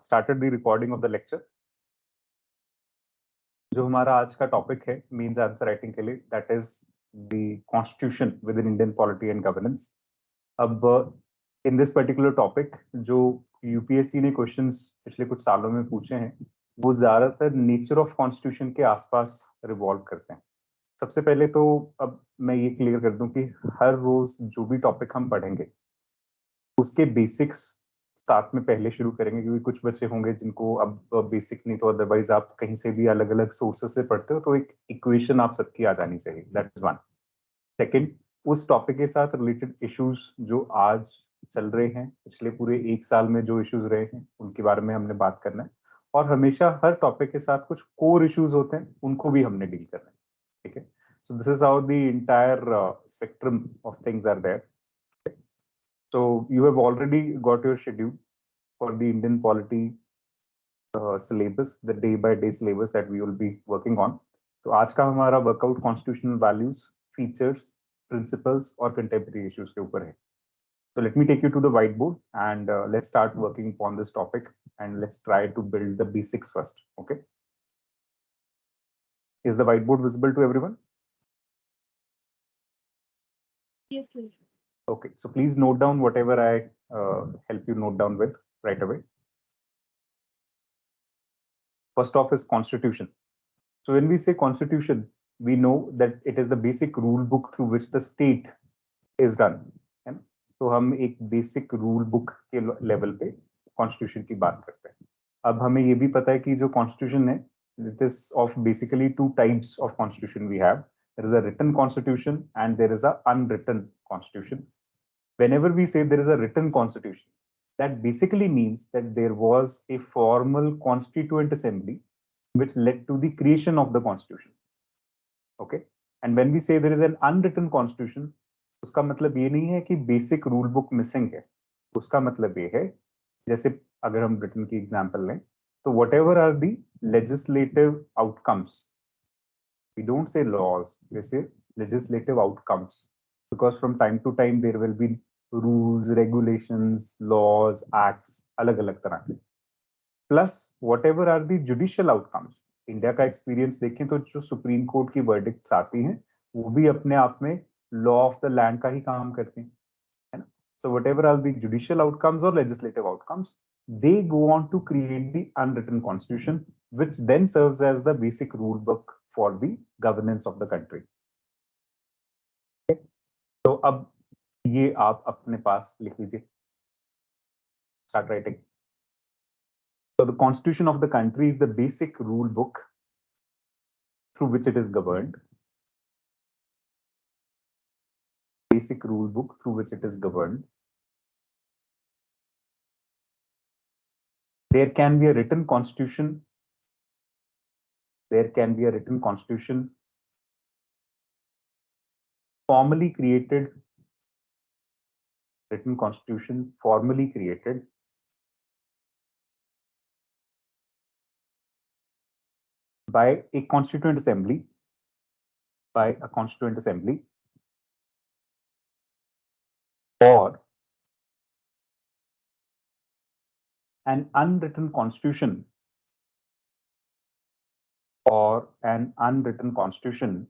started the recording of the lecture. जो हमारा आज का टॉपिक है मीन्स आंसर राइटिंग के लिए, that is the constitution with in Indian polity and governance. अब इन दिस पर्टिकुलर टॉपिक जो यूपीएससी ने क्वेश्चंस पिछले कुछ सालों में पूछे हैं वो ज्यादातर नेचर ऑफ कॉन्स्टिट्यूशन के आसपास रिवॉल्व करते हैं. सबसे पहले तो अब मैं ये क्लियर कर दूं कि हर रोज जो भी टॉपिक हम पढ़ेंगे उसके बेसिक्स साथ में पहले शुरू करेंगे, क्योंकि कुछ बच्चे होंगे जिनको अब बेसिक नहीं तो अदरवाइज आप कहीं से भी अलग अलग सोर्सेस से पढ़ते हो तो एक इक्वेशन आप सबकी आ जानी चाहिए. That is one. सेकंड, उस टॉपिक के साथ रिलेटेड इश्यूज जो आज चल रहे हैं, पिछले पूरे एक साल में जो इश्यूज रहे हैं उनके बारे में हमने बात करना है. और हमेशा हर टॉपिक के साथ कुछ कोर इश्यूज होते हैं, उनको भी हमने डील करना है. ठीक है. So this is how the entire spectrum of things are there. So you have already got your schedule for the Indian polity syllabus, the day-by-day syllabus that we will be working on. तो आज का हमारा workout constitutional values, features, principles और contemporary issues के ऊपर है. So let me take you to the whiteboard and let's start working upon this topic and let's try to build the basics first. Okay. Is the whiteboard visible to everyone? Yes, sir. Okay, so please note down whatever I help you note down with right away. First off is constitution. So when we say constitution, we know that it is the basic rule book through which the state is run. तो हम एक basic rule book के level पे constitution की बात करते हैं. अब हमें ये भी पता है कि जो कॉन्स्टिट्यूशन है, it is of basically two types of constitution we have. There is a written constitution and there is a unwritten constitution. Whenever we say there is a written constitution, that basically means that there was a formal constituent assembly which led to the creation of the constitution. Okay. And when we say there is an unwritten constitution, उसका मतलब ये नहीं है कि basic rule book missing है. उसका मतलब ये है, जैसे अगर हम ब्रिटेन की एग्जांपल लें तो whatever are the legislative outcomes, we don't say laws, we say legislative outcomes, because from time to time there will be rules, regulations, laws, acts अलग अलग तरह के. Plus whatever are the judicial outcomes. India का experience देखें तो जो supreme court की verdicts आती हैं वो भी अपने आप में लॉ ऑफ द लैंड का ही काम करती हैं, है ना. So whatever are the judicial outcomes और legislative outcomes, they go on to create the unwritten constitution which then serves as the basic rule book for the governance of the country. तो अब ये आप अपने पास लिख लीजिए. Start writing. So the constitution of the country is the basic rule book through which it is governed. Basic rule book through which it is governed. There can be a written constitution. There can be a written constitution formally created. Written constitution formally created by a constituent assembly, by a constituent assembly, or an unwritten constitution, or an unwritten constitution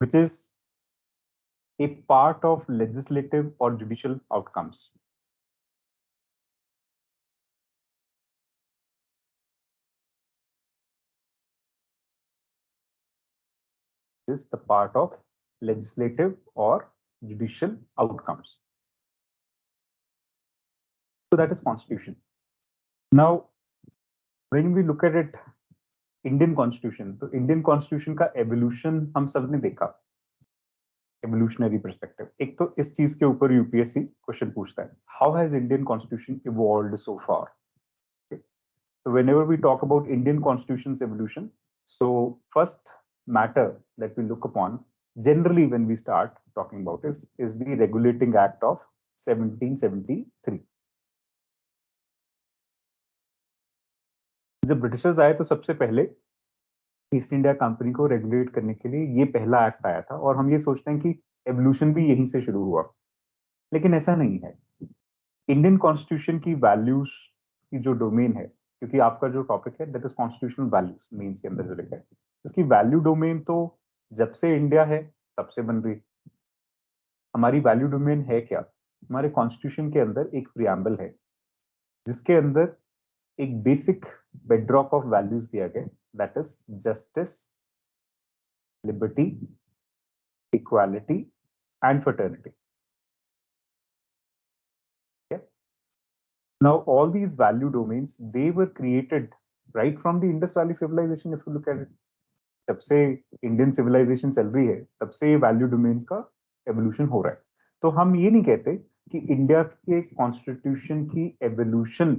which is a part of legislative or judicial outcomes. Is the part of legislative or judicial outcomes. So that is constitution. Now, when we look at it, Indian constitution, तो Indian constitution का evolution हम सब ने देखा. Evolutionary perspective. एक तो इस चीज के ऊपर यूपीएससी क्वेश्चन पूछता है, how has Indian constitution evolved so far? Okay. So whenever we talk about Indian constitution's evolution, so first matter that we look upon generally when we start talking about is the Regulating Act of 1773. जब Britishers आए तो सबसे पहले east India company को regulate करने के लिए ये पहला एक्ट आया था, और हम ये सोचते हैं कि एवोल्यूशन भी यहीं से शुरू हुआ, लेकिन ऐसा नहीं है। इंडियन कॉन्स्टिट्यूशन की वैल्यूज की जो डोमेन है, क्योंकि आपका जो टॉपिक है that is constitutional values mains के अंदर जो लिखा है, इसकी वैल्यू डोमेन तो जब से इंडिया है तब से बन रही। हमारी वैल्यू डोमेन है क्या? हमारे कॉन्स्टिट्यूशन के अंदर एक प्रियम्बल है जिसके अंदर एक बेसिक बेडरॉक ऑफ वैल्यूज दिया गया, that is justice, liberty, equality and fraternity. Now, all these value domains, they were created right from the Indus Valley civilization, if you look at it. जब से Indian civilisation चल रही है तब से value domain का एवोल्यूशन हो रहा है। तो हम ये नहीं कहते कि इंडिया के कॉन्स्टिट्यूशन की एवोल्यूशन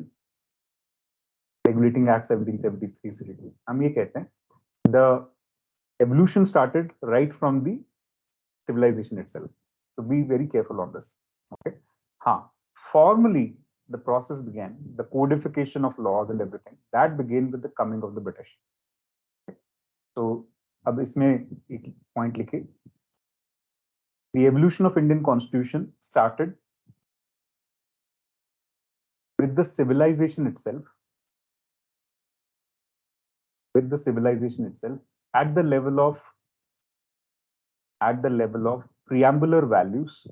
रेगुलेटिंग एक्ट 1773 से हुई। हम ये कहते हैं the evolution started right from the civilization itself. So be very careful on this. Okay. Formally, the process began, the codification of laws and everything, that began with the coming of the British. So, अब इसमें एक point लिखे, the evolution of Indian Constitution started with the civilization itself, at the level of preambular values,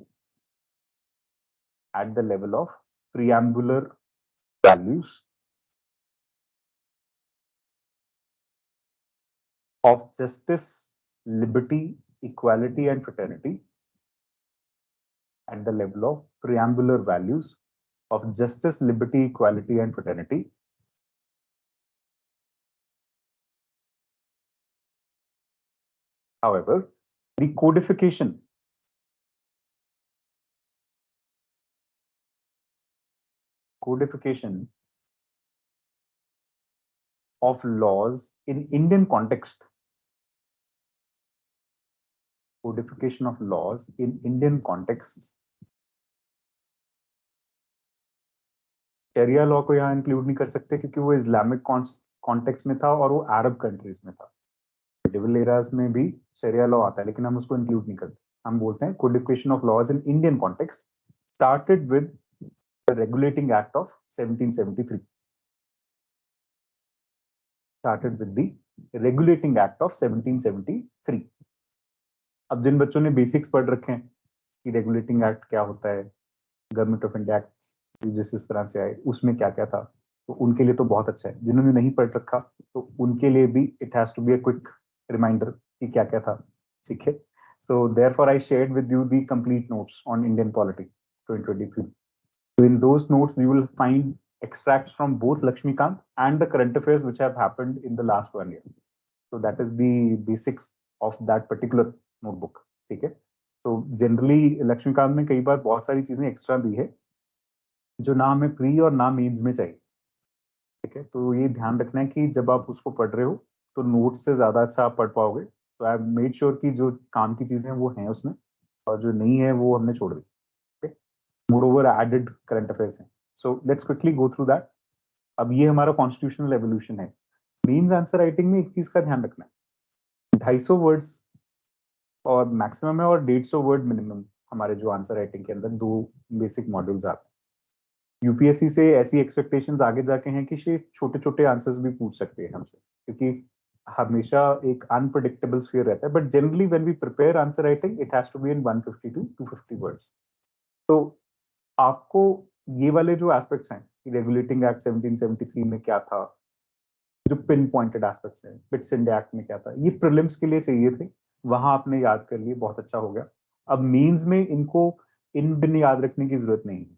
of justice, liberty, equality, and fraternity. At the level of preambular values of justice, liberty, equality, and fraternity. However, the codification of laws in Indian context, शरिया law को यहाँ include नहीं कर सकते क्योंकि वो Islamic context में था और वो अरब कंट्रीज में था। मिडिवल एराज में भी शरिया लॉ आता है लेकिन हम उसको इंक्लूड नहीं करते। हम बोलते हैं codification of laws in Indian context started with the regulating act of 1773। अब जिन बच्चों ने बेसिक्स पढ़ रखे हैं कि रेगुलेटिंग एक्ट क्या होता है, गवर्नमेंट ऑफ इंडिया एक्ट जिस तरह से आए उसमें क्या क्या था, तो उनके लिए तो बहुत अच्छा है। जिन्होंने नहीं पढ़ रखा तो उनके लिए भी it has to be a quick reminder कि क्या क्या था। ठीक है, so therefore I shared with you the complete notes on Indian polity 2023। So in those notes you will find extracts from both Lakshmikant and the current affairs which have happened in the last 1 year. So that is the basics of that particular notebook. ठीक है, तो generally Laxmikant में कई बार बहुत सारी चीजें extra दी है जो ना हमें प्री और ना मेंस में चाहिए। ठीक है, तो ये ध्यान रखना है कि जब आप उसको पढ़ रहे हो तो नोट से ज्यादा अच्छा आप पढ़ पाओगे। तो आई मेड श्योर कि जो काम की चीजें वो हैं उसमें और जो नहीं है वो हमने छोड़ दी। Moreover, added current affairs हैं। So let's quickly go through that. अब ये हमारा कॉन्स्टिट्यूशनल एवोल्यूशन है। मीन्स आंसर राइटिंग में एक चीज का ध्यान रखना है, 250 वर्ड्स और मैक्सिमम है और 150 वर्ड मिनिमम हमारे जो आंसर राइटिंग के अंदर दो बेसिक मॉड्यूल्स आते हैं। यूपीएससी से ऐसी एक्सपेक्टेशंस आगे जाके हैं कि छोटे छोटे आंसर्स भी पूछ सकते हैं हमसे, क्योंकि हमेशा एक अनप्रेडिक्टेबल स्फीयर रहता है। But generally when we prepare answer writing it has to be in 150 to 250 words. तो आपको ये वाले जो एस्पेक्ट्स हैं कि रेगुलेटिंग एक्ट 1773 में क्या था, जो पिन पॉइंटेड एस्पेक्ट्स हैं, बिट्स इंडिया एक्ट में क्या था, ये प्रीलिम्स के लिए चाहिए थे, वहां आपने याद कर लिए, बहुत अच्छा हो गया। अब मेंस में इनको इन बिन याद रखने की जरूरत नहीं है।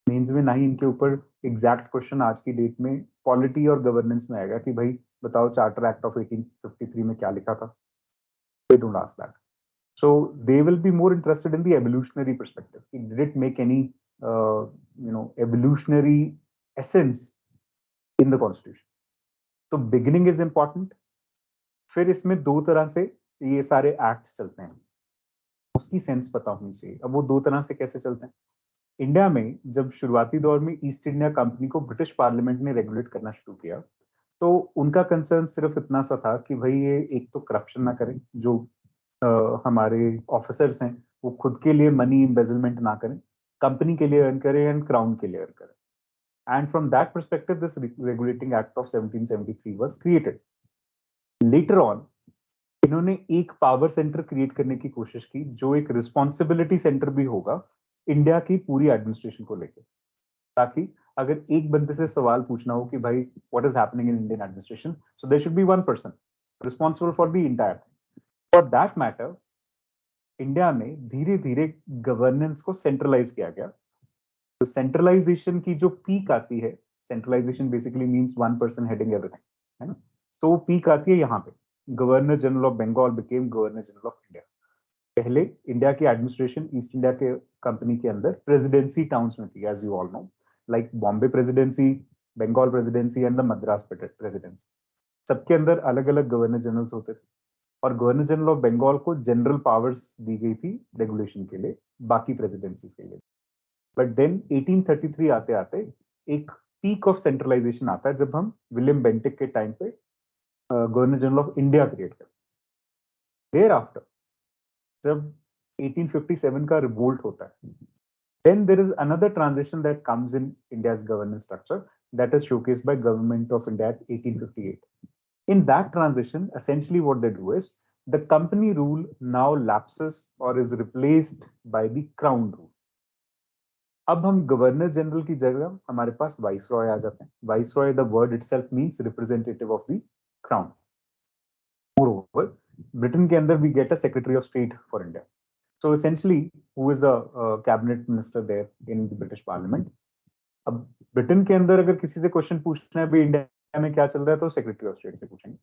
मेंस में ना ही इनके ऊपर एग्जैक्ट क्वेश्चन आज की डेट में पॉलिटी और गवर्नेंस में आएगा कि भाई बताओ चार्टर एक्ट ऑफ 1853 में क्या लिखा था। They don't ask that. So they will be more interested in the evolutionary perspective. Did it make any, evolutionary essence in the constitution? So beginning is important. फिर इसमें दो तरह से ये सारे एक्ट्स चलते हैं, उसकी सेंस पता होनी चाहिए। अब वो दो तरह से कैसे चलते हैं? इंडिया में जब शुरुआती दौर में ईस्ट इंडिया कंपनी को ब्रिटिश पार्लियामेंट ने रेगुलेट करना शुरू किया तो उनका कंसर्न सिर्फ इतना सा था कि भाई ये एक तो करप्शन ना करें, जो हमारे ऑफिसर्स हैं वो खुद के लिए मनी एम्बेजलमेंट ना करें, कंपनी के लिए अर्न करें एंड क्राउन के लिए अर्न करें. And from that perspective, this Regulating Act of 1773 was created. Later on, इन्होंने एक पावर सेंटर क्रिएट करने की कोशिश की जो एक रिस्पॉन्सिबिलिटी सेंटर भी होगा इंडिया की पूरी एडमिनिस्ट्रेशन को लेकर, ताकि अगर एक बंदे से सवाल पूछना हो कि भाई what is happening in Indian administration, so there should be one person responsible for the entire thing. For that matter, India में धीरे धीरे गवर्नेंस को सेंट्रलाइज किया गया. तो सेंट्रलाइजेशन की जो पीक आती है, centralisation basically means one person heading everything, है ना. तो पीक आती है यहाँ पे, governor general of Bengal became governor general of India. पहले इंडिया की एडमिनिस्ट्रेशन ईस्ट इंडिया के कंपनी के अंदर प्रेसिडेंसी टाउन्स में थी, as you all know, like Bombay presidency, Bengal presidency and the Madras presidency. सबके अंदर अलग अलग गवर्नर जनरल्स होते थे, और गवर्नर जनरल ऑफ बंगाल को जनरल पावर्स दी गई थी रेगुलेशन के लिए, बाकी प्रेसिडेंसी के लिए. बट देन 1833 आते आते एक पीक ऑफ सेंट्रलाइजेशन आता है जब हम विलियम बेंटिक के टाइम पे governor general of India create करते हैं. देयर आफ्टर जब 1857 का रिवोल्ट होता है, then there is another transition that comes in India's governance structure that is showcased by Government of India at 1858. In that transition, essentially what they do is the company rule now lapses or is replaced by the crown rule. अब हम governor general की जगह हमारे पास vice Roy आ जाते हैं. Viceroy, the word itself means representative of the crown. Moreover, Britain के अंदर we get a secretary of state for India. So essentially, who is a cabinet minister there in the British Parliament? अब Britain के अंदर अगर किसी से question पूछना है भी इंडिया में क्या चल रहा है, तो सेक्रेटरी ऑफ स्टेट से पूछेंगे.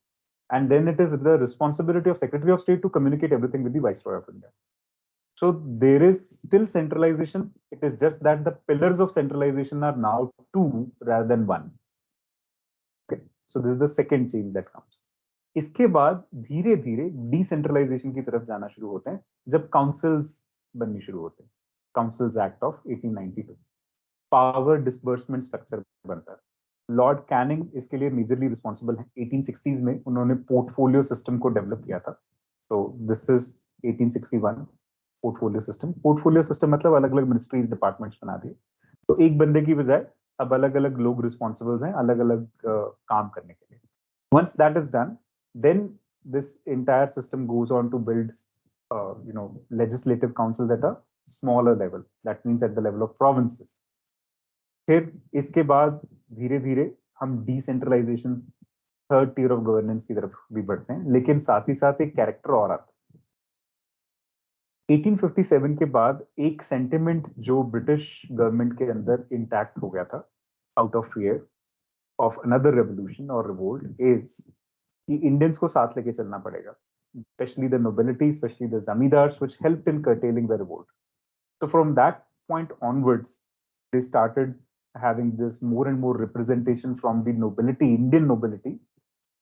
And then it is the responsibility of secretary of state to communicate everything with the viceroy of India. So there is still centralization. It is just that the pillars of centralization are now two rather than one. Okay. So this is the second change that comes. इसके बाद धीरे धीरे decentralisation की तरफ जाना शुरू होते हैं जब काउंसिल्स बननी शुरू होते हैं. Councils act of 1892, power disbursement structure बनता है. लॉर्ड कैनिंग इसके लिए मेजरली रिस्पॉन्सिबल है. 1860s में उन्होंने पोर्टफोलियो सिस्टम को डेवलप किया था. तो this is 1861 portfolio system. Portfolio system मतलब अलग अलग मिनिस्ट्रीज डिपार्टमेंट्स बना दिए. तो एक बंदे की बजाय अब अलग अलग लोग रिस्पॉन्सिबल हैं अलग अलग काम करने के लिए. Once that is done, then this entire system goes on to build legislative councils at a smaller level. That means at the level of provinces. फिर इसके बाद धीरे धीरे हम decentralisation, third tier of governance की तरफ भी बढ़ते हैं, लेकिन साथ ही साथ एक कैरेक्टर और आता है. 1857 के बाद एक सेंटिमेंट जो ब्रिटिश गवर्नमेंट के अंदर इंटैक्ट हो गया था out of fear of another revolution और रिवोल्ट इज कि इंडियंस को साथ लेके चलना पड़ेगा, especially the nobility, especially the zamindars, which helped in curtailing the revolt. So from that point onwards, they started having this more and more representation from the nobility, Indian nobility,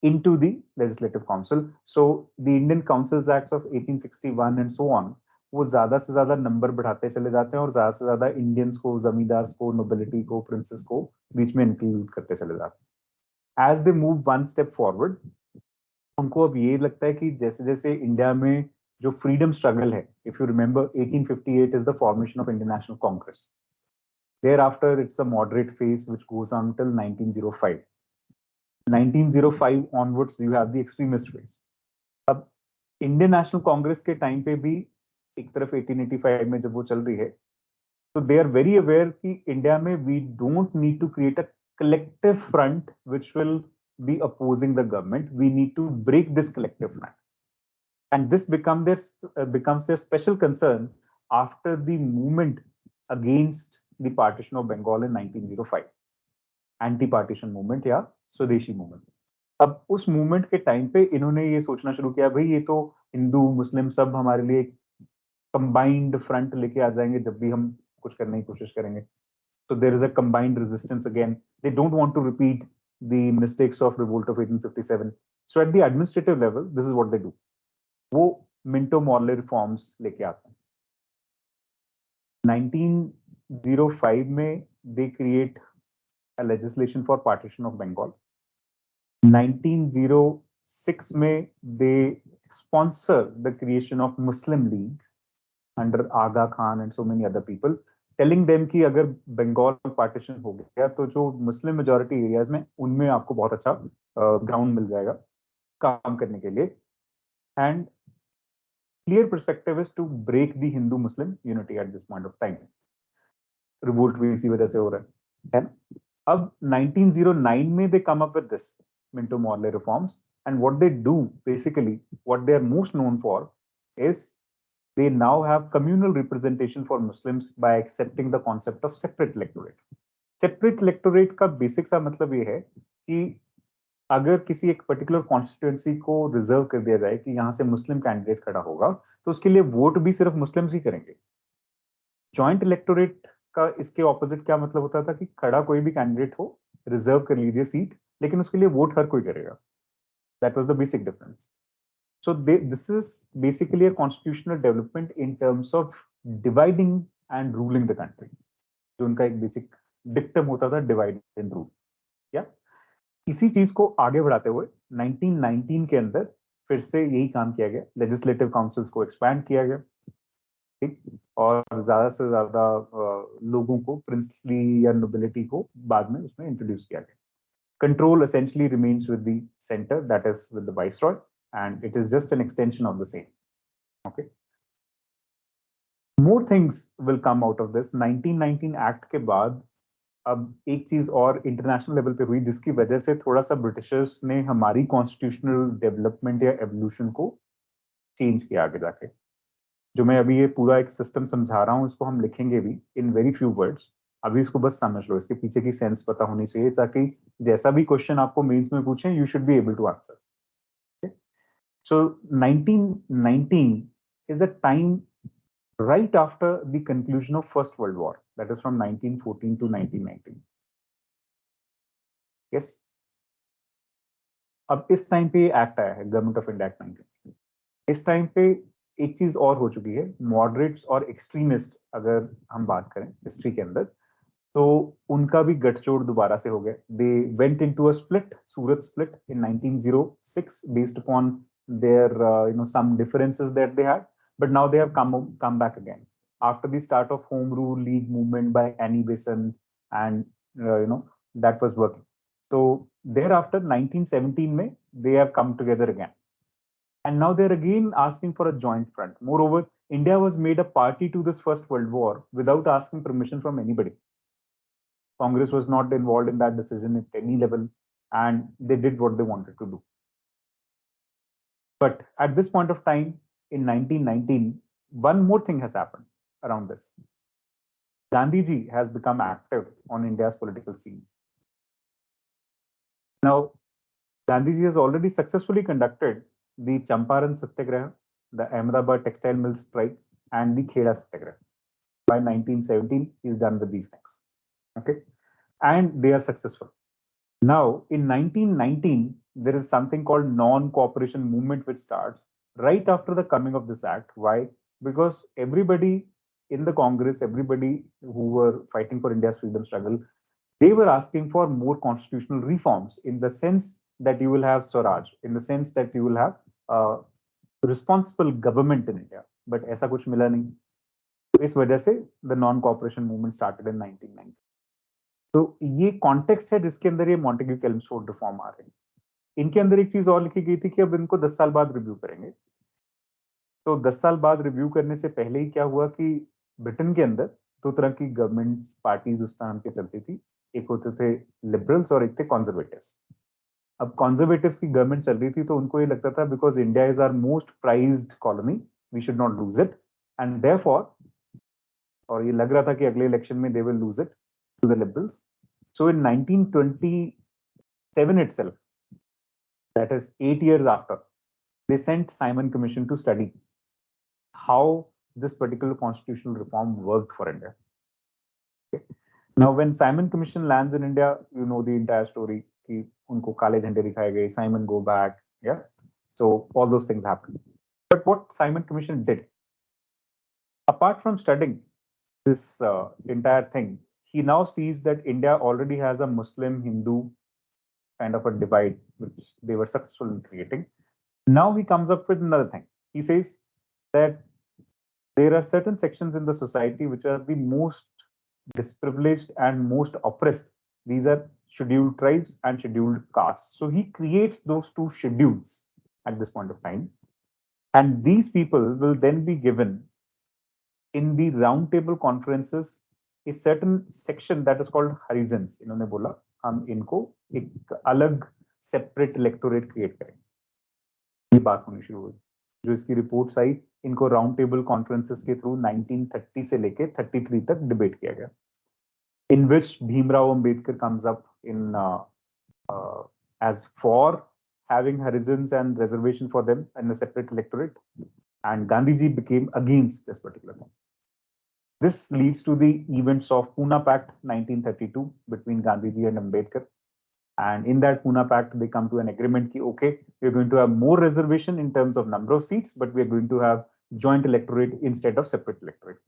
into the legislative council. So the Indian Councils Acts of 1861 and so on, वो ज्यादा से ज्यादा number बढ़ाते चले जाते हैं और ज्यादा से ज्यादा इंडियंस को, जमींदार्स को, नोबिलिटी को, प्रिंसेस को बीच में इंक्लूड करते चले जाते हैं. As they move one step forward, उनको अब ये लगता है कि जैसे जैसे इंडिया में जो फ्रीडम स्ट्रगल है, if you remember 1858 is the formation of Indian national Congress. Thereafter it's a moderate phase which goes on till 1905. 1905 onwards you have the extremist phase. अब इंडियन नेशनल कांग्रेस के टाइम पे भी एक तरफ 1885 में जब वो चल रही है, तो दे आर वेरी अवेयर कि इंडिया में we don't need to create a collective front which will be opposing the government. We need to break this collective front, and this becomes their special concern after the movement against the partition of Bengal in 1905, anti-partition movement या स्वदेशी movement. अब उस movement के time पे इन्होंने ये सोचना शुरू किया, भाई ये तो हिंदू मुस्लिम सब हमारे लिए कंबाइंड फ्रंट लेके आ जाएंगे जब भी हम कुछ करने की कोशिश करेंगे. So there is a combined resistance again. They don't want to repeat the mistakes of revolt of 1857. So at the administrative level, this is what they do. वो Minto Morley reforms लेके आते हैं. 1905 में they create a legislation for partition of Bengal. 1906 में they sponsor the creation of Muslim League under Aga Khan and so many other people, telling them कि अगर Bengal partition हो गया तो जो मुस्लिम मेजोरिटी एरियाज में उनमें आपको बहुत अच्छा ग्राउंड मिल जाएगा काम करने के लिए. And clear perspective is to break the Hindu Muslim unity at this point of time. Revolt भी इसी वजह से हो रहा है ना. अब 1909 में they come up with this Minto Morley reforms, and what they do basically, what they are most known for is they now have communal representation for Muslims by accepting the concept of separate electorate. Separate electorate का basic सा मतलब ये है कि अगर किसी एक particular constituency को रिजर्व कर दिया जाए कि यहाँ से मुस्लिम कैंडिडेट खड़ा होगा तो उसके लिए वोट भी सिर्फ मुस्लिम्स ही करेंगे. जॉइंट इलेक्टोरेट का इसके ऑपोजिट क्या मतलब होता था कि खड़ा कोई भी कैंडिडेट हो, रिजर्व कर लीजिए सीट, लेकिन उसके लिए वोट हर कोई करेगा. That was the basic difference. So this is basically a constitutional development in terms of dividing and ruling the country. जो उनका एक बेसिक डिक्टम होता था, डिवाइड एंड रूल. या इसी चीज को आगे बढ़ाते हुए 1919 के अंदर फिर से यही काम किया गया. लेजिस्लेटिव काउंसिल्स को एक्सपैंड किया गया, ठीक, और ज्यादा से ज्यादा लोगों को, प्रिंसली या नोबिलिटी को बाद में उसमें इंट्रोड्यूस किया गया. Control essentially remains with the centre, that is with the viceroy, and it is just an extension of the same. Okay, more things will come out of this. 1919 act के बाद अब एक चीज और इंटरनेशनल लेवल पे हुई जिसकी वजह से थोड़ा सा ब्रिटिशर्स ने हमारी कॉन्स्टिट्यूशनल डेवलपमेंट या एवोल्यूशन को चेंज किया आगे जाके. जो मैं अभी ये पूरा एक सिस्टम समझा रहा हूँ इसको हम लिखेंगे भी इन वेरी फ्यू वर्ड्स. अभी इसको बस समझ लो, इसके पीछे की सेंस पता होनी चाहिए ताकि जैसा भी क्वेश्चन आपको मेंस में पूछें you should be able to answer. So 1919 is the time right after the conclusion of First World War, that is from 1914 to 1919. Yes. अब इस टाइम पे एक्ट आया है, गवर्नमेंट ऑफ इंडिया एक्ट 19. इस time पे एक चीज और हो चुकी है. मॉडरेट्स और एक्सट्रीमिस्ट अगर हम बात करें हिस्ट्री के अंदर तो उनका भी गठजोड़ दोबारा से हो गया. They went into a split, Surat split in 1906 based upon their some differences that they had, but now they have come back again after the start of home rule league movement by Annie Besant, and that was working. So thereafter 1917 में they have come together again. And now they're again asking for a joint front. Moreover, India was made a party to this First World War without asking permission from anybody. Congress was not involved in that decision at any level, and they did what they wanted to do. But at this point of time, in 1919, one more thing has happened around this. Gandhiji has become active on India's political scene. Now, Gandhiji has already successfully conducted the Champaran Satyagraha, the Ahmedabad textile mill strike, and the Kheda Satyagraha. By 1917, he's done with these things. Okay, and they are successful. Now, in 1919, there is something called non-cooperation movement which starts right after the coming of this act. Why? Because everybody in the Congress, everybody who were fighting for India's freedom struggle, they were asking for more constitutional reforms in the sense that you will have Swaraj, in the sense that you will have responsible government in India. But ऐसा कुछ मिला नहीं. तो इस वजह से the non-cooperation movement started in 1990. तो ये कॉन्टेक्स्ट है जिसके अंदर ये मॉन्टेग्यू केल्मसफोर्ड रिफॉर्म आ रहे हैं. इनके अंदर एक चीज और लिखी गई थी कि अब इनको 10 साल बाद रिव्यू करेंगे. तो 10 साल बाद रिव्यू करने से पहले ही क्या हुआ कि ब्रिटेन के अंदर दो तरह की गवर्नमेंट पार्टीज उस टाइम पे चलती थी. एक होते थे लिबरल्स और एक थे कॉन्जर्वेटिव्स. अब कॉन्जर्वेटिव्स की गवर्नमेंट चल रही थी तो उनको ये लगता था because India is our most prized colony, we should not lose it, and therefore, और ये लग रहा था कि अगले इलेक्शन में they will lose it to the liberals. So in 1927 itself, that is 8 years after, they sent Simon Commission to study how this particular constitutional reform worked for India. Okay. Now, when Simon Commission lands in India, you know the entire story. कि उनको काले झंडे दिखाए गए, Simon go back, yeah. So all those things happened. But what Simon Commission did, apart from studying this entire thing, he now sees that India already has a Muslim Hindu kind of a divide which they were successful in creating. Now he comes up with another thing. He says that there are certain sections in the society which are the most disprivileged and most oppressed. These are scheduled tribes and scheduled castes. So he creates those two schedules at this point of time. And these people will then be given in the roundtable conferences a certain section that is called horizons. इन्होंने बोला हम इनको एक अलग separate electorate create करेंगे. ये बात होनी शुरू हुई. जो इसकी रिपोर्ट्स आई इनको राउंड टेबल कॉन्फ्रेंसेस के थ्रू 1930 से लेके 33 तक डिबेट किया गया, in which Bhimrao Ambedkar comes up in as for having horizons and reservation for them in a separate electorate, and Gandhiji became against this particular thing. This leads to the events of Pune Pact 1932 between Gandhiji and Ambedkar. And in that Pune Pact, they come to an agreement that, okay, we're going to have more reservation in terms of number of seats, but we're going to have joint electorate instead of separate electorate.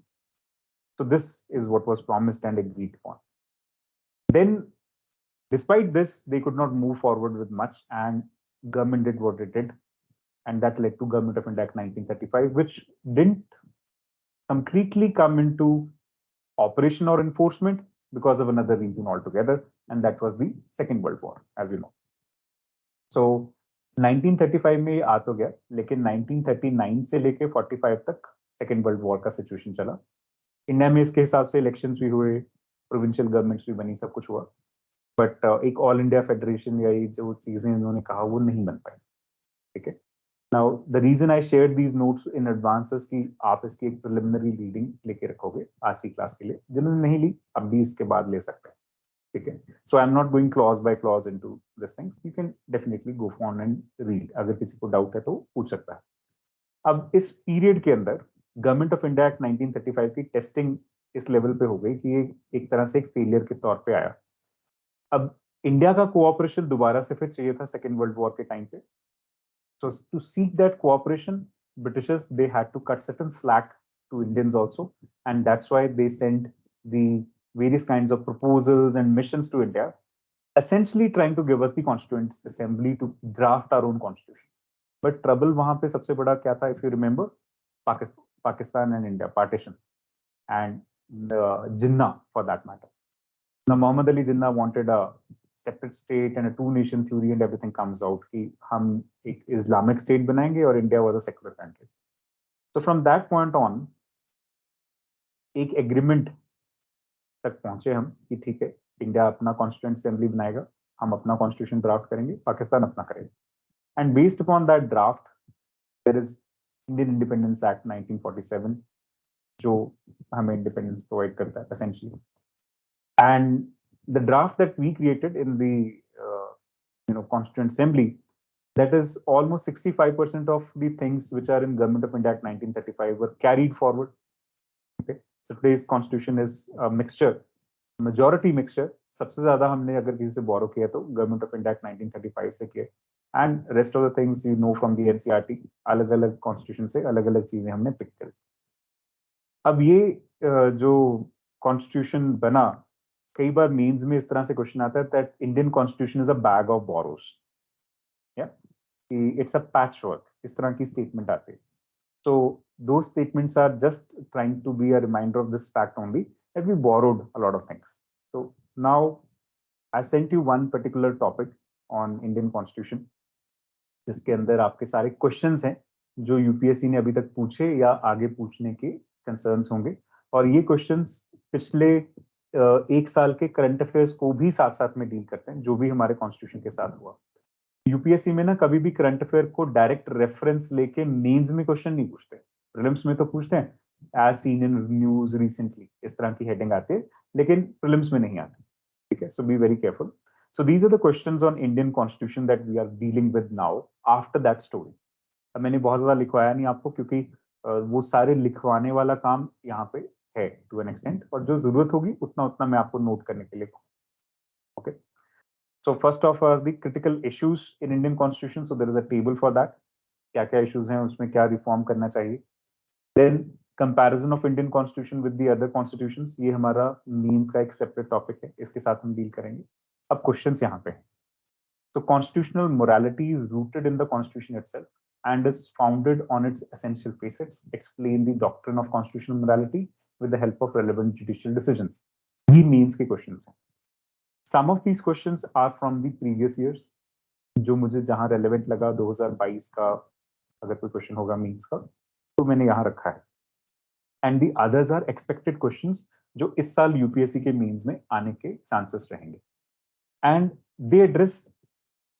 So this is what was promised and agreed upon. Then, despite this, they could not move forward with much, and government did what it did. And that led to Government of India Act 1935, which didn't completely come into operation or enforcement because of another reason altogether, and that was the Second World War, as you know. So 1935 में आ तो गया, लेकिन 1939 से लेके 45 तक second world war का situation चला. India में इसके हिसाब से इलेक्शंस भी हुए, प्रोविंशियल गवर्नमेंट्स भी बनी, सब कुछ हुआ, बट एक ऑल इंडिया फेडरेशन या ये जो चीजें इन्होंने कहा वो नहीं बन पाई. ठीक है. Now the reason I share these notes in advance कि आप इसकी एक प्रिलिमिनरी रीडिंग लेके रखोगे आज की क्लास के लिए. जिन्होंने नहीं ली अब भी इसके बाद ले सकते हैं. ठीक है. So I am not going clause by clause into this things. You can definitely go on and read. अगर किसी को डाउट है तो पूछ सकता है. अब इस पीरियड के अंदर गवर्नमेंट ऑफ इंडिया एक्ट 1935 की टेस्टिंग इस लेवल पे हो गई कि ये एक तरह से एक फेलियर के तौर पे आया. अब इंडिया का कोऑपरेशन दोबारा से फिर चाहिए था सेकेंड वर्ल्ड वॉर के टाइम पे. So to seek that cooperation, Britishers, they had to cut certain slack to Indians also, and that's why they sent the various kinds of proposals and missions to India, essentially trying to give us the Constituent Assembly to draft our own constitution. But trouble वहां पे सबसे बड़ा क्या था, if you remember, Pakistan and India partition, and Jinnah for that matter. Now Muhammad Ali Jinnah wanted a separate state and a two-nation theory, and everything comes out कि हम एक Islamic state बनाएंगे और India was a secular country. So from that point on, एक agreement तक पहुंचे हम कि ठीक है, इंडिया अपना कॉन्स्टिट्यूएंट असेंबली बनाएगा, हम अपना कॉन्स्टिट्यूशन ड्राफ्ट करेंगे, पाकिस्तान अपना करेगा. And based upon that draft there is Indian Independence Act 1947 जो हमें इंडिपेंडेंस प्रोवाइड करता है essentially. And the draft that we created in the Constituent Assembly, that is almost 65% of the things which are in Government of India Act 1935 were carried forward. Okay, so today's constitution is a mixture, majority mixture. सबसे ज्यादा हमने अगर किसी से borrow किया तो Government of India Act 1935 से किया, and rest of the things you know from the NCERT, अलग-अलग constitution से अलग-अलग चीजें हमने pick करी. अब ये जो constitution बना, कई बार मेंस में इस तरह से क्वेश्चन आता है that Indian constitution is a bag of borrows, या इट्स अ पैच वर्क, इस तरह की स्टेटमेंट आती है. सो दो statements are just trying to be a reminder of this fact only that we borrowed a lot of things. So now I sent you one particular topic on Indian constitution जिसके अंदर आपके सारे questions हैं जो UPSC ने अभी तक पूछे या आगे पूछने के कंसर्न्स होंगे. और ये क्वेश्चंस पिछले एक साल के करंट अफेयर्स को भी साथ साथ में डील करते हैं, जो भी हमारे कॉन्स्टिट्यूशन के साथ हुआ. यूपीएससी में ना कभी भी करंट अफेयर को डायरेक्ट रेफरेंस लेके मेंस में क्वेश्चन नहीं पूछते. प्रीलिम्स में तो पूछते हैं as seen in news recently, इस तरह की हेडिंग आती है, लेकिन प्रीलिम्स में नहीं आती. ठीक है, so be very careful. So these are the questions on Indian constitution that we are dealing with now after that story. अब मैंने बहुत ज्यादा लिखवाया नहीं आपको, क्योंकि वो सारे लिखवाने वाला काम यहाँ पे है टू एन एक्सटेंट, और जो जरूरत होगी उतना उतना मैं आपको नोट करने के लिए. Okay, so first of are the critical issues in Indian constitution. So there is a table for that, क्या क्या इश्यूज हैं, उसमें क्या रिफॉर्म करना चाहिए. Then comparison of Indian constitution with the other constitutions, ये हमारा मीन्स का एक सेपरेट टॉपिक है, इसके साथ हम डील करेंगे. अब क्वेश्चंस यहाँ पे. So constitutional morality is rooted in the constitution itself and is founded on its essential facets. Explain the doctrine of constitutional morality with the help of relevant judicial decisions. ये means के questions हैं. Some of these questions are from the previous years, जो मुझे जहां relevant लगा 2022 का अगर कोई question होगा means का तो मैंने यहाँ रखा है. And the others are expected questions जो इस साल यूपीएससी के means में आने के chances रहेंगे. And they address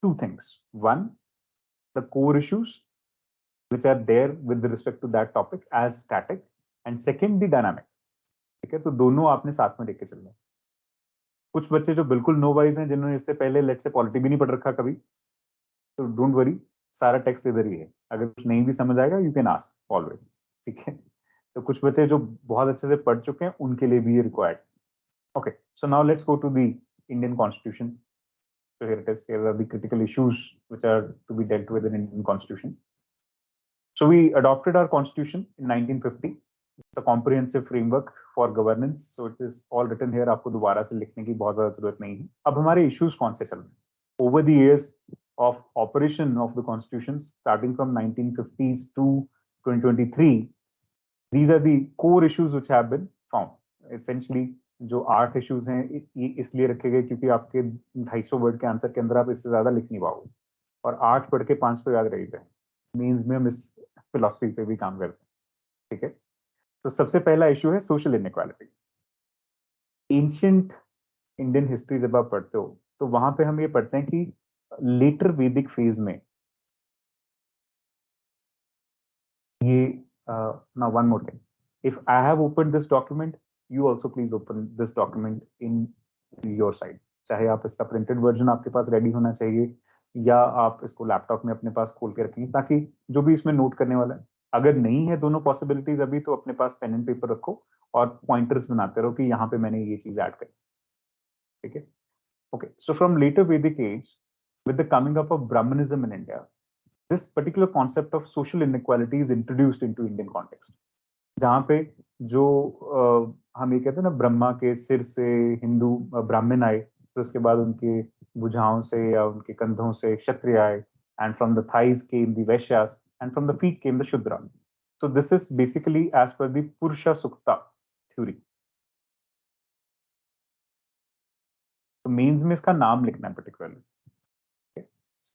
two things. One, the core issues which are there with respect to that topic as static, and second, the dynamic. ठीक है, तो दोनों आपने साथ में लेके चलना है. कुछ बच्चे जो बिल्कुल नो वाइज हैं, जिन्होंने इससे पहले लेट से पॉलिटी भी नहीं पढ़ रखा कभी, तो डोंट वरी, सारा टेक्स्ट इधर ही है. अगर कुछ नहीं भी समझ आएगा यू कैन आस्क ऑलवेज. ठीक है, तो कुछ बच्चे जो बहुत अच्छे से पढ़ चुके हैं उनके लिए भी ये required. Okay, so now let's go to the Indian constitution. So here it is. Here are the critical issues which are to be dealt with in Indian Constitution. So we adopted our Constitution in 1950. It's a comprehensive framework for governance. So it is all written here. आपको दोबारा से लिखने की बहुत ज़्यादा जरूरत नहीं है. अब हमारे issues कौन से चल रहे हैं? Over the years of operation of the Constitution, starting from 1950s to 2023, these are the core issues which have been found. Essentially, जो 8 इश्यूज हैं ये इसलिए रखे गए क्योंकि आपके 250 वर्ड के आंसर के अंदर आप इससे ज्यादा लिख नहीं पाओगे, और 8 पढ़ के 5 तो याद रह गए. मीन्स में हम इस फिलॉसफी पे भी काम करते हैं. ठीक है, तो सबसे पहला इशू है social inequality. Ancient Indian history जब आप पढ़ते हो तो वहां पे हम ये पढ़ते हैं कि लेटर वैदिक फेज में ये now one more thing. If I have opened this document, you also please open this document in your side. चाहे आप इसका प्रिंटेड वर्जन आपके पास रेडी होना चाहिए या आप इसको लैपटॉप में अपने पास खोल के रखेंगे, ताकि जो भी इसमें नोट करने वाला है, अगर नहीं है दोनों पॉसिबिलिटीज अभी, तो अपने पास पेन एंड पेपर रखो और पॉइंटर्स बनाते रहो कि यहाँ पे मैंने ये चीज ऐड करी. ठीक है, okay. So from later Vedic age with the coming up of Brahmanism in India, this particular concept of social inequality is introduced into Indian context. जहाँ पे जो हम ये कहते हैं ना, ब्रह्मा के सिर से हिंदू ब्राह्मण आए, फिर उसके बाद उनके भुजाओं से या उनके कंधों से क्षत्रिय आए, and from the thighs came the Vaishyas, and from the feet came the Shudra. So this is basically as per the Purusha Sukta theory. तो मेंस में इसका नाम लिखना है particularly.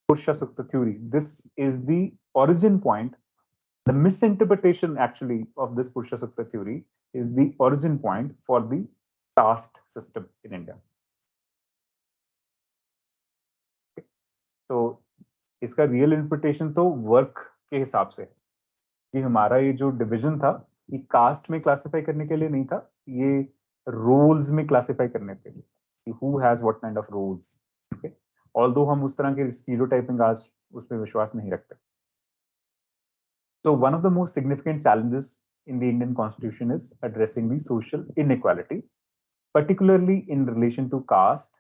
Purusha Sukta theory. This is the origin point. The misinterpretation actually of this Purusha Sukta theory is the origin point for the caste system in India. Okay. So इसका real interpretation तो work के हिसाब से कि हमारा ये जो division था ये caste में classify करने के लिए नहीं था, ये roles में classify करने के लिए, who has what kind of roles. Okay. Although हम उस तरह के stereotyping आज उसमें विश्वास नहीं रखते. So one of the most significant challenges in the Indian Constitution is addressing the social inequality, particularly in relation to caste,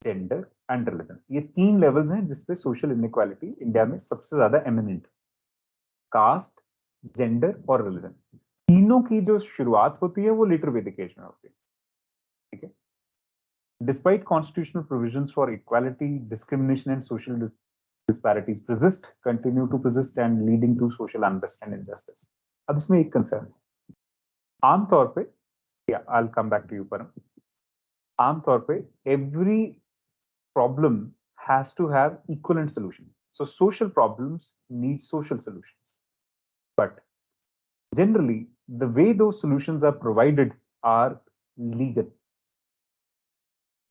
gender and religion. ये 3 levels हैं जिसपे social inequality इंडिया में सबसे ज्यादा eminent. Caste, gender और religion. तीनों की जो शुरुआत होती है वो later Vedic age में होती है. ठीक है. Despite constitutional provisions for equality, discrimination and social disparities continue to persist and leading to social unrest and injustice. अब इसमें एक concern है. आमतौर पे, yeah, I'll come back to you, Param. आमतौर पे every problem has to have equivalent solution. So social problems need social solutions. But generally, the way those solutions are provided are legal.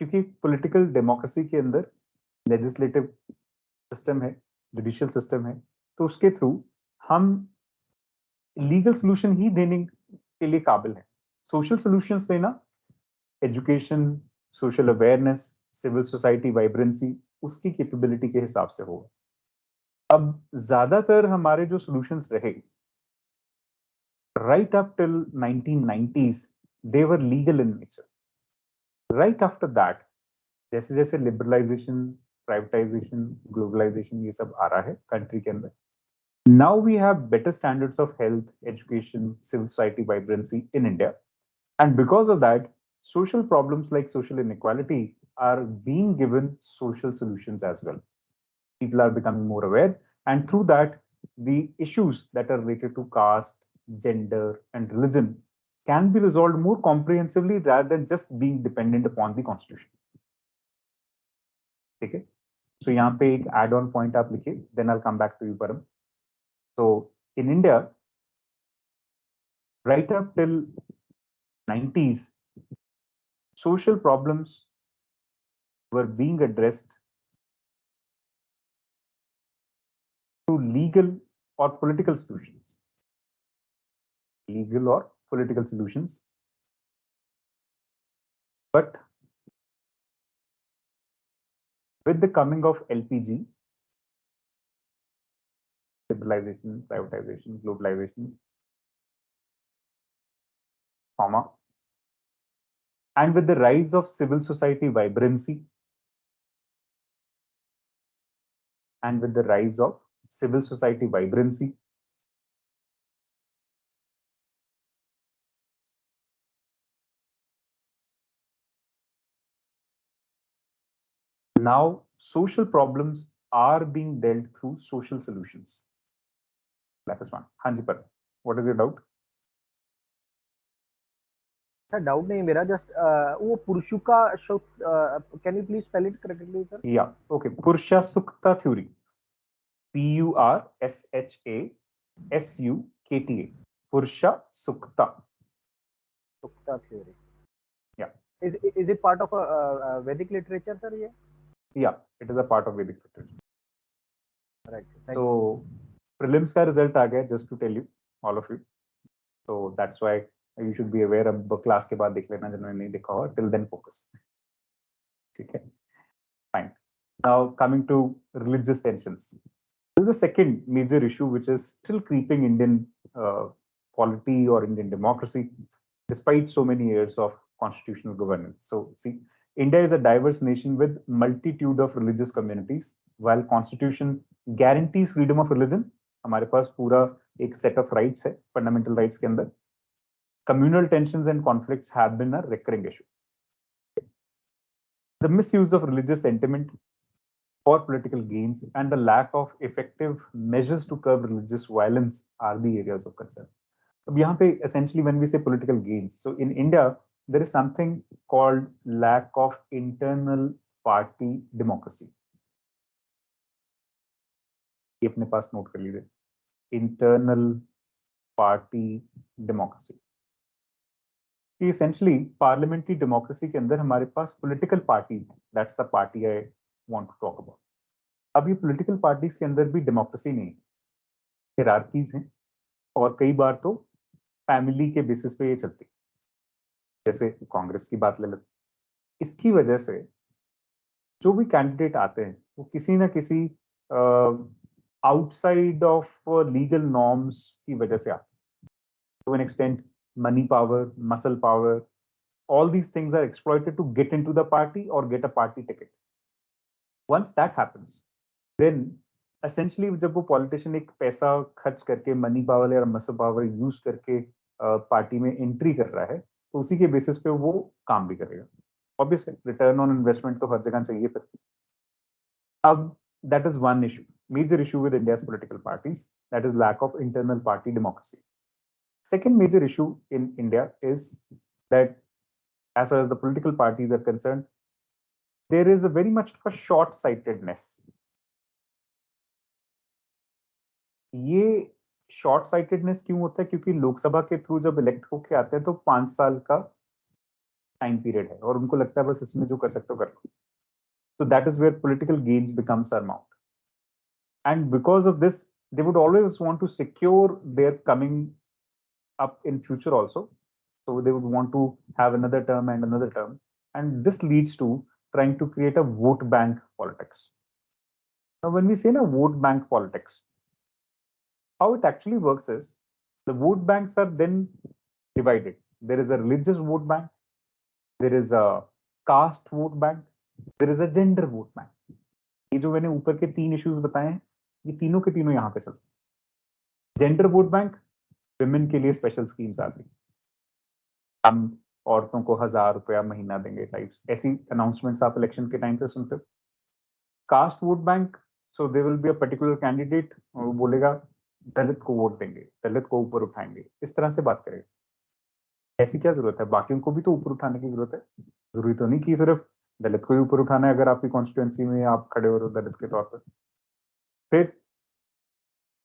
क्योंकि political democracy के अंदर legislative system है, judicial system है, तो उसके through हम लीगल सोल्यूशन ही देने के लिए काबिल है. सोशल सॉल्यूशंस देना, education, social awareness, civil society vibrancy, उसकी कैपेबिलिटी के हिसाब से होगा. अब ज्यादातर हमारे जो सॉल्यूशंस रहे right up till 1990s, they were legal in nature. Right after that, जैसे जैसे लिबरलाइजेशन, प्राइवेटाइजेशन, ग्लोबलाइजेशन ये सब आ रहा है कंट्री के अंदर, now we have better standards of health, education, civil society vibrancy in India, and because of that social problems like social inequality are being given social solutions as well. People are becoming more aware, and through that, the issues that are related to caste, gender, and religion can be resolved more comprehensively rather than just being dependent upon the constitution. ठीक है? So यहाँ पे एक add-on point आप लिखिए, then I'll come back to you, Param. So in India, right up till 90s, social problems were being addressed through legal or political solutions. Legal or political solutions. But with the coming of LPG, liberalization, privatization, globalization, and with the rise of civil society vibrancy, and with the rise of civil society vibrancy, now social problems are being dealt through social solutions. That is one. Hanji Par, what is your doubt? Sir doubt नहीं मेरा, just वो पुरुषु का can you please spell it correctly sir? या okay, पुरुषा सुक्ता theory, PURSHASUKTA, पुरुषा सुक्ता theory. Yeah. Is it part of a Vedic literature, sir? Yeah, it is a part of Vedic literature. Right. So prelims का result आ गया, just to tell you, all of you. So that's why you should be aware. अब class के बाद देख लेना जिन्होंने नहीं देखा हो. Till then focus. ठीक है. Fine. Now coming to religious tensions. This is the second major issue which is still creeping Indian polity or Indian democracy, despite so many years of constitutional governance. So see, India is a diverse nation with multitude of religious communities. While Constitution guarantees freedom of religion, हमारे पास पूरा एक set of rights है, fundamental rights के अंदर. Communal tensions and conflicts have been a recurring issue. The misuse of religious sentiment for political gains and the lack of effective measures to curb religious violence are the areas of concern. अब यहाँ पे essentially when we say political gains, so in India there is something called lack of internal party democracy. ये अपने पास note कर लीजिए, internal party democracy. Essentially parliamentary democracy के अंदर हमारे पास political parties हैं. That's the party I want to talk about. अब ये political parties के अंदर भी democracy नहीं है, hierarchies हैं और कई बार तो फैमिली के बेसिस पे ये चलती, जैसे कांग्रेस की बात ले लेते. इसकी वजह से जो भी कैंडिडेट आते हैं वो किसी ना किसी आउटसाइड ऑफ लीगल नॉर्म्स की वजह से आते हैं. To an extent money power, muscle power, all these things are exploited to get into the party or get a party ticket. Once that happens, then essentially जब वो politician एक पैसा खर्च करके मनी पावर या मसल पावर यूज करके party में entry कर रहा है, तो उसी के बेसिस पे वो काम भी करेगा. ऑब्वियसली रिटर्न ऑन इन्वेस्टमेंट तो हर जगह चाहिए. फिर अब that is one issue, major issue with India's political parties, that is lack of internal party democracy. Second major issue in India is that as far as the political parties are concerned, there is a very much of a short-sightedness. ये short-sightedness क्यों होता है? क्योंकि लोकसभा के through जब elect होके आते हैं तो 5 साल का टाइम पीरियड है और उनको लगता है बस इसमें जो कर सकते हो कर लो. So that is where political gains become paramount. And because of this, they would always want to secure their coming up in future also. So they would want to have another term and another term. And this leads to trying to create a vote bank politics. Now, when we say na vote bank politics, how it actually works is the vote banks are then divided. There is a religious vote bank, there is a caste vote bank, there is a gender vote bank. ये जो मैंने ऊपर के 3 issues बताए हैं, ये तीनों के तीनों यहाँ पे चलते हैं. Gender vote bank, विमेन के लिए स्पेशल स्कीम्स आती, हम औरतों को 1000 रुपया महीना देंगे टाइप्स, ऐसी अनाउंसमेंट्स आप इलेक्शन के टाइम पे सुनते हो. Caste vote bank so they will be a particular candidate, वो बोलेगा दलित को वोट देंगे, दलित को ऊपर उठाएंगे, इस तरह से बात करेगा। ऐसी क्या जरूरत है? बाकियों को भी तो ऊपर उठाने की जरूरत है। जरूरी तो नहीं कि सिर्फ दलित को ही ऊपर उठाना है अगर आपकी कॉन्स्टिट्यूएंसी में आप खड़े हो रहे हो दलित के तौर पर। फिर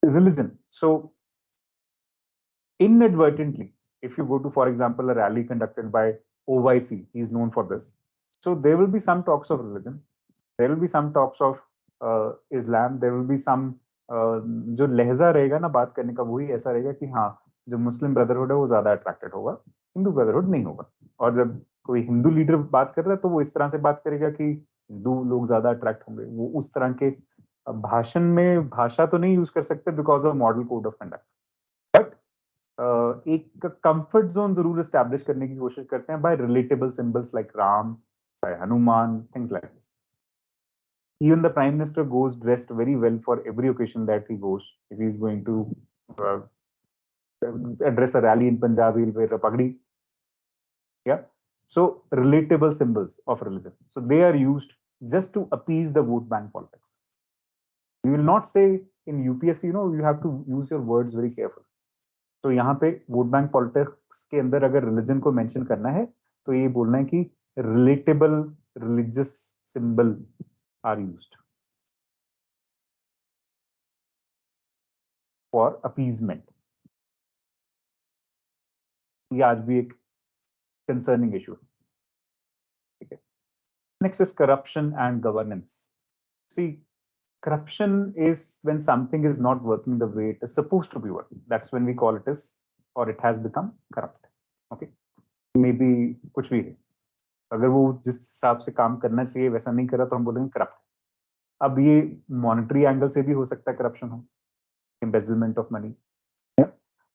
religion, so inadvertently, if you go to, for example, a rally conducted by OYC, he is known for this. So there will be some talks of religion, there will be some talks of Islam, there will be some जो लहजा रहेगा ना बात करने का वही ऐसा रहेगा कि हाँ जो मुस्लिम ब्रदरहुड है वो ज्यादा अट्रैक्टेड होगा, हिंदू ब्रदरहुड नहीं होगा। और जब कोई हिंदू लीडर बात कर रहा है तो वो इस तरह से बात करेगा कि हिंदू लोग ज्यादा अट्रैक्ट होंगे। वो उस तरह के भाषण में भाषा तो नहीं यूज कर सकते because of model code of conduct, but एक कंफर्ट जोन जरूर एस्टैब्लिश करने की कोशिश करते हैं by relatable symbols like Ram, by Hanuman, things like this. Even the prime minister goes dressed very well for every occasion that he goes. If he is going to uh, address a rally in Punjab, he'll wear a pagdi. Yeah. So relatable symbols of religion. So they are used just to appease the vote bank politics. You will not say in UPSC, you have to use your words very carefully. तो यहाँ पे vote bank politics के अंदर अगर religion को mention करना है तो ये बोलना है कि relatable religious symbol are used for appeasement. ये आज भी एक कंसर्निंग इशू है। ठीक है, next is corruption and governance. See, corruption is when something is not working the way it is supposed to be working. That's when we call it as, or it has become corrupt. Okay, maybe कुछ भी है, अगर वो जिस हिसाब से काम करना चाहिए वैसा नहीं करा तो हम बोलेंगे करप्ट। अब ये मॉनेटरी एंगल से भी हो सकता है करप्शन हो, एम्बेजलमेंट ऑफ मनी।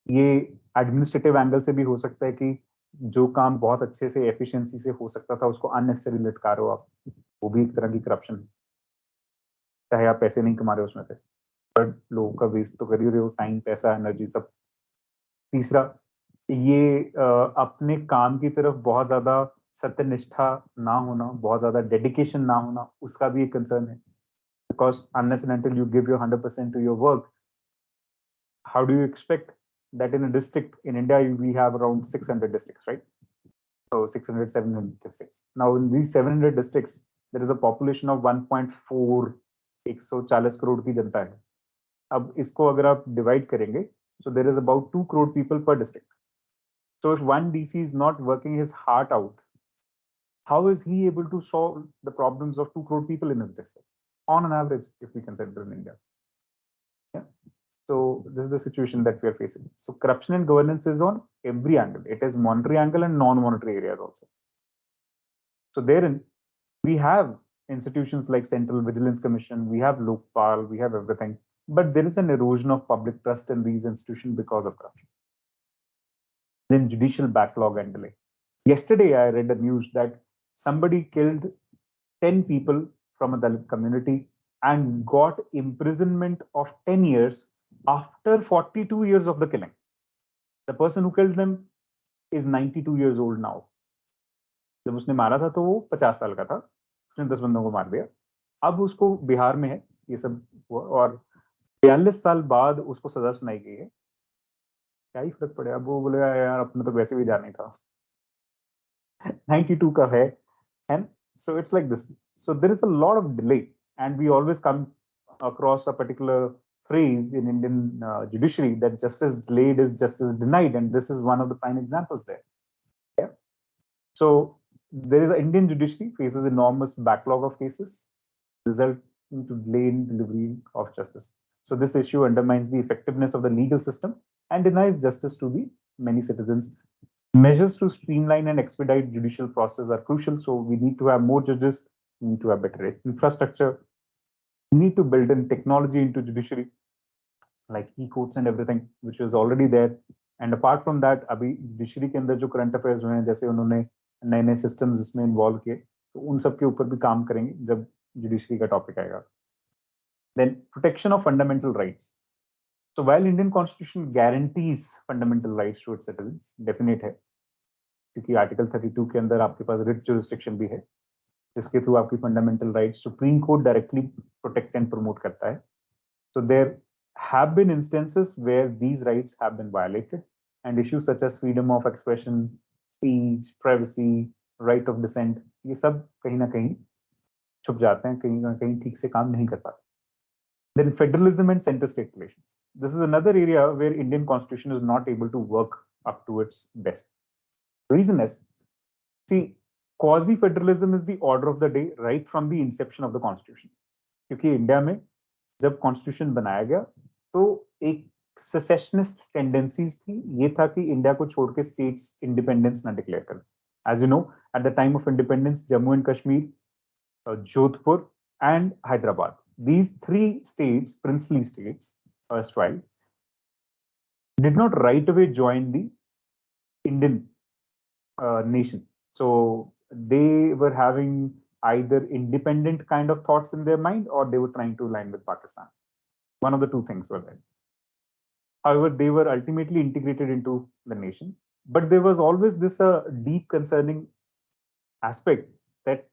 ये एडमिनिस्ट्रेटिव एंगल से भी हो सकता है कि जो काम बहुत अच्छे से एफिशिएंसी से हो सकता था उसको अननेसेसरी लटका रहे हो आप, वो भी एक तरह की करप्शन है। चाहे आप पैसे नहीं कमा रहे हो उसमें से, बट लोगों का वेस्ट तो कर ही रहे हो, टाइम, पैसा, एनर्जी सब। तीसरा, ये अपने काम की तरफ बहुत ज्यादा सत्यनिष्ठा ना होना, बहुत ज्यादा डेडिकेशन ना होना, उसका भी एक कंसर्न है। Because unless and until you give your 100% to your work, how do you expect that in a district in India we have around 600 districts, right? So 600, 700 districts. Now in these 700 districts there is a population of 1.4, 140 crore की जनता है। अब इसको अगर आप divide करेंगे, so there is about 2 crore people per district. So if one DC is not working his heart out, how is he able to solve the problems of 2 crore people in his district on an average, if we consider in India? Yeah. So this is the situation that we are facing. So corruption and governance is on every angle. It is monetary angle and non-monetary areas also. So therein we have institutions like Central Vigilance Commission, we have Lokpal, we have everything, but there is an erosion of public trust in these institutions because of corruption. Then judicial backlog and delay. Yesterday I read the news that somebody killed 10 people from a Dalit community and got imprisonment of 10 years after 42 years of the killing. The person who killed them is 92 years old now. जब उसने मारा था तो वो 50 साल का था, उसने 10 बंदों को मार दिया। अब उसको बिहार में है ये सब हुआ और 42 साल बाद उसको सजा सुनाई गई है। क्या ही फर्क पड़ेगा, अब वो बोलेगा यार अपने तो वैसे भी जाना ही था। 92 का है, and so it's like this. So there is a lot of delay, and we always come across a particular phrase in Indian judiciary that justice delayed is justice denied, and this is one of the prime examples there. Yeah. So there is an Indian judiciary faces enormous backlog of cases, resulting to delay in delivery of justice. So this issue undermines the effectiveness of the legal system and denies justice to the many citizens. Measures to streamline and expedite judicial process are crucial. So we need to have more judges, we need to have better infrastructure, we need to build in technology into judiciary, like e-courts and everything, which is already there. And apart from that, अभी judiciary के अंदर जो current affairs हुए हैं, जैसे उन्होंने नए नए systems इसमें involve किए, तो उन सब के ऊपर भी काम करेंगे जब judiciary का topic आएगा. Then protection of fundamental rights. So while Indian Constitution guarantees fundamental rights to its citizens, definite है, क्योंकि आर्टिकल 32 के अंदर आपके पास रिट जुरिस्डिक्शन भी है, जिसके थ्रू आपकी fundamental rights supreme court directly protect and promote करता है. So there have been instances where these rights have been violated, and issues such as freedom of expression, speech, privacy, right of dissent, ये सब कहीं ना कहीं छुप जाते हैं, कहीं ना कहीं ठीक से काम नहीं कर पाते. Then federalism and center-state relations. This is another area where Indian constitution is not able to work up to its best. Reason is, see, quasi-federalism is the order of the day right from the inception of the constitution. क्योंकि India में जब constitution बनाया गया तो एक secessionist tendencies थी. ये था कि इंडिया को छोड़ के स्टेट्स इंडिपेंडेंस ना डिक्लेयर करें. As you know, at the time of independence Jammu and Kashmir, Jodhpur and Hyderabad, these three states, princely states, erstwhile, did not right away join the Indian nation. So they were having either independent kind of thoughts in their mind, or they were trying to align with Pakistan. One of the two things were there. However, they were ultimately integrated into the nation. But there was always this deep concerning aspect that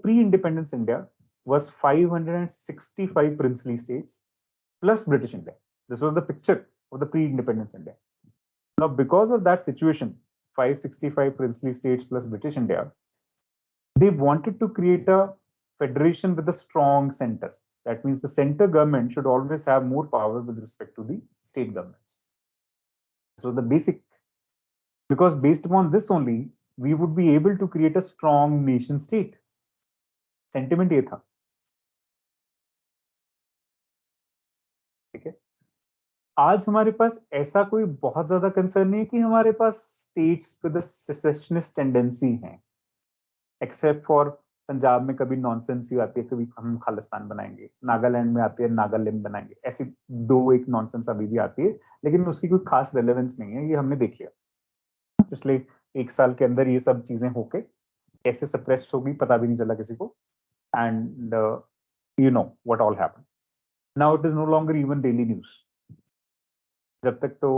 pre-independence India was 565 princely states plus British India. This was the picture of the pre-independence India. Now, because of that situation, 565 princely states plus British India, they wanted to create a federation with a strong center. That means the center government should always have more power with respect to the state governments. So the basic, because based upon this only, we would be able to create a strong nation state. Sentiment ये था. ठीक है. आज हमारे पास ऐसा कोई बहुत ज्यादा कंसर्न नहीं है कि हमारे पास स्टेट्स विद सेसेशनिस्ट टेंडेंसी हैं, एक्सेप्ट फॉर पंजाब में कभी नॉनसेंस ही आती है, कभी हम खालिस्तान बनाएंगे, नागालैंड में आती है नागालैंड बनाएंगे, ऐसी दो एक नॉनसेंस अभी भी आती है, लेकिन उसकी कोई खास रेलेवेंस नहीं है. ये हमने देख लिया पिछले एक साल के अंदर. ये सब चीजें होके कैसे सप्रेस होगी पता भी नहीं चला किसी को. And you know what all happened. Now it is no longer even daily news. जब तक तो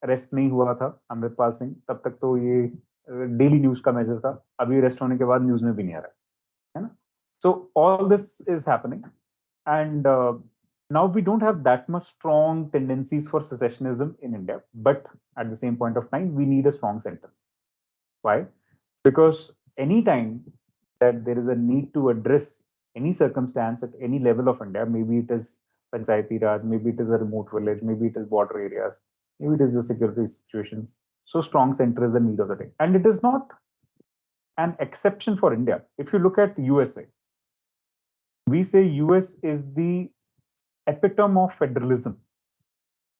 अरेस्ट नहीं हुआ था अमृतपाल सिंह, तब तक तो ये डेली न्यूज का मेजर था. अभी अरेस्ट होने के बाद न्यूज में भी नहीं आ रहा है ना. So all this is happening, and now we don't have that much strong tendencies for secessionism in India, but at the same point of time we need a strong center. Why? Because anytime that there is a need to address any circumstance at any level of India, maybe it is Panchayati Raj, maybe it is a remote village, maybe it is border areas, maybe it is the security situation, so strong center is the need of the day. And it is not an exception for India. If you look at USA, we say US is the epitome of federalism.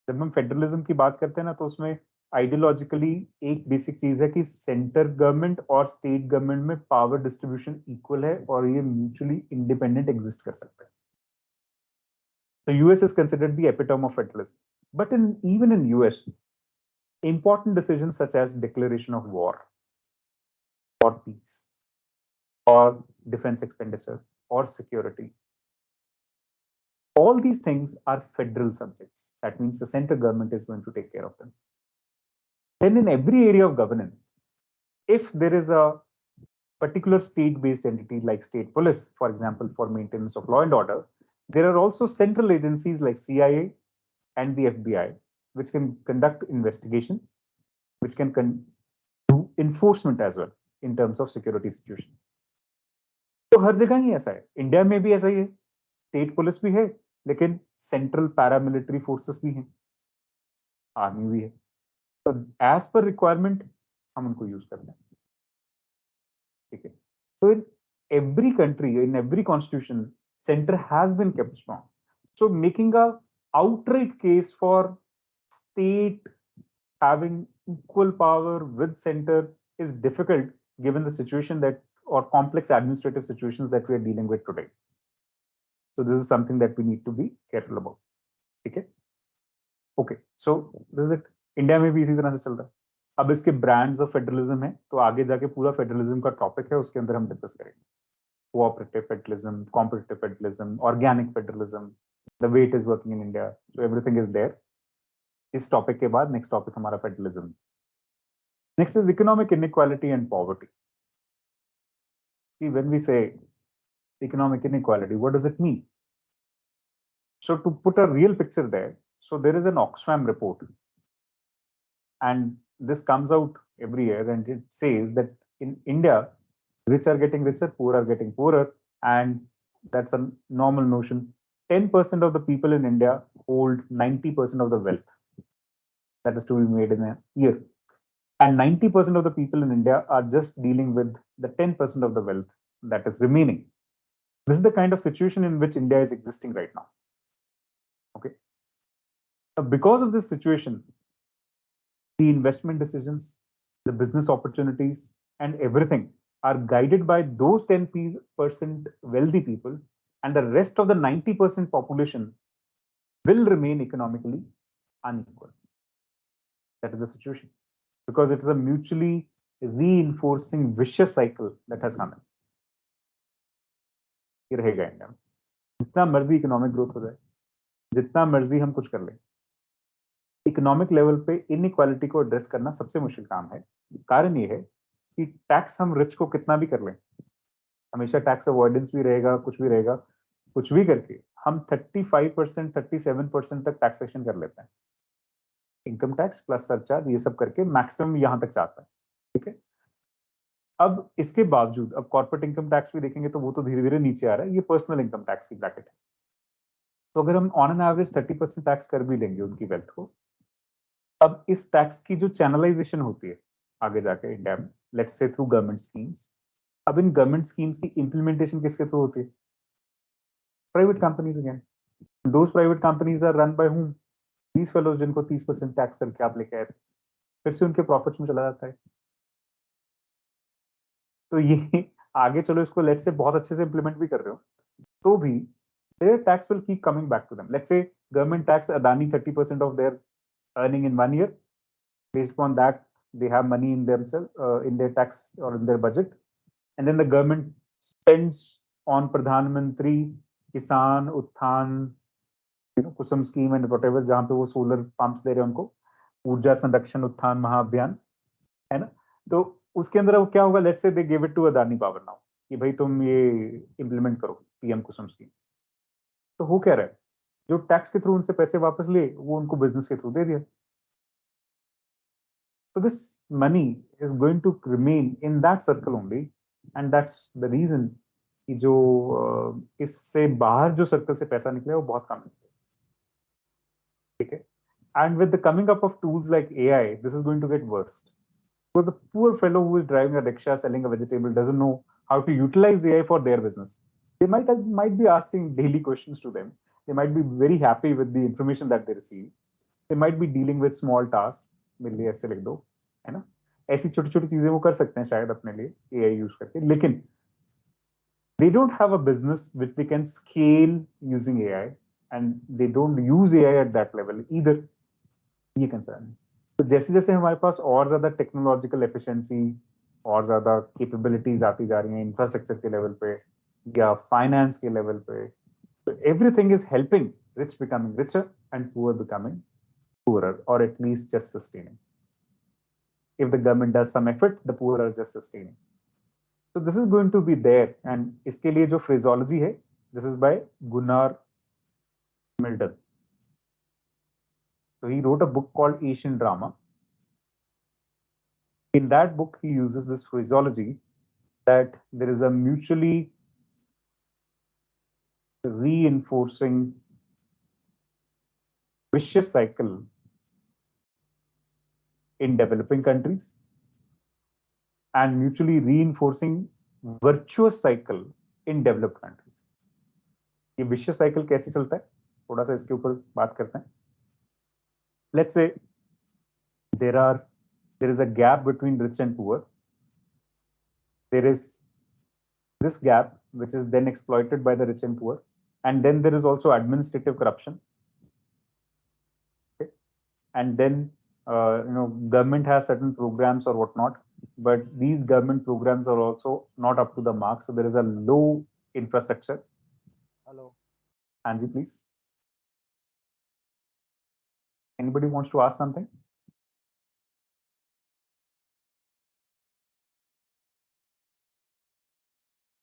जब हम federalism की बात करते हैं ना, तो उसमें ideologically एक बेसिक चीज है कि सेंटर गवर्नमेंट और स्टेट गवर्नमेंट में पावर डिस्ट्रीब्यूशन इक्वल है और ये म्यूचुअली इंडिपेंडेंट एग्जिस्ट कर सकते हैं. So US is considered the epitome of federalism. But even in US, important decisions such as declaration of war or peace or defense expenditure or security, all these things are federal subjects. That means the center government is going to take care of them. Then in every area of governance, if there is a particular state-based entity like state police, for example, for maintenance of law and order, there are also central agencies like CIA and the FBI, which can conduct investigation, which can do enforcement as well in terms of security situation. तो हर जगह ही ऐसा है. India में भी ऐसा ही है. State police भी है, लेकिन सेंट्रल पैरामिलिट्री फोर्सेस भी हैं, आर्मी भी है. तो एज पर रिक्वायरमेंट हम उनको यूज करते हैं. ठीक है. तो in every country, in every constitution, center has been kept strong. So making a outright case for state having equal power with center is difficult given the situation that, or complex administrative situations that we are dealing with today. So this is something that we need to be careful about. ठीक है. Okay, so this is it. India में भी इसी तरह से चल रहा है. अब इसके ब्रांड्स ऑफ फेडरलिज्म है, तो आगे जाके पूरा फेडरलिज्म का टॉपिक है, उसके अंदर हम डिस्कस करेंगे. Cooperative federalism, competitive federalism, organic federalism, the way it is working in India. So everything is there. इस टॉपिक के बाद नेक्स्ट टॉपिक हमारा federalism. Next is economic inequality and poverty. See, when we say economic inequality, what does it mean? So to put a real picture there, so there is an Oxfam report, and this comes out every year, and it says that in India, rich are getting richer, poor are getting poorer, and that's a normal notion. 10% of the people in India hold 90% of the wealth that is to be made in a year. And 90% of the people in India are just dealing with the 10% of the wealth that is remaining. This is the kind of situation in which India is existing right now. Okay. Because of this situation, the investment decisions, the business opportunities, and everything are guided by those 10% wealthy people, and the rest of the 90% population will remain economically unequal. That is the situation, because it is a mutually reinforcing vicious cycle that has come in. ये रहेगा India में, जितना मर्जी economic growth हो जाए, जितना मर्जी हम कुछ कर लें, इकोनॉमिक लेवल पे इनइक्वालिटी को एड्रेस करना सबसे मुश्किल काम है। कारण ये है कि टैक्स हम रिच को कितना भी कर लें, हमेशा टैक्स अवॉइडेंस भी रहेगा, कुछ भी रहेगा, कुछ भी करके हम 35%, 37% तक टैक्सेशन कर लेते हैं, इनकम टैक्स प्लस सरचार्ज ये सब करके मैक्सिमम यहां तक जाता है। ठीक है, अब इसके बावजूद अब कॉर्पोरेट इनकम टैक्स भी देखेंगे तो वो तो धीरे धीरे नीचे आ रहा है, ये पर्सनल इनकम टैक्स की ब्रैकेट है। तो अगर हम ऑन एन एवरेज 30% टैक्स कर भी लेंगे उनकी वेल्थ को, अब इस टैक्स की जो चैनलाइजेशन होती है आगे जाके इंडिया में, let's say through government schemes, अब इन गवर्नमेंट स्कीम्स की इंप्लीमेंटेशन किसके थ्रू होती है? Private companies again. Those private companies are run by whom? These fellows जिनको 30% टैक्स करके आप लेके आए थे, फिर से उनके प्रॉफिट्स में चला जाता है। तो ये आगे चलो इसको लेट्स से बहुत अच्छे से इंप्लीमेंट भी कर रहे हो तो भी their tax will keep coming back to them. Let's say government tax Adani 30% of their earning in 1 year. Based upon that, they have money in themselves, in their tax or in their budget, and then the government spends on Pradhan Mantri Kisan Uthan, Kusum scheme and whatever, जहाँ पे वो solar pumps दे रहे हैं उनको, ऊर्जा संरक्षण उत्थान महाअभियान, है ना? तो उसके अंदर वो क्या होगा? Let's say they give it to Adani power now कि भाई तुम ये इंप्लीमेंट करो पीएम कुसुम स्कीम। तो हो क्या रहा है? जो टैक्स के थ्रू उनसे पैसे वापस लिए वो उनको बिजनेस के थ्रू दे दिया। So this money is going to remain in that circle only, and that's the reason कि जो इससे बाहर जो सर्कल से पैसा निकले वो बहुत कम है। ठीक है, and with the coming up of tools like AI, this is going to get worse. Because the poor fellow who is driving a rickshaw selling a vegetable doesn't know how to utilize AI for their business. They might be asking daily questions to them. They might be very happy with the information that they receive. They might be dealing with small tasks. मेरे लिए ऐसे लिख दो, है ना? ऐसी छोटी छोटी चीजें वो कर सकते हैं शायद अपने लिए AI यूज करके, लेकिन they don't have a business which they can scale using AI, and they don't use AI at that level either. ये कंसर्न है। तो जैसे जैसे हमारे पास और ज्यादा टेक्नोलॉजिकल एफिशिएंसी और ज्यादा कैपेबिलिटीज आती जा रही हैं इंफ्रास्ट्रक्चर के लेवल पे या फाइनेंस के लेवल पे, तो everything is helping rich becoming richer and poor becoming poorer, और at least just sustaining. If the government does some effort, the poor are just sustaining. So this is going to be there, and इसके लिए जो phraseology है, this is by Gunnar Milden. So he wrote a book called Asian Drama. In that book, he uses this phraseology that there is a mutually reinforcing vicious cycle in developing countries and mutually reinforcing virtuous cycle in developed countries. ये vicious cycle कैसे चलता है? थोड़ा सा इसके ऊपर बात करते हैं. Let's say there is a gap between rich and poor. There is this gap which is then exploited by the rich and poor, and then there is also administrative corruption. Okay? And then government has certain programs or whatnot, but these government programs are also not up to the mark, so there is a low infrastructure. Hello, Anji, please. Anybody wants to ask something?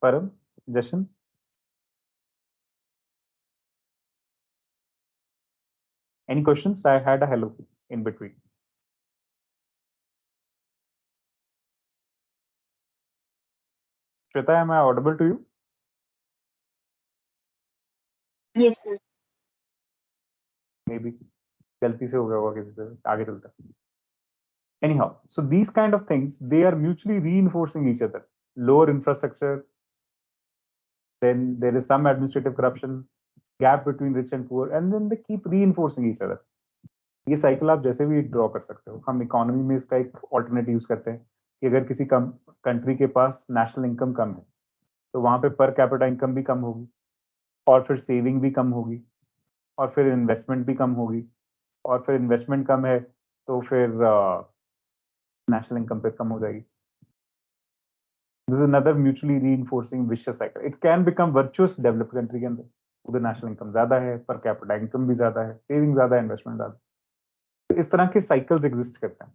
Param, Jashan? Any questions? I had a hello in between. Shweta, am I audible to you? Yes, sir. Maybe. गलती से हो गया होगा किसी से, आगे चलता. Anyhow, so these kind of things, they are mutually reinforcing each other. Lower infrastructure, then there is some administrative corruption, gap between rich and poor, and then they keep reinforcing each other. ये cycle आप जैसे भी draw कर सकते हो. हम economy में इसका एक ऑल्टरनेट यूज करते हैं कि अगर किसी कंट्री के पास नेशनल इनकम कम है तो वहां पे पर कैपिटा इनकम भी कम होगी, और फिर सेविंग भी कम होगी, और फिर इन्वेस्टमेंट भी कम होगी, और फिर इन्वेस्टमेंट कम है तो फिर नेशनल इनकम पे कम हो जाएगी. This is another mutually reinforcing vicious cycle. It can become virtuous developed country के अंदर. उधर नेशनल इनकम ज्यादा है, पर कैपिटा इनकम भी ज्यादा है, सेविंग ज्यादा है, इन्वेस्टमेंट ज्यादा. तो इस तरह के साइकिल्स एग्जिस्ट करते हैं.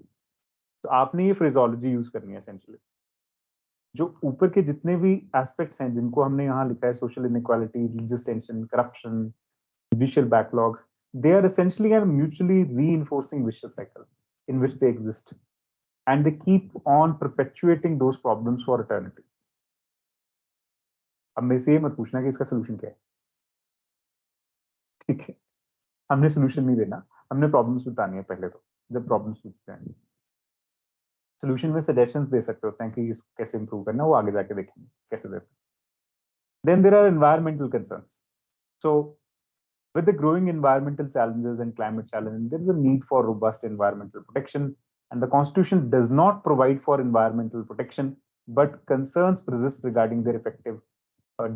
तो आपने ये फ्रेजोलॉजी यूज करनी है एसेंशियली. जो ऊपर के जितने भी एस्पेक्ट्स हैं जिनको हमने यहाँ लिखा है, social inequality, religious tension, corruption, judicial backlogs, they are essentially a mutually reinforcing vicious cycle in which they exist, and they keep on perpetuating those problems for eternity. अब मेरे से ये मत पूछना कि इसका सोल्यूशन क्या है, ठीक है? हमने सोल्यूशन नहीं देना, हमने प्रॉब्लम्स बतानी है पहले. तो जब प्रॉब्लम्स पूछते हैं, सोल्यूशन में सजेशंस दे सकते होते हैं कि इसको कैसे इंप्रूव करना, वो आगे जाके देखेंगे कैसे देते हैं. Then there are environmental concerns. So with the growing environmental challenges and climate challenges, there is a need for robust environmental protection, and the Constitution does not provide for environmental protection, but concerns persist regarding their effective.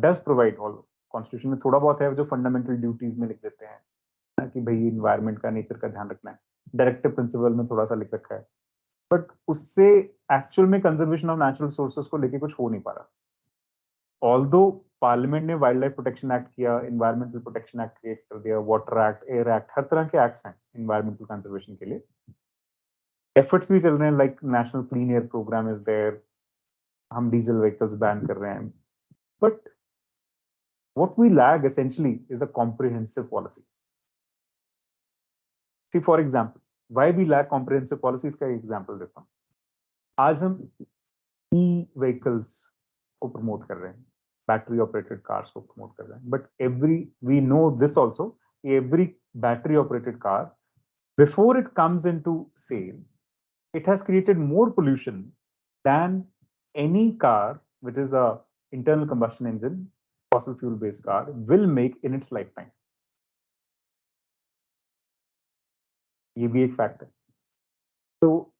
Does provide all. Constitution में थोड़ा बहुत है जो fundamental duties में लिख देते हैं कि भाई environment का nature का ध्यान रखना है. Directive principle में थोड़ा सा लिख रखा है, but उससे actual में conservation of natural resources को लेके कुछ हो नहीं पा रहा. Although पार्लियामेंट ने वाइल्ड लाइफ प्रोटेक्शन एक्ट किया, एनवायरमेंटल प्रोटेक्शन एक्ट क्रिएट कर दिया, वाटर एक्ट, एयर एक्ट, हर तरह के एक्ट्स हैं एनवायरमेंटल कंजर्वेशन के लिए. एफर्ट्स भी चल रहे हैं, like national clean air programme is there, हम डीजल व्हीकल्स बैन कर रहे हैं. But what we lack essentially is a comprehensive policy. See for example, why we lack comprehensive policy, इसका एग्जांपल देता हूं. आज हम ई व्हीकल्स को प्रमोट कर रहे हैं, battery operated cars को promote कर रहे हैं, but we know this also, every battery operated car, before it comes into sale, it has created more pollution than any car which is a internal combustion engine fossil fuel based car will make in its lifetime. ये भी एक fact है. तो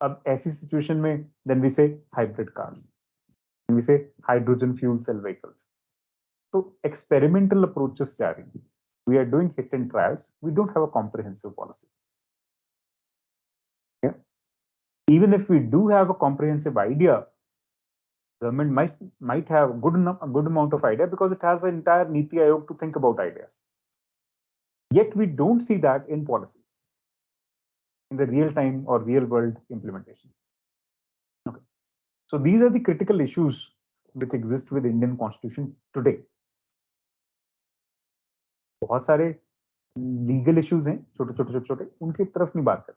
अब ऐसी situation में then we say hybrid cars, then we say hydrogen fuel cell vehicles. So experimental approaches जारी. We are doing hit and trials. We don't have a comprehensive policy. Yeah. Even if we do have a comprehensive idea, government might have a good amount of idea because it has an entire Niti Aayog to think about ideas. Yet we don't see that in policy, in the real time or real world implementation. Okay. So these are the critical issues which exist with Indian Constitution today. बहुत सारे legal issues हैं, छोटे छोटे छोटे छोटे, उनकी तरफ नहीं बात कर.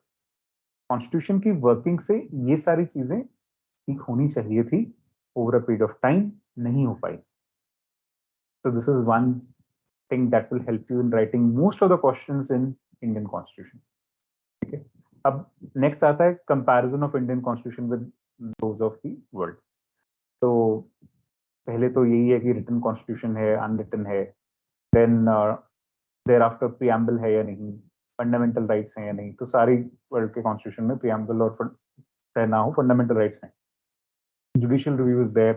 कॉन्स्टिट्यूशन की वर्किंग से ये सारी चीजें ठीक होनी चाहिए थी, over a period of time नहीं हो पाई. So this is one thing that will help you in writing most of the questions in Indian constitution. ठीक है. अब नेक्स्ट आता है comparison of Indian constitution with those of the world. तो पहले तो यही है कि रिटन कॉन्स्टिट्यूशन है, अनरिटन है, देन thereafter preamble है या नहीं, फंडामेंटल राइट्स हैं या नहीं. तो सारी वर्ल्ड के कॉन्स्टिट्यूशन में preamble और ना हो, फंडामेंटल राइट्स हैं. Judicial review is there,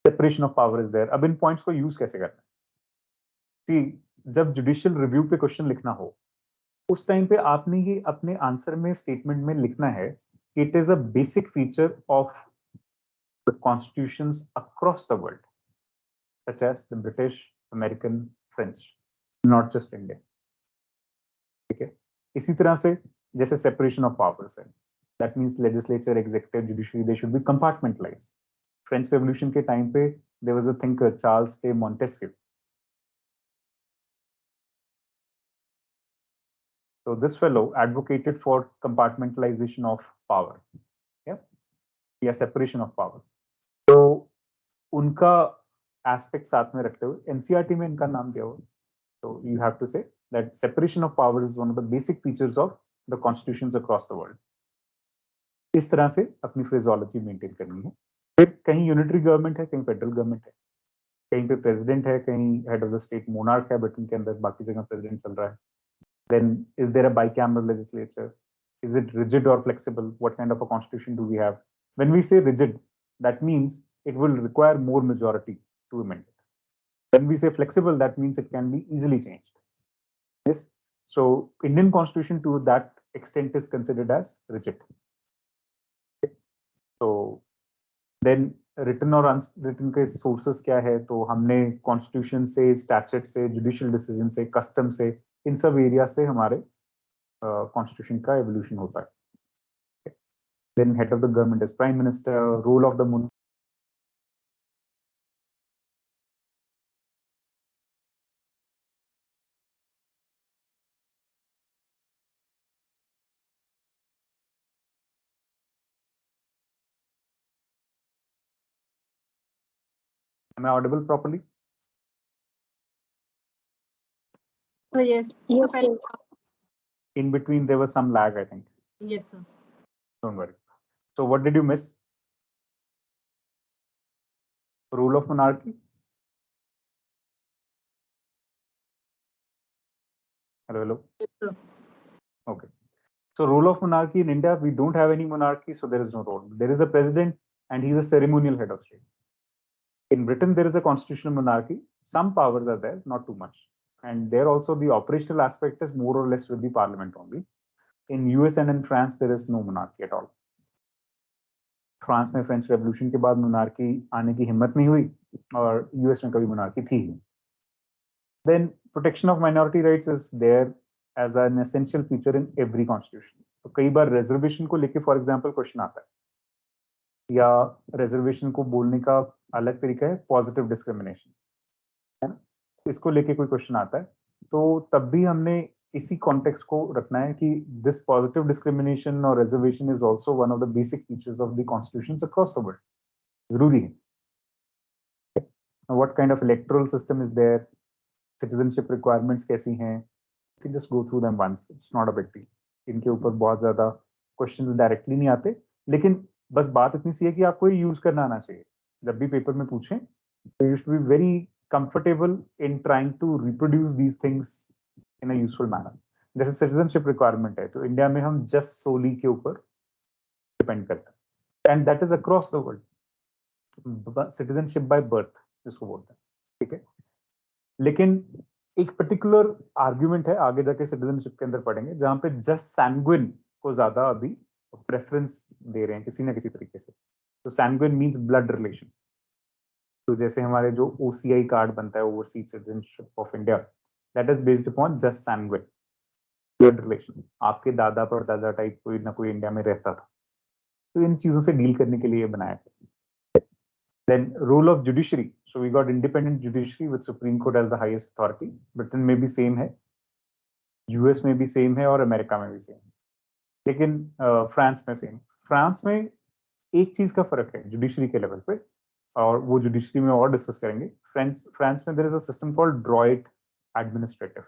separation of power is there. अब इन पॉइंट्स को यूज कैसे करना है? सी, जब जुडिशियल रिव्यू पे क्वेश्चन लिखना हो, उस टाइम पे आपने ये अपने आंसर में, स्टेटमेंट में लिखना है, it is a basic feature of the constitutions across the world, such as the British, American, French, not just India. ठीक है. इसी तरह से जैसे सेपरेशन ऑफ पावर्स है, that means legislature, executive, judiciary, they should be compartmentalized. French revolution के time पे there was a thinker Charles de Montesquieu. So this fellow advocated for compartmentalization of power, yeah, या separation of power. तो उनका aspect साथ में रखते हुए NCERT में इनका नाम दिया हुआ. So you have to say that separation of power is one of the basic features of the constitutions across the world. इस तरह से अपनी फ्रेजोलॉजी मेंटेन करनी है. फिर कहीं यूनिटरी गवर्नमेंट है, कहीं फेडरल गवर्नमेंट है, कहीं पे प्रेसिडेंट है, कहीं head of the state monarch है, ब्रिटेन के अंदर बाकी जगह प्रेसिडेंट चल रहा है. Then is there a bicameral legislature? Is it rigid or flexible? What kind of a constitution do we have? When we say rigid, that means it will require more majority to amend it. When we say flexible, that means it can be easily changed. Yes. So Indian constitution to that extent is considered as rigid. So then written और unwritten के sources क्या है, तो हमने constitution से, statute से, judicial decision से, custom से, इन सब एरिया से हमारे कॉन्स्टिट्यूशन का एवोल्यूशन होता है. Then head of the government is prime minister. Role of the Am I audible properly? Yes. Yes, So, sir. In between there was some lag, I think. yes, sir. Don't worry. So what did you miss? Rule of monarchy? Hello. Yes, sir. Okay. So rule of monarchy in India, we don't have any monarchy, so there is no role. There is a president and he's a ceremonial head of state. In Britain, there is a constitutional monarchy. Some powers are there, not too much. And there also the operational aspect is more or less with the parliament only. In US and in France, there is no monarchy at all. France में French revolution के बाद monarchy आने की हिम्मत नहीं हुई, और US में कभी मोनार्की थी ही. Then protection of minority rights is there as an essential feature in every constitution. तो कई बार रिजर्वेशन को लेके फॉर एग्जांपल क्वेश्चन आता है, या रिजर्वेशन को बोलने का अलग तरीका है पॉजिटिव डिस्क्रिमिनेशन, है ना. इसको लेके कोई क्वेश्चन आता है, तो तब भी हमने इसी कॉन्टेक्स्ट को रखना है कि दिस पॉजिटिव डिस्क्रिमिनेशन और reservation is also one of the basic features of the constitutions across the world. जरूरी है. What kind of electoral system is there, citizenship requirements कैसी हैं, you can just go through them once, it's not a big deal. इनके ऊपर बहुत ज्यादा questions directly नहीं आते, लेकिन बस बात इतनी सी है कि आपको ये यूज करना आना चाहिए. जब भी पेपर में पूछें, तो you should be very comfortable in trying to reproduce these things in a useful manner. जैसे सिटीजनशिप रिक्वायरमेंट है, तो इंडिया में हम जस्ट सोली के ऊपर डिपेंड करते हैं, and that is across the world. Citizenship by birth जिसको बोलते हैं, ठीक है. लेकिन एक पर्टिकुलर आर्ग्यूमेंट है, आगे जाके सिटीजनशिप के अंदर पढ़ेंगे, जहां पे जस्ट सैंग्विन को ज्यादा अभी प्रेफरेंस दे रहे हैं किसी ना किसी तरीके से. तो सैंग्विन मींस ब्लड रिलेशन. तो जैसे हमारे जो ओसीआई कार्ड बनता है, overseas citizenship of India, that is based upon just sanguine blood relation. आपके दादा पर दादा टाइप कोई ना कोई इंडिया में रहता था. तो इन चीजों से डील करने के लिए बनाया था. Then role of judiciary. So we got independent judiciary with Supreme Court as the highest authority. Britain में भी सेम है, यूएस में भी सेम है, और अमेरिका में भी सेम है. लेकिन फ्रांस में सेम. फ्रांस में एक चीज का फर्क है जुडिशरी के लेवल पे, और वो जुडिशरी में और डिस्कस करेंगे. फ्रांस में there is a system called droit administratif.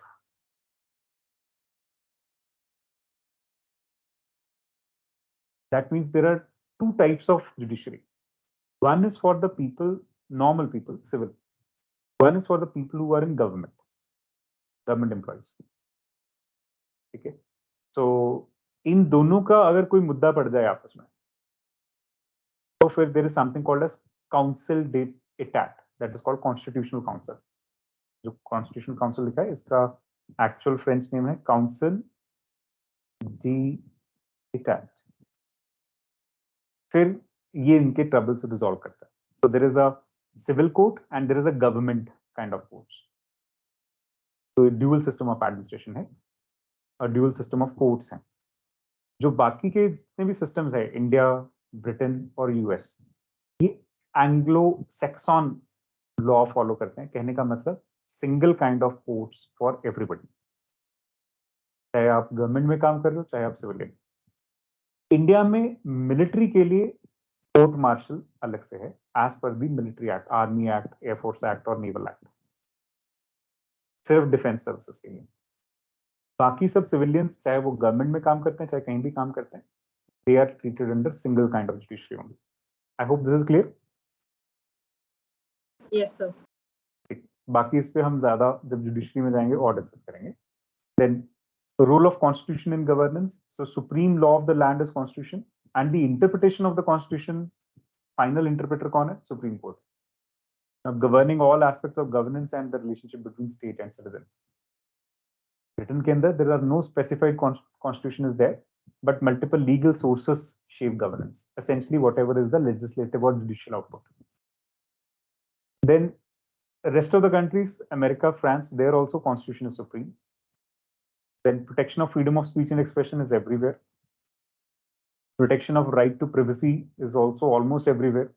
That means there are two types of judiciary. One is for the people, normal people, civil. One is for the people who are in government employees. ठीक है. So इन दोनों का अगर कोई मुद्दा पड़ जाए आपस में, तो फिर there is something called as council d'état, that is called constitutional council. जो constitutional council लिखा है, इसका actual French name है council d'état. फिर ये इनके ट्रबल से रिजॉल्व करता है. So there is a civil court and there is a government kind of courts. तो ड्यूअल सिस्टम ऑफ एडमिनिस्ट्रेशन है और ड्यूअल सिस्टम ऑफ कोर्ट्स हैं. जो बाकी के जितने भी सिस्टम्स है, इंडिया, ब्रिटेन और यूएस, ये एंग्लो सैक्सन लॉ फॉलो करते हैं। कहने का मतलब single kind of courts for everybody, चाहे आप गवर्नमेंट में काम कर रहे हो चाहे आप सिविलियन। इंडिया में मिलिट्री के लिए कोर्ट मार्शल अलग से है, as per the military act, army act, air force act और नेवल एक्ट, सिर्फ डिफेंस सर्विसेज के लिए। बाकी सब सिविलियंस चाहे वो गवर्नमेंट में काम करते हैं चाहे कहीं भी काम करते हैं, they are treated under single kind of judiciary only. I hope this is clear. Yes sir. बाकी इस पे हम ज्यादा जब जुडिशरी में जाएंगे और डिस्कस करेंगे। Then the role of constitution in governance. So supreme law of the land is constitution, and the interpretation of the constitution, final interpreter kaun hai? Supreme Court. Now, governing all aspects of governance and the relationship between state and citizens. Written ke andar there are no specified constitution is there, but multiple legal sources shape governance. Essentially whatever is the legislative or judicial output. Then rest of the countries, America, France, there also constitution is supreme. Then protection of freedom of speech and expression is everywhere. Protection of right to privacy is also almost everywhere.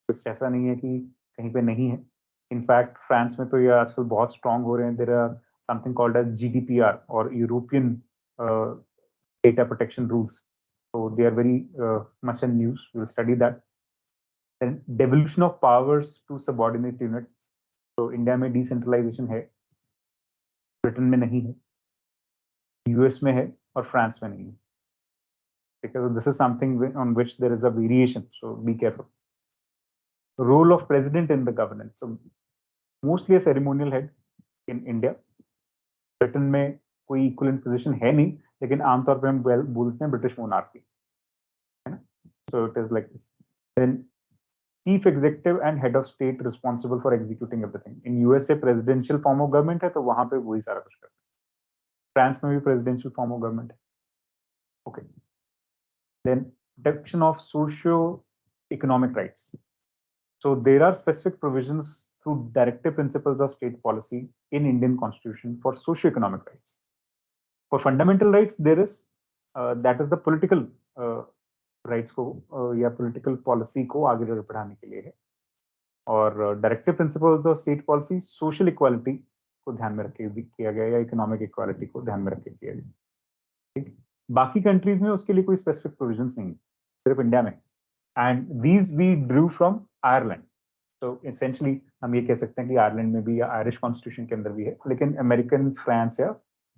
कुछ ऐसा नहीं है कि कहीं पे नहीं है। In fact, France में तो ये आजकल बहुत strong हो रहे हैं। There are something called as GDPR or European data protection rules. So they are very much in news. We will study that. Then devolution of powers to subordinate units. So India में decentralization है, Britain में नहीं है, US में है और France में नहीं है, because this is something on which there is a variation, so be careful. Role of president in the governance. So mostly a ceremonial head in India. Britain में कोई equivalent position है नहीं, लेकिन आमतौर पे हम बोलते हैं ब्रिटिश मोनार्की, है ना? So it is like this. Then chief executive and head of state responsible for executing everything. In USA presidential form of government है, तो वहां पे वही सारा कुछ करते हैं। फ्रांस में भी presidential form of government है। Okay. Then protection of socio-economic rights. So there are specific provisions through directive principles of state policy in Indian Constitution for socio-economic rights. For fundamental rights, there is that is the political rights को या political policy को आगे बढ़ाने के लिए है, और directive principles of state policy social equality को ध्यान में रख के किया गया या economic equality को ध्यान में रख के किया गया। ठीक, बाकी कंट्रीज में उसके लिए कोई स्पेसिफिक प्रोविजंस नहीं, सिर्फ इंडिया में, and these we drew from Ireland. तो एसेंशियली हम ये कह सकते हैं कि आयरलैंड में भी या आयरिश कॉन्स्टिट्यूशन के अंदर भी है, लेकिन अमेरिकन, फ्रांस या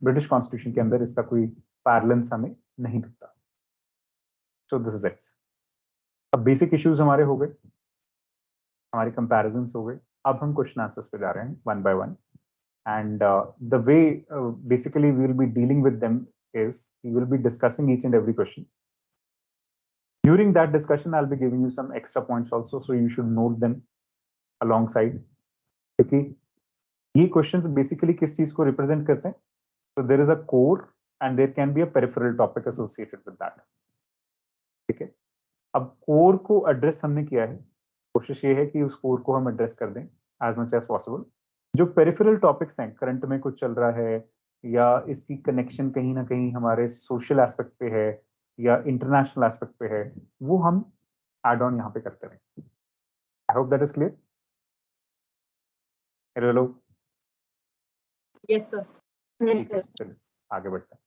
ब्रिटिश कॉन्स्टिट्यूशन के अंदर इसका कोई पैरेलल्स हमें नहीं दिखता। सो दिस इज इट। अब बेसिक इश्यूज हमारे हो गए, हमारे कंपैरिजंस हो गए। अब हम क्वेश्चन आंसर्स पे जा रहे हैं one by one, and the way basically we will be dealing with them is we will be discussing each and every question. During that discussion, I'll be giving you some extra points also, so you should note them alongside. Okay, ये questions basically किस चीज को represent करते हैं? So there is a core and there can be a peripheral topic associated with that. ठीक है, अब core को address हमने किया है, कोशिश ये है कि उस core को हम address कर दें as much as possible. जो peripheral topics हैं, current में कुछ चल रहा है या इसकी कनेक्शन कहीं ना कहीं हमारे सोशल एस्पेक्ट पे है या इंटरनेशनल एस्पेक्ट पे है, वो हम एड ऑन यहाँ पे करते रहें। I hope that is clear. Hello, yes sir. Yes sir. चलिए आगे बढ़ते हैं।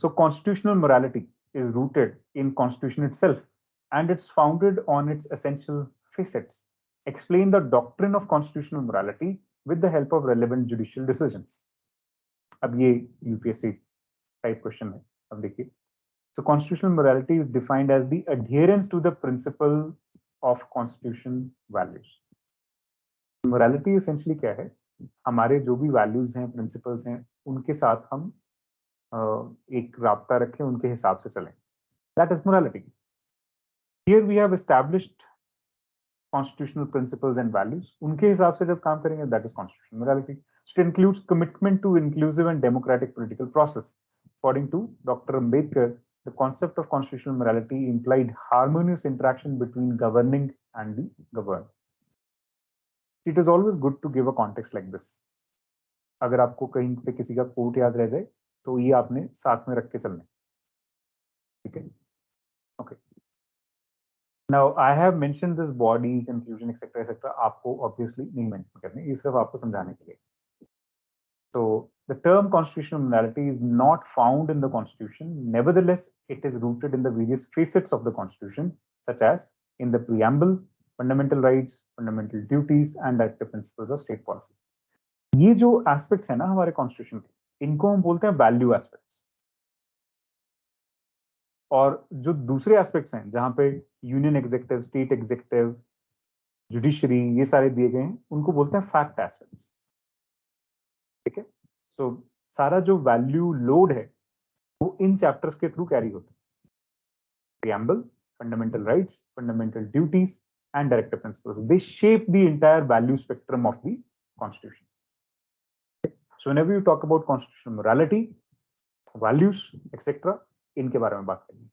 So constitutional morality is rooted in constitution itself and it's founded on its essential facets. Explain the doctrine of constitutional morality with the help of relevant judicial decisions. अब ये UPSC type question है। अब देखिए, so constitutional morality is defined as the adherence to the principle of constitution values. Morality essentially क्या है? हमारे जो भी values हैं, principles हैं, उनके साथ हम एक राब्ता रखें, उनके हिसाब से चलें। That is morality. Here we have established constitutional principles and values. उनके हिसाब से जब काम करेंगे, that is constitutional morality. It includes commitment to inclusive and democratic political process. According to Dr. Ambedkar, the concept of constitutional morality implied harmonious interaction between governing and the governed. It is always good to give a context like this. अगर आपको कहीं पे किसी का coat याद रह जाए, तो ये आपने साथ में रख के चलना है, ठीक है? Okay, Now I have mentioned this body confusion etc आपको obviously नहीं mention करने, ये सिर्फ आपको समझाने के लिए. So the term constitutional morality is not found in the constitution. Nevertheless, it is rooted in the various facets of the constitution, such as in the preamble, fundamental rights, fundamental duties, and directive principles of state policy. ये जो aspects है ना हमारे constitution के, इनको हम बोलते हैं value aspects. और जो दूसरे एस्पेक्ट्स हैं जहां पे union executive, state executive, judiciary ये सारे दिए गए हैं, उनको बोलते हैं फैक्ट एस्पेक्ट्स. ठीक है. सो सारा जो वैल्यू लोड है वो इन चैप्टर्स के थ्रू कैरी होता है. Preamble, fundamental rights, fundamental duties and directive principles, they shape the entire value spectrum of the constitution. So whenever you talk about constitutional morality, values etcetera, इनके बारे में बात करेंगे.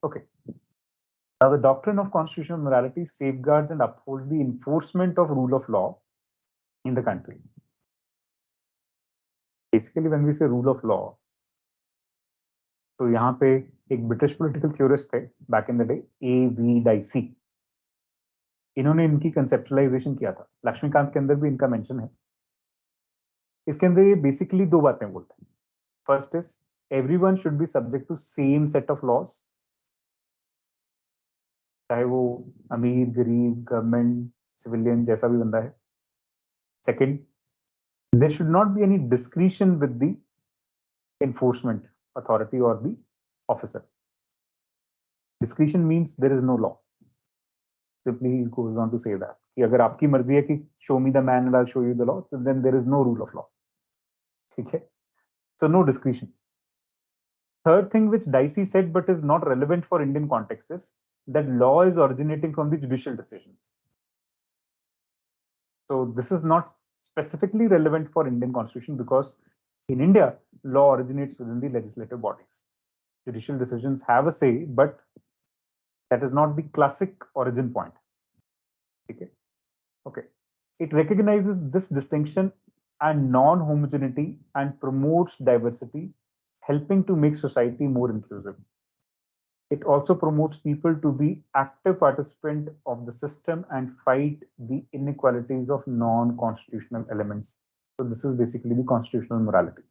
Okay. Now, the doctrine of constitutional morality safeguards and upholds the enforcement of rule of law in the country. Basically, when we say rule of law, तो यहाँ पे एक British political theorist थे back in the day, A.V. Dicey. इन्होंने इनकी conceptualisation किया था. लक्ष्मीकांत के अंदर भी इनका मेंशन है. इसके अंदर ये बेसिकली दो बातें बोलते हैं. First is everyone should be subject to same set of laws, चाहे वो अमीर, गरीब, गवर्नमेंट, सिविलियन, जैसा भी बंदा है. Second, there should not be any discretion with the enforcement authority or the officer. Discretion means there is no law. Simply he goes on to say that कि अगर आपकी मर्जी है कि show me the man and I'll show you the law, so then there is no rule of law. ठीक है. So no discretion. Third thing which Dicey said but is not relevant for Indian context is that law is originating from the judicial decisions. So this is not specifically relevant for Indian constitution because in India, law originates within the legislative bodies. Judicial decisions have a say, but that is not the classic origin point. Okay. Okay. It recognizes this distinction and non-homogeneity and promotes diversity, helping to make society more inclusive. It also promotes people to be active participant of the system and fight the inequalities of non-constitutional elements. So this is basically the constitutional morality.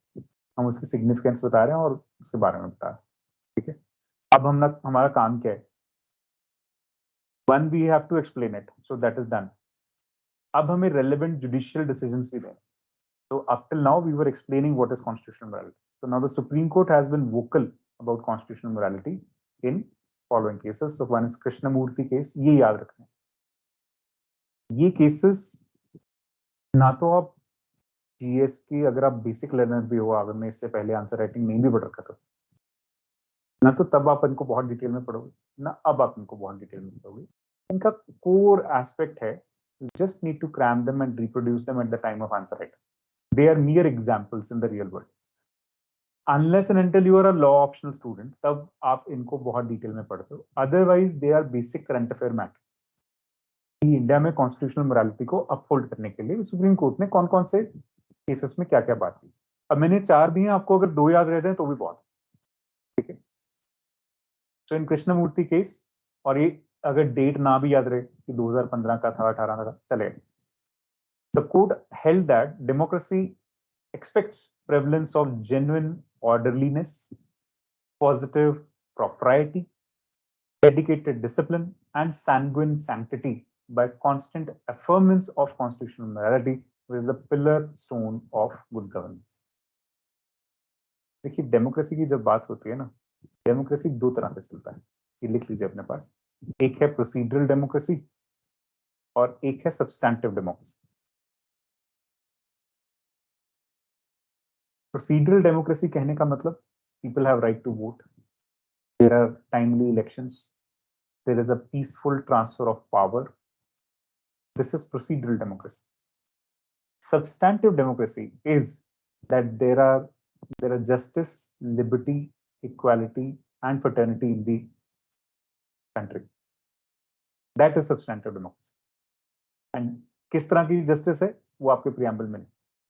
हम उसकी significance बता रहे हैं और उसके बारे में बता रहे हैं. ठीक है. अब हमारा काम क्या है? One, we have to explain it, so that is done. अब हमें relevant judicial decisions भी दें. So up till now we were explaining what is constitutional morality. So now the Supreme Court has been vocal about constitutional morality in following cases. So one is Krishnamurti case. ये याद रखना है. ये cases ना तो आप GS की, अगर आप बेसिक लर्नर भी हो, अगर मैं इससे पहले आंसर राइटिंग नहीं भी पढ़ रखा था, ना तो तब आप इनको बहुत डिटेल में पढ़ोगे, ना अब आप इनको बहुत डिटेल में पढ़ोगे. इनका कोर एस्पेक्ट है, you just need to cram them and reproduce them at the time of answer writing. They are mere examples in the real world. Unless and until you are a law optional student, तब आप इनको बहुत detail में पढ़ते हो. Otherwise, they are basic current affair matter. India में constitutional morality को uphold करने के लिए सुप्रीम कोर्ट ने कौन कौन से केसेस में क्या क्या बात की. अब मैंने 4 दिए, आपको अगर 2 याद रह जाए तो भी बहुत. ठीक है. सो इन कृष्णमूर्ति केस, और ये अगर डेट ना भी याद रहे कि 2015 का था, 18 का था, चले. The court held that democracy expects prevalence of genuine orderliness, positive propriety, dedicated discipline, and sanguine sanctity by constant affirmance of constitutional morality, which is the pillar stone of good governance. देखिए, democracy की जब बात होती है ना, democracy 2 तरह से चलता है. ये लिख लीजिए अपने पास. एक है प्रोसीडरल डेमोक्रेसी और एक है सब्सटैंटिव डेमोक्रेसी. Procedural democracy कहने का मतलब people have right to vote, there are timely elections, there is a peaceful transfer of power. This is procedural democracy. Substantive democracy is that there are justice, liberty, equality, and fraternity in the country. That is substantive democracy. And किस तरह की justice है वो आपके preamble में,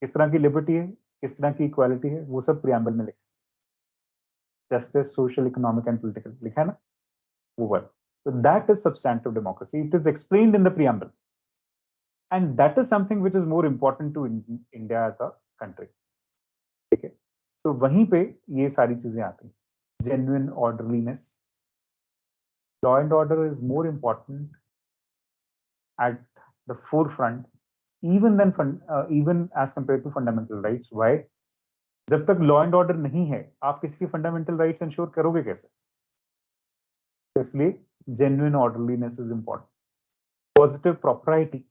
किस तरह की liberty है, किस तरह की इक्वालिटी है, वो सब प्रियम्बल में लिखा. Justice, social, economic and political लिखा है ना, वो word. So that is substantive democracy. It is explained in the preamble. And that is something which is more important to India as a country. ठीक है, तो वहीं पे ये सारी चीजें आती हैं. Genuine orderliness. Law and order is more important at the forefront, even as compared to fundamental rights. Why? जब तक लॉ एंड ऑर्डर नहीं है, आप किसी की फंडामेंटल राइट्स इंश्योर करोगे कैसे? इसलिए genuine orderliness is important. Positive property.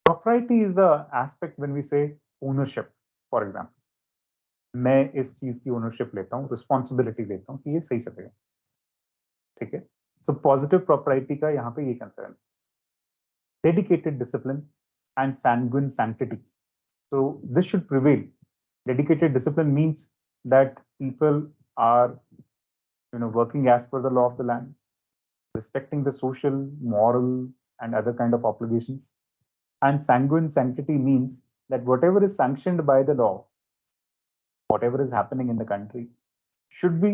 Propriety is a aspect when we say ownership. For example, मैं इस चीज की ओनरशिप लेता हूँ, रिस्पॉन्सिबिलिटी लेता हूँ कि ये सही चलेगा. ठीक है, सो पॉजिटिव प्रॉपर्टी का यहाँ पे ये concern. Dedicated discipline and sanguine sanctity. So this should prevail. Dedicated discipline means that people are, working as per the law of the land, respecting the social, moral, and other kind of obligations. And sanguine sanctity means that whatever is sanctioned by the law, whatever is happening in the country, should be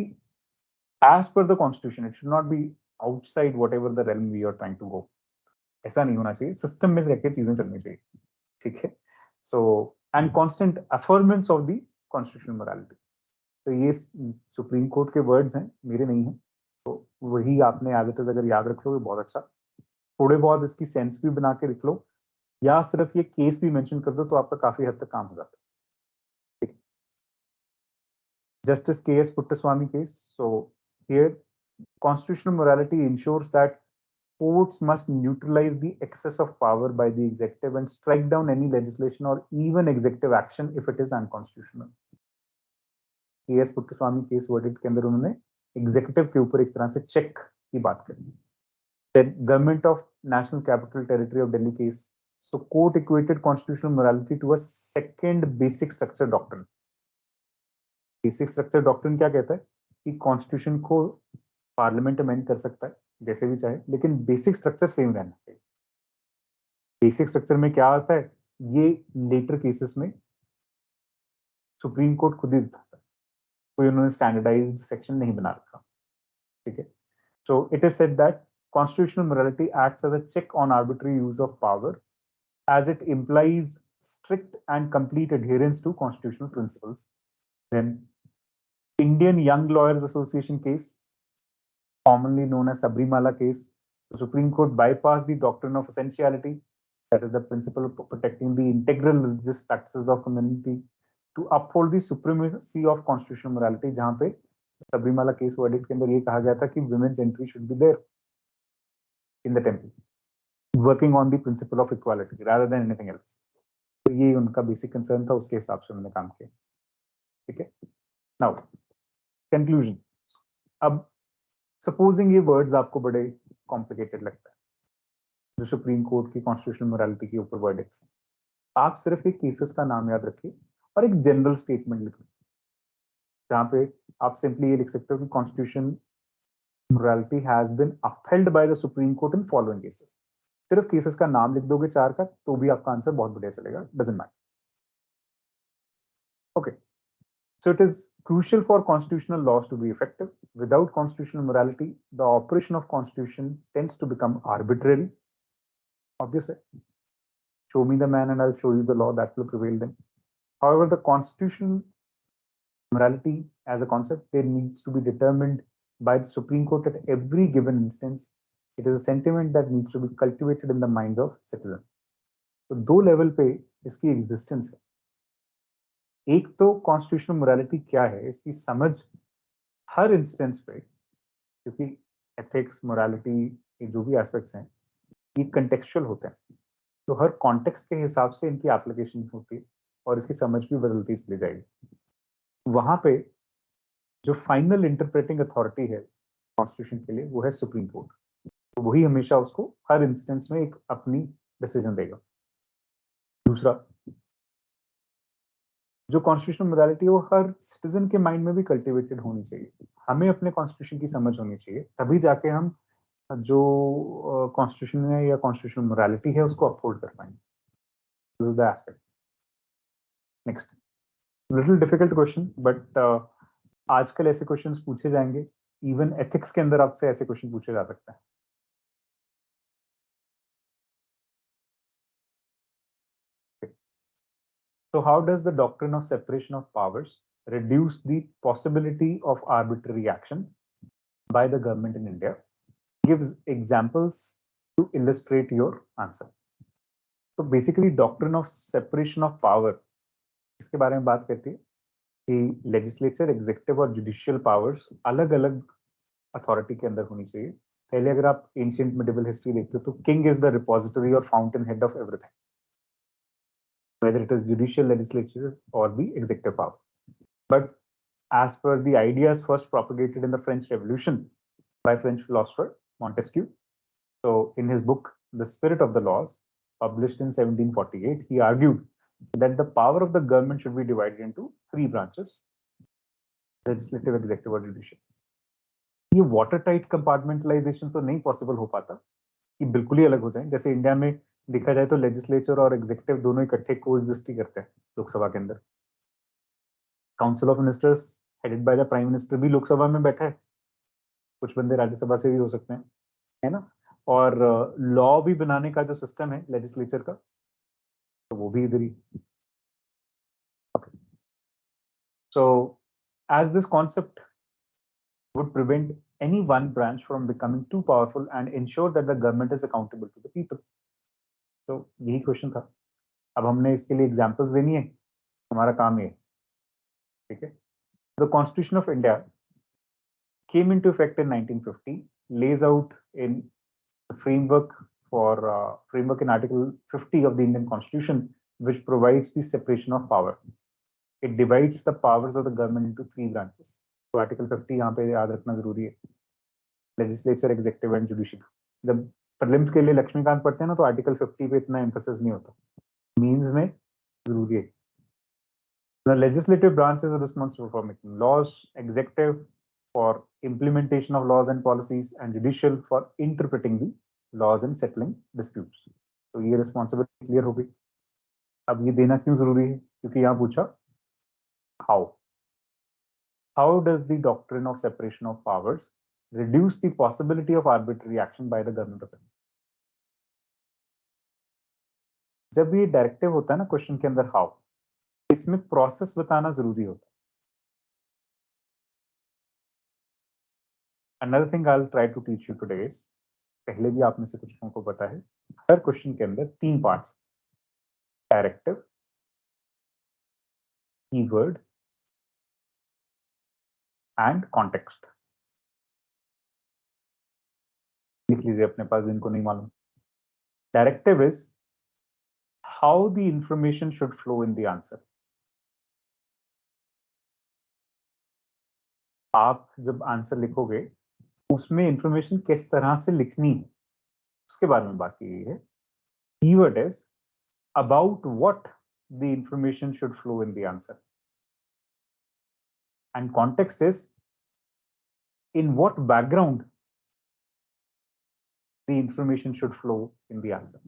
as per the constitution. It should not be outside whatever the realm we are trying to go. ऐसा नहीं होना चाहिए. System में रहकर चीजें चलनी चाहिए. ठीक है. So and constant affirmance of the constitutional morality. तो ये सुप्रीम कोर्ट के वर्ड्स हैं, मेरे नहीं हैं. तो वही आपने एज इट इज अगर याद रख लो बहुत अच्छा. थोड़े बहुत इसकी सेंस भी बना के लिख लो, या सिर्फ ये केस भी मेंशन कर दो तो आपका काफी हद तक काम हो जाता है. Justice K.S. Puttaswamy case. So here, constitutional morality ensures that courts must neutralize the excess of power by the executive and strike down any legislation or even executive action if it is unconstitutional. K.S. Puttaswamy case verdict के अंदर उन्होंने executive के ऊपर एक तरह से check की बात करी. Then government of National Capital Territory of Delhi case. So court equated constitutional morality to a second basic structure doctrine. Basic structure doctrine क्या कहता है कि कॉन्स्टिट्यूशन को पार्लियामेंट अमेंड कर सकता है जैसे भी चाहे, लेकिन बेसिक स्ट्रक्चर सेम रहना चाहिए. बेसिक स्ट्रक्चर में क्या आता है, ये लेटर केसेस में सुप्रीम कोर्ट खुद ही बताता है. कोई उन्होंने स्टैंडर्डाइज्ड सेक्शन नहीं बना रखा. ठीक है. So it is said that constitutional morality acts as a check on arbitrary use of power, as it implies strict and complete adherence to constitutional principles. Then Indian Young Lawyers Association case, commonly known as Sabrimala case. The Supreme Court bypassed the doctrine of essentiality, that is the principle of protecting the integral religious practices of community, to uphold the supremacy of constitutional morality. जहाँ पे Sabrimala case verdict के अंदर ये कहा गया था कि women's entry should be there in the temple, working on the principle of equality rather than anything else. तो ये उनका बेसिक कंसर्न था, उसके हिसाब से उन्होंने काम किया. ठीक है. Now conclusion. अब सपोजिंग ये वर्ड्स आपको बड़े कॉम्प्लिकेटेड लगता है, जो सुप्रीम कोर्ट की कॉन्स्टिट्यूशनल मोरालिटी के ऊपर वर्डिक्ट्स हैं, आप सिर्फ एक केसेस का नाम याद रखिए और एक जनरल स्टेटमेंट लिखिए, जहाँ पे आप सिंपली ये लिख सकते हो कि constitution morality has been upheld by the Supreme Court in following cases. सिर्फ केसेस का नाम लिख दोगे 4 का तो भी आपका आंसर बहुत बढ़िया चलेगा. Doesn't matter. Okay. So it is crucial for constitutional laws to be effective. Without constitutional morality, the operation of constitution tends to become arbitrary. Obviously, show me the man and I'll show you the law that will prevail then. However, the constitutional morality as a concept, there needs to be determined by the Supreme Court at every given instance. It is a sentiment that needs to be cultivated in the minds of citizens. तो दो level पे इसकी existence है. एक तो constitutional morality क्या है, इसकी समझ हर इंस्टेंस पे, क्योंकि एथिक्स, मोरालिटी, ये जो भी एस्पेक्ट्स हैं ये कंटेक्चुअल होते हैं, तो हर कॉन्टेक्स्ट के हिसाब से इनकी एप्लीकेशन होती है और इसकी समझ भी बदलती चली जाएगी. वहां पे जो फाइनल इंटरप्रेटिंग अथॉरिटी है कॉन्स्टिट्यूशन के लिए वो है सुप्रीम कोर्ट. तो वही हमेशा उसको हर इंस्टेंस में एक अपनी डिसीजन देगा. दूसरा, जो कॉन्स्टिट्यूशनल मोरालिटी है वो हर सिटीजन के माइंड में भी कल्टिवेटेड होनी चाहिए. हमें अपने कॉन्स्टिट्यूशन की समझ होनी चाहिए, तभी जाके हम जो कॉन्स्टिट्यूशन है या कॉन्स्टिट्यूशनल मोरालिटी है उसको अपहोल्ड कर पाएंगे. This is the aspect. Next, little difficult question, but आजकल ऐसे क्वेश्चंस पूछे जाएंगे इवन एथिक्स के अंदर आपसे ऐसे क्वेश्चन पूछे जा सकते हैं. So how does the doctrine of separation of powers reduce the possibility of arbitrary action by the government in India? Gives examples to illustrate your answer. So basically doctrine of separation of power इसके बारे में बात करती है कि legislature, executive और judicial powers अलग अलग अथॉरिटी के अंदर होनी चाहिए. पहले अगर आप एंशिएंट मिडिवल हिस्ट्री देखते हो तो किंग इज द रिपोजिटरी और fountain head of everything, whether it is judicial, legislature or the executive power. But as per the ideas first propagated in the French Revolution by French philosopher Montesquieu, so in his book The Spirit of the Laws, published in 1748, he argued that the power of the government should be divided into three branches: legislative, executive और judicial. ये water tight compartmentalisation तो नहीं possible हो पाता कि बिल्कुल ही अलग हो जाए. जैसे इंडिया में देखा जाए तो लेजिस्लेचर और एग्जीक्यूटिव दोनों इकट्ठे कोएग्जिस्ट ही करते हैं लोकसभा के अंदर. Council of ministers headed by the prime minister भी लोकसभा में बैठा है, कुछ बंदे राज्यसभा से भी हो सकते हैं, है ना. और लॉ भी बनाने का जो सिस्टम है लेजिस्लेचर का, तो वो भी इधर ही. So as this concept would prevent any one branch from becoming too powerful and ensure that the government is accountable to the people. तो यही क्वेश्चन था. अब हमने इसके लिए एग्जांपल्स देनी है, हमारा काम ये, ठीक है. The Constitution of India came into effect in 1950, lays out in the framework in Article 50 of the Indian Constitution, which provides the separation of power. It divides the powers of the government into three branches. तो article 50 यहाँ पे याद रखना जरूरी है. Legislature, executive and judicial. जब prelims के लिए लक्ष्मीकांत पढ़ते हैं ना तो आर्टिकल 50 पे इतना एम्फेसिस नहीं होता, मीन्स में जरूरी है. The legislative branch is responsible for making laws, executive for implementation of laws and policies, and judicial for interpreting the laws and settling disputes. तो ये रिस्पॉन्सिबिलिटी क्लियर हो गई. अब ये देना क्यों जरूरी है? क्योंकि यहाँ पूछा how does the doctrine of separation of powers reduce the possibility of arbitrary action by the government of India? जब ये डायरेक्टिव होता है ना क्वेश्चन के अंदर हाउ, इसमें प्रोसेस बताना जरूरी होता है. Another thing I'll try to teach you today is, पहले भी आप में से कुछ लोगों को पता है, हर क्वेश्चन के अंदर तीन parts: directive, keyword and context. लिख लीजिए अपने पास जिनको नहीं मालूम. Directive is how the information should flow in the answer. आप जब आंसर लिखोगे उसमें इंफॉर्मेशन किस तरह से लिखनी है उसके बारे में बात की गई है. Keyword is about what the information should flow in the answer, and context is in what background the information should flow in the answer.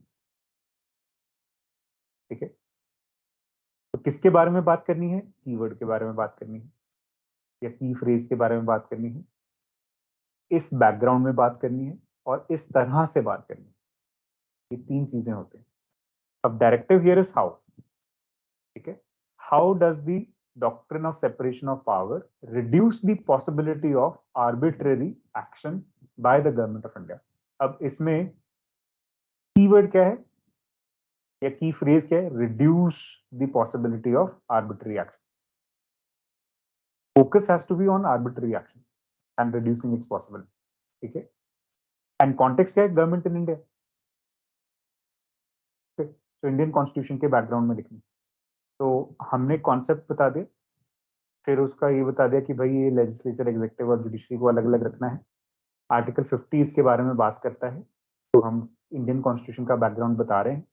ठीक है. तो किसके बारे में बात करनी है? कीवर्ड के बारे में बात करनी है, या की फ्रेज के बारे में बात करनी है, इस बैकग्राउंड में बात करनी है, और इस तरह से बात करनी है. ये तीन चीजें होते हैं. अब डायरेक्टिव हियर इज हाउ. ठीक है. How does the doctrine of separation of power reduce the possibility of arbitrary action by the government of India? अब इसमें कीवर्ड क्या है या की फ्रेज क्या है? reduce the possibility of arbitrary action. Focus has to be on arbitrary action and reducing its possibility. ठीक है. एंड कॉन्टेक्स्ट क्या है? Government in India. तो इंडियन कॉन्स्टिट्यूशन के बैकग्राउंड में लिखनी. तो हमने कॉन्सेप्ट बता दिया, फिर उसका ये बता दिया कि भाई ये लेजिस्लेचर, एग्जीक्यूटिव और जुडिशरी को अलग अलग रखना है. आर्टिकल 50 इसके बारे में बात करता है. तो हम इंडियन कॉन्स्टिट्यूशन का बैकग्राउंड बता रहे हैं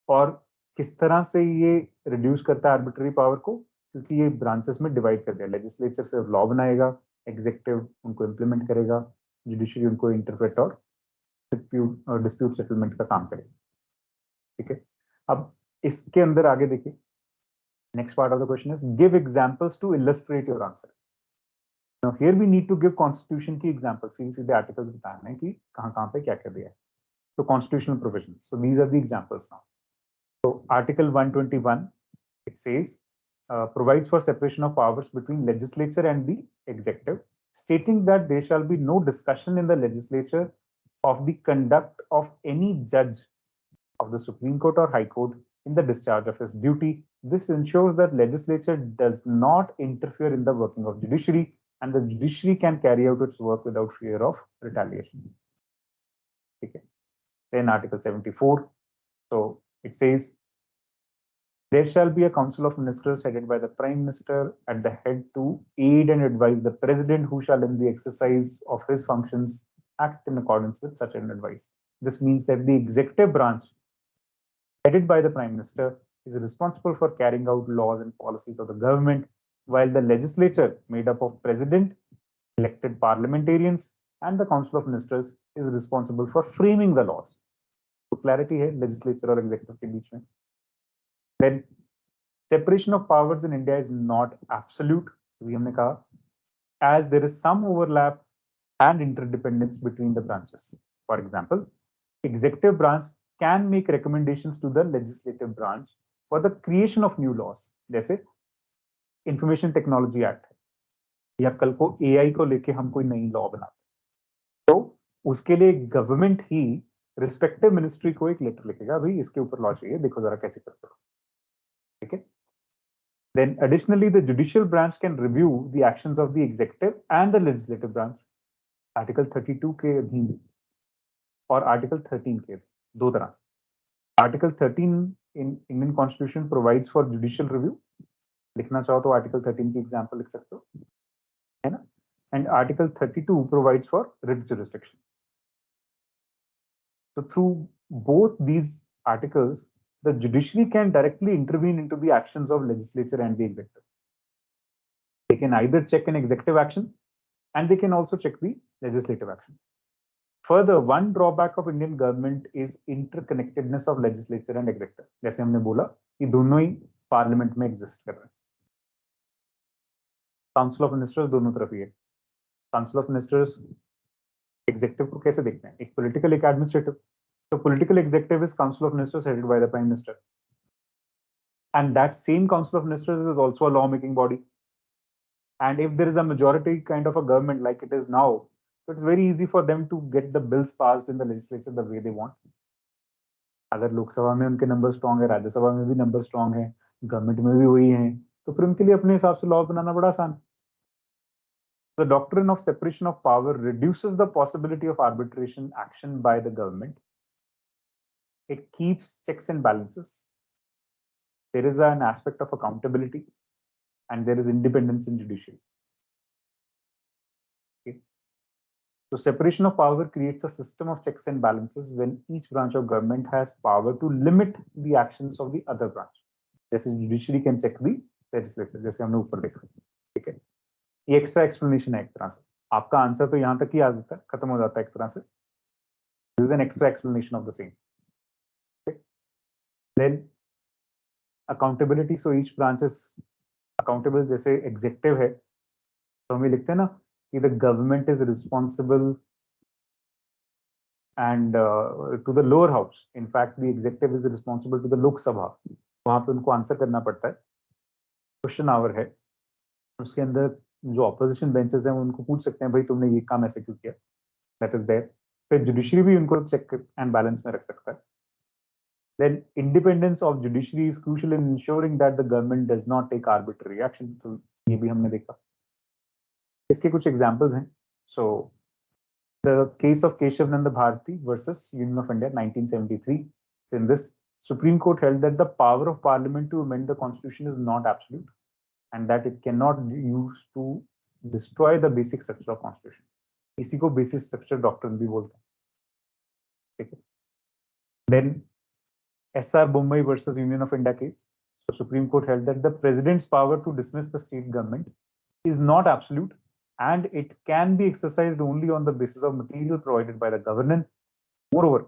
और किस तरह से ये रिड्यूस करता है आर्बिट्ररी पावर को, क्योंकि ये ब्रांचेस में डिवाइड कर दिया. लेजिस्लेचर सिर्फ लॉ बनाएगा, एग्जीक्यूटिव उनको इम्प्लीमेंट करेगा, जुडिशरी उनको इंटरप्रेट और डिस्प्यूट सेटलमेंट का काम करेगा. ठीक है. अब इसके अंदर आगे देखिए, next part of the question is give examples to illustrate your answer. Now here we need to give constitution की example, सीधे articles बताना है कि कहाँ पे क्या क्या दिया है. So constitutional provisions. So these are the examples now. So Article 121, it says, provides for separation of powers between legislature and the executive, stating that there shall be no discussion in the legislature of the conduct of any judge of the Supreme Court or High Court in the discharge of his duty. This ensures that legislature does not interfere in the working of judiciary, and the judiciary can carry out its work without fear of retaliation. Okay. Then Article 74. So it says, there shall be a council of ministers headed by the prime minister at the head to aid and advise the president, who shall in the exercise of his functions act in accordance with such an advice. This means that the executive branch headed by the prime minister is responsible for carrying out laws and policies of the government, while the legislature, made up of president, elected parliamentarians, and the council of ministers, is responsible for framing the laws. So clarity है legislature और executive के बीच में. Then separation of powers in India is not absolute. We हमने कहा, as there is some overlap and interdependence between the branches. For example, executive branch can make recommendations to the legislative branch for the creation of new laws. जैसे Information Technology Act या कल को AI को लेके हम कोई नई law बनाते, तो उसके लिए गवर्नमेंट ही रिस्पेक्टिव मिनिस्ट्री को एक लेटर लिखेगा, भाई इसके ऊपर लॉ चाहिए, देखो जरा कैसे करते हो. ठीक है. Then additionally, the judicial branch can review the actions of the executive and the legislative branch. Article 32 के अधीन और Article 13 के दो तरह से. Article 13 in Indian Constitution provides for judicial review. लिखना चाहो तो Article 13 की example लिख सकते हो, है ना? And Article 32 provides for writ jurisdiction. So through both these articles, the judiciary can directly intervene into the actions of legislature and the executive. They can either check an executive action and they can also check the legislative action. Further, one drawback of Indian government is interconnectedness of legislature and executive. जैसे हमने बोला कि दोनों ही parliament में exist कर रहे हैं. Council of ministers दोनों तरफ ही है. काउंसिल ऑफ मिनिस्टर्स एग्जीक्यूटिव को कैसे देखते हैं, एक पॉलिटिकल एक administrative. So political executive is council of ministers headed by the prime minister, and that same council of ministers is also a lawmaking body. And if there is a majority kind of a government like it is now, so it's very easy for them to get the bills passed in the legislature the way they want. अगर लोकसभा में उनके number strong है, राज्यसभा में भी number strong है, government में भी वही है, तो फिर उनके लिए अपने हिसाब से लॉ बनाना बड़ा आसान है. The doctrine of separation of power reduces the possibility of arbitration action by the government. It keeps checks and balances. There is an aspect of accountability, and there is independence in judiciary. Okay. So separation of power creates a system of checks and balances when each branch of government has power to limit the actions of the other branch. जैसे judiciary can check the legislature, जैसे हमने ऊपर देखा. ठीक है. ये extra explanation है एक तरह से. आपका आंसर तो यहाँ तक ही आ जाता है, खत्म हो जाता है एक तरह से. This is an extra explanation of the same. Then accountability, so each branch is accountable. जैसे executive है तो हमें लिखते हैं ना कि the government is responsible and to the lower house. In fact, the executive is responsible to the Lok Sabha. वहां पे उनको आंसर करना पड़ता है. क्वेश्चन आवर है, उसके अंदर जो ऑपोजिशन बेंचेस हैं उनको पूछ सकते हैं भाई तुमने ये काम ऐसे क्यों किया. That is there. फिर जुडिशरी भी उनको चेक एंड बैलेंस में रख सकता है. Then independence of judiciary is crucial in ensuring that the government does not take arbitrary action. तो ये भी हमने देखा. इसके कुछ एग्जांपल्स हैं. So the case of Keshav Nanda Bharati versus Union of India 1973. In this, Supreme Court held that the power of Parliament to amend the Constitution is not absolute, and that it cannot be used to destroy the basic structure of Constitution. इसी को basic structure doctrine भी बोलते हैं. ठीक है. Then SR Bombay versus Union of India case. So Supreme Court held that the president's power to dismiss the state government is not absolute, and it can be exercised only on the basis of material provided by the government. Moreover,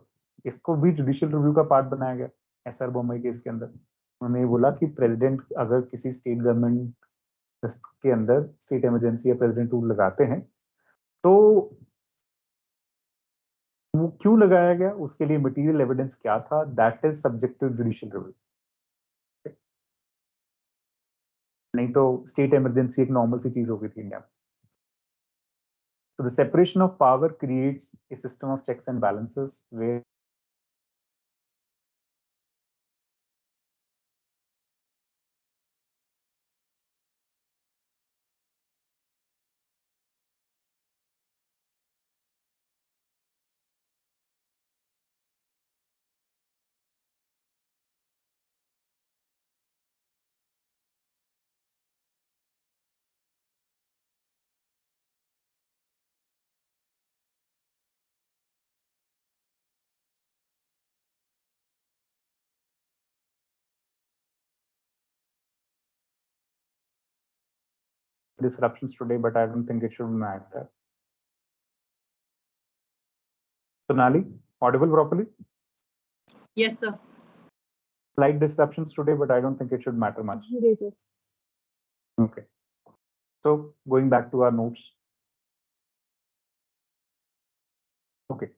इसको भी judicial review का part बनाया गया. SR Bombay case के अंदर उन्होंने बोला कि प्रेसिडेंट अगर किसी स्टेट गवर्नमेंट के अंदर स्टेट इमरजेंसी या प्रेसिडेंट रूल लगाते हैं, तो वो क्यों लगाया गया, उसके लिए मटेरियल एविडेंस क्या था, that is subject to judicial review. नहीं तो स्टेट इमरजेंसी एक नॉर्मल सी चीज हो गई थी इंडिया में। So the separation of power creates a system of checks and balances where disruptions today, but I don't think it should matter. Sonali, audible properly? Yes, sir. Slight disruptions today, but I don't think it should matter much. Yes, sir. Okay. So going back to our notes. Okay.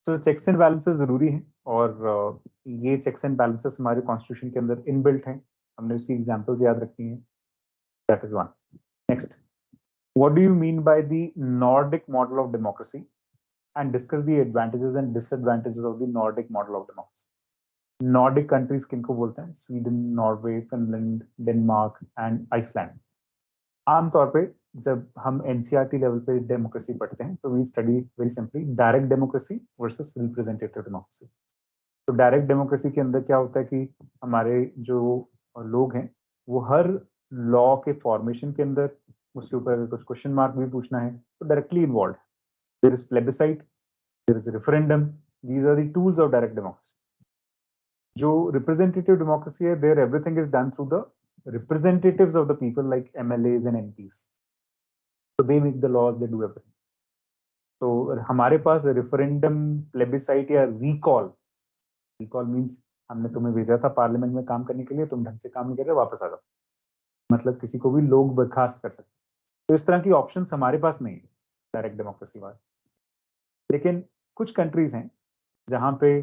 So checks and balances जरूरी हैं, और ये checks and balances हमारे constitution के अंदर inbuilt हैं, हमने उसकी एग्जांपल्स याद रखी हैं. That is one. Next, what do you mean by the Nordic model of democracy, and discuss the advantages and disadvantages of the Nordic model of democracy. Nordic countries किनको बोलते हैं? Sweden, Norway, Finland, Denmark and Iceland. आमतौर पे जब हम NCERT level पे democracy पढ़ते हैं तो we study very simply direct democracy versus representative democracy. तो डायरेक्ट डेमोक्रेसी के अंदर क्या होता है कि हमारे जो लोग हैं वो हर लॉ के फॉर्मेशन के अंदर उसके ऊपर अगर कुछ क्वेश्चन मार्क भी पूछना है तो directly involve. There is plebiscite, there is referendum, these are the tools of direct democracy. जो रिप्रेजेंटेटिव डेमोक्रेसी है, there everything is done through the representatives of the people like MLAs and MPs. So they make the laws, they do everything. So हमारे पास referendum, plebiscite या recall. Recall means हमने तुम्हें भेजा था parliament में काम करने के लिए, तुम ढंग से काम नहीं कर रहे, वापस आ जाओ. मतलब किसी को भी लोग बर्खास्त कर सकते. तो इस तरह की ऑप्शंस हमारे पास नहीं है डायरेक्ट डेमोक्रेसी वाले. लेकिन कुछ कंट्रीज हैं जहां पे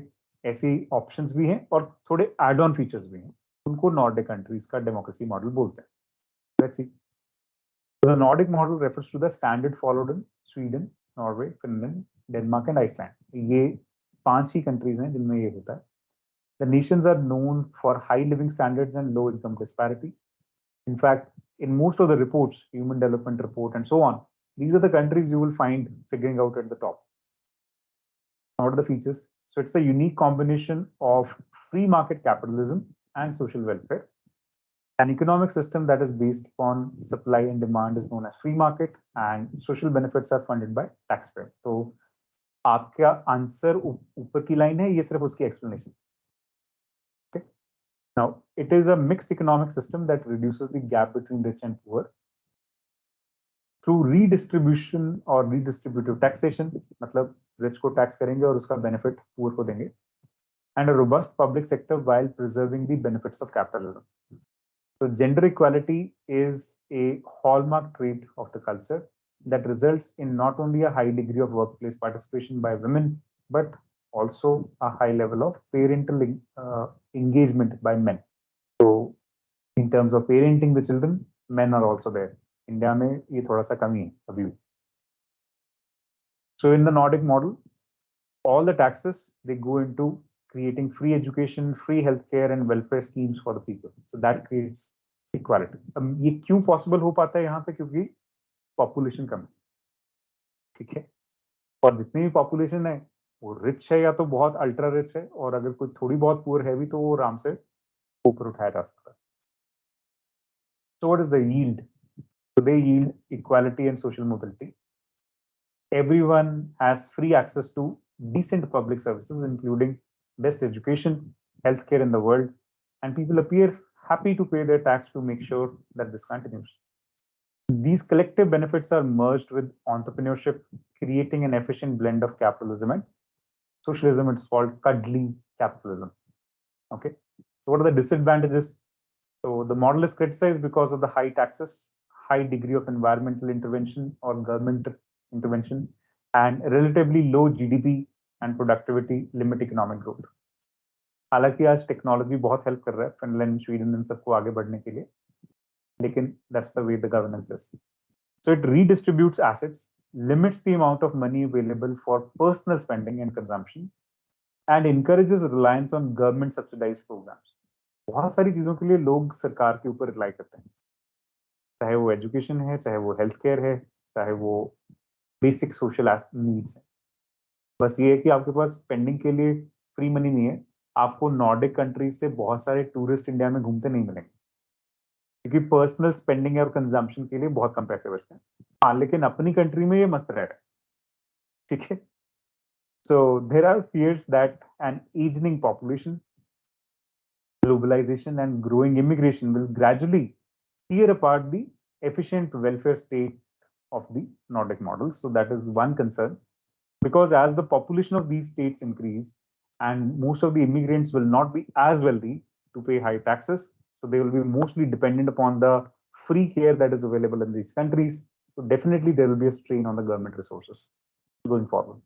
ऐसी ऑप्शंस भी हैं और थोड़े एड ऑन फीचर्स भी हैं, उनको नॉर्डिक कंट्रीज का डेमोक्रेसी मॉडल बोलते हैं. Let's see. The Nordic model refers to the standard followed in Sweden, Norway, Finland, Denmark and Iceland. ये 5 ही कंट्रीज हैं जिनमें ये होता है. The nations are known for high living standards and low income disparity. In fact, in most of the reports, Human Development Report and so on, these are the countries you will find figuring out at the top. What are the features? So it's a unique combination of free market capitalism and social welfare. An economic system that is based upon supply and demand is known as free market, and social benefits are funded by taxpayer. तो आपका answer ऊपर की line है, ये सिर्फ उसकी explanation. Okay. Now it is a mixed economic system that reduces the gap between rich and poor through redistribution or redistributive taxation. मतलब rich को tax करेंगे और उसका benefit poor को देंगे. And a robust public sector while preserving the benefits of capitalism. So gender equality is a hallmark trait of the culture that results in not only a high degree of workplace participation by women, but also a high level of parental engagement by men. So in terms of parenting the children, men are also there. India में ये थोड़ा सा कमी है अभी. So in the Nordic model, all the taxes they go into creating free education, free healthcare and welfare schemes for the people. So that creates equality. अब ये क्यों पॉसिबल हो पाता है यहाँ पे? क्योंकि पॉपुलेशन कम है. ठीक है. और जितनी भी पॉपुलेशन है वो रिच है या तो बहुत अल्ट्रा रिच है, और अगर कोई थोड़ी बहुत पुअर है भी तो वो आराम से ऊपर उठाया जा सकता है. So what is the yield? So they yield equality and social mobility. Everyone has free access to decent public services, including best education, healthcare in the world, and people appear happy to pay their tax to make sure that this continues. These collective benefits are merged with entrepreneurship, creating an efficient blend of capitalism and socialism. It's called cuddly capitalism. Okay. So what are the disadvantages? So the model is criticized because of the high taxes, high degree of environmental intervention or government intervention, and relatively low GDP and productivity limit economic growth. हालांकि आज technology बहुत help कर रहा है Finland Sweden इन सबको आगे बढ़ने के लिए, लेकिन that's the way the governance is. So it redistributes assets, limits the amount of money available for personal spending and consumption, and encourages reliance on government subsidized programs. बहुत सारी चीजों के लिए लोग सरकार के ऊपर रिलाई करते हैं, चाहे वो एजुकेशन है, चाहे वो हेल्थ केयर है, चाहे वो बेसिक सोशल नीड्स है. बस ये है कि आपके पास स्पेंडिंग के लिए फ्री मनी नहीं है. आपको नॉर्डिक कंट्रीज से बहुत सारे टूरिस्ट इंडिया में घूमते नहीं मिलेंगे, क्योंकि पर्सनल स्पेंडिंग और कंजम्पशन के लिए बहुत कम पैसे बचते हैं. हाँ, लेकिन अपनी कंट्री में ये मस्त रह रहा है. ठीक है. So there are fears that an ageing population, globalization and growing immigration will gradually tear apart the efficient welfare state of the Nordic model. So that is one concern, because as the population of these states increase and most of the immigrants will not be as wealthy to pay high taxes, so they will be mostly dependent upon the free care that is available in these countries. So definitely there will be a strain on the government resources going forward.